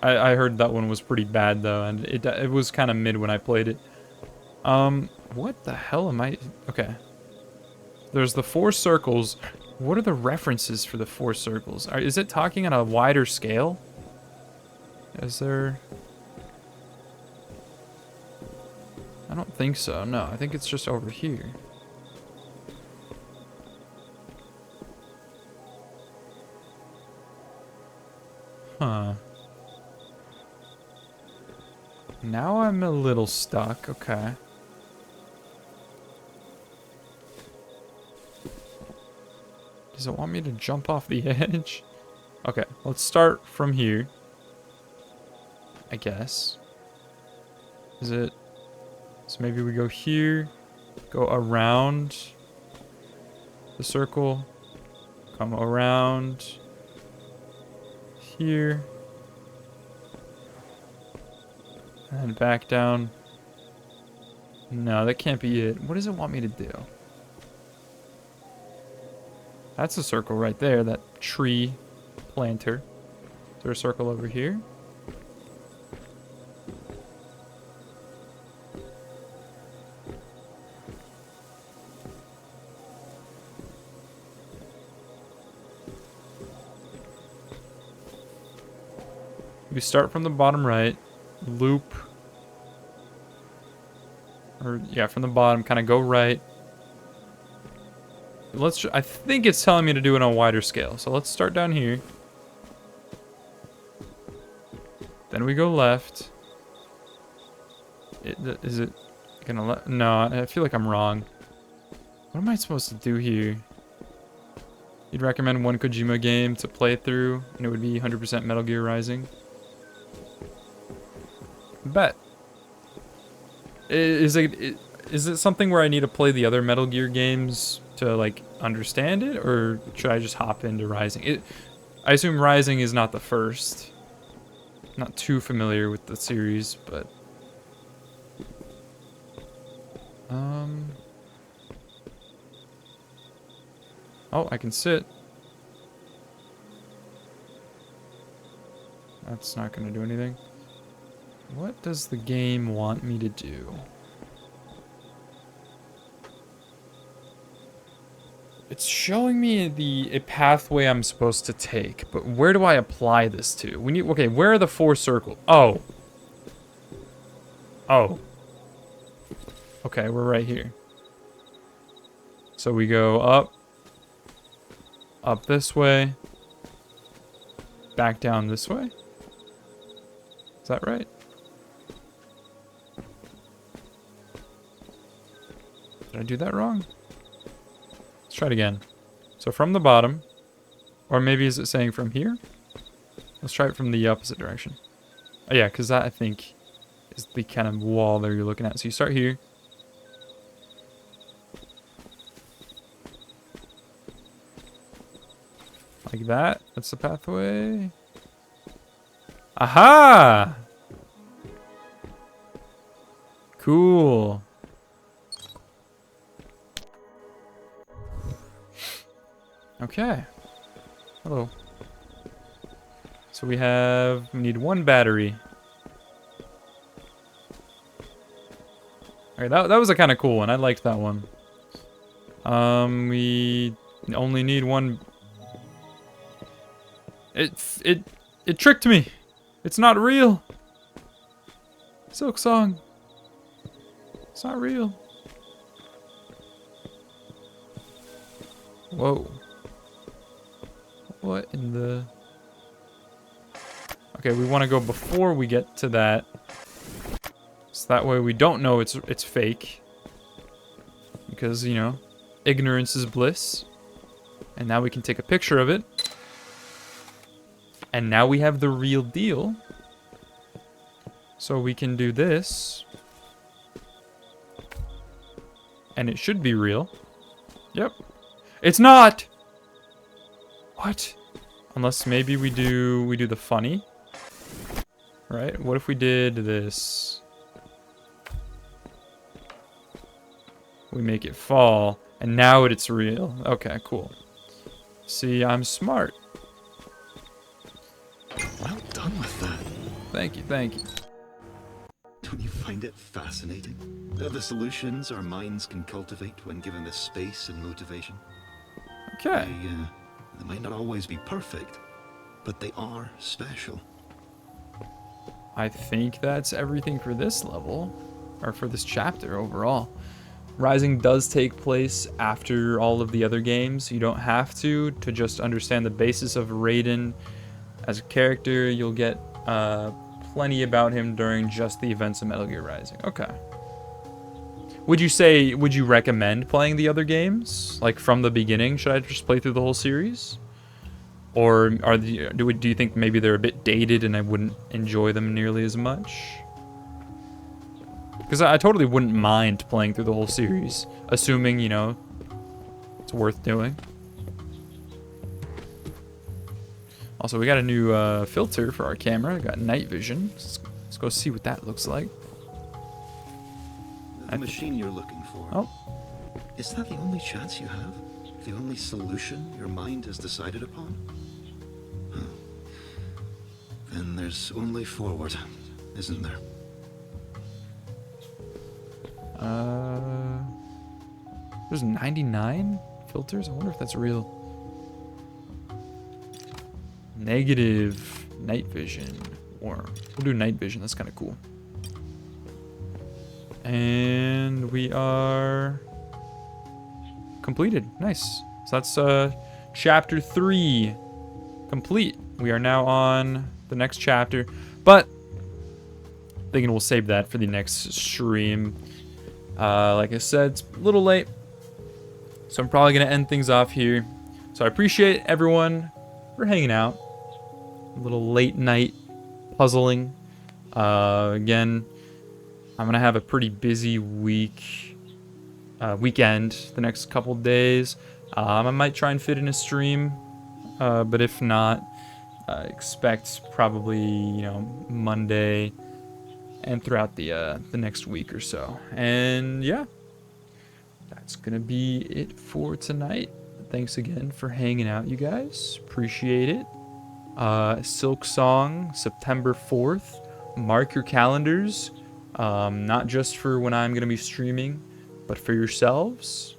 S1: I heard that one was pretty bad though, and it was kind of mid when I played it. What the hell am I? Okay. There's the 4 circles. What are the references for the 4 circles? Is it talking on a wider scale? Is there? I don't think so. No, I think it's just over here. Huh. Now I'm a little stuck. Okay. Does it want me to jump off the edge? Okay, let's start from here. I guess. Is it... So maybe we go here, go around the circle, come around here, and back down. No, that can't be it. What does it want me to do? That's a circle right there, that tree planter. Is there a circle over here? We start from the bottom right, loop, or yeah, from the bottom, kind of go right. I think it's telling me to do it on a wider scale. So let's start down here. Then we go left. Is it gonna let? No, I feel like I'm wrong. What am I supposed to do here? You'd recommend one Kojima game to play through, and it would be 100% Metal Gear Rising. Bet. Is it something where I need to play the other Metal Gear games to like understand it, or should I just hop into Rising? I assume Rising is not the first. Not too familiar with the series, but oh, I can sit. That's not gonna do anything. What does the game want me to do? It's showing me a pathway I'm supposed to take, but where do I apply this to? Okay, where are the 4 circles? Oh. Oh. Okay, we're right here. So we go up this way, back down this way. Is that right? Did I do that wrong? Let's try it again. So from the bottom, or maybe is it saying from here? Let's try it from the opposite direction. Oh yeah, because that I think is the kind of wall that you're looking at. So you start here. Like that. That's the pathway. Aha! Cool. Okay. Hello. So we need 1 battery. Alright, that was a kind of cool one. I liked that one. We only need 1. It tricked me. It's not real. Silk Song. It's not real. Whoa. What in the... Okay, we want to go before we get to that. So that way we don't know it's fake. Because, you know, ignorance is bliss. And now we can take a picture of it. And now we have the real deal. So we can do this. And it should be real. Yep. It's not! What? Unless maybe we do the funny. Right? What if we did this? We make it fall. And now it's real. Okay, cool. See, I'm smart.
S6: Well done with that.
S1: Thank you, thank you.
S6: Don't you find it fascinating? The solutions our minds can cultivate when given the space and motivation.
S1: Okay.
S6: They might not always be perfect, but they are special.
S1: I think that's everything for this level, or for this chapter overall. Rising does take place after all of the other games. You don't have to just understand the basis of Raiden as a character. You'll get plenty about him during just the events of Metal Gear Rising. Okay. Would you recommend playing the other games like from the beginning? Should I just play through the whole series? Or do you think maybe they're a bit dated and I wouldn't enjoy them nearly as much? Because I totally wouldn't mind playing through the whole series, assuming, you know, it's worth doing. Also, we got a new filter for our camera. We got night vision. Let's go see what that looks like.
S6: The machine you're looking for.
S1: Oh.
S6: Is that the only chance you have? The only solution your mind has decided upon? Huh. Then there's only forward, isn't there?
S1: There's 99 filters? I wonder if that's real. Negative night vision. We'll do night vision. That's kind of cool. And we are completed. Nice. So that's chapter 3 complete. We are now on the next chapter, but thinking we'll save that for the next stream. Like I said, it's a little late, so I'm probably gonna end things off here. So I appreciate everyone for hanging out. A little late night puzzling. Again, I'm gonna have a pretty busy weekend the next couple days. I might try and fit in a stream, but if not, expect probably, you know, Monday and throughout the next week or so. And yeah, that's gonna be it for tonight. Thanks again for hanging out, you guys. Appreciate it. Silk Song, September 4th. Mark your calendars, not just for when I'm gonna be streaming, but for yourselves.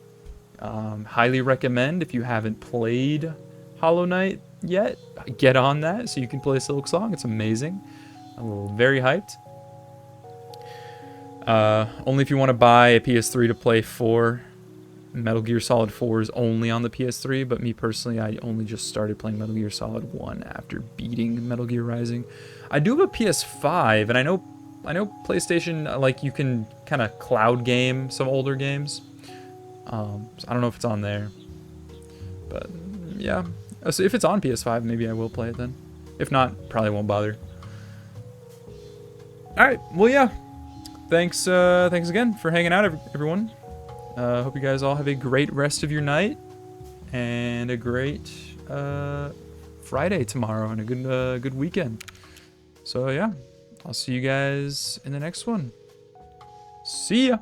S1: Highly recommend, if you haven't played Hollow Knight yet, get on that so you can play Silk Song. It's amazing. I'm very hyped. Only if you want to buy a PS3 to play 4. Metal Gear Solid 4 is only on the PS3, but me personally, I only just started playing Metal Gear Solid 1 after beating Metal Gear Rising. I do have a PS5, and I know PlayStation, like, you can kind of cloud game some older games. So I don't know if it's on there, but yeah. So if it's on PS5, maybe I will play it then. If not, probably won't bother. All right, well, yeah. Thanks again for hanging out, everyone. Hope you guys all have a great rest of your night and a great Friday tomorrow and a good weekend. So yeah, I'll see you guys in the next one. See ya.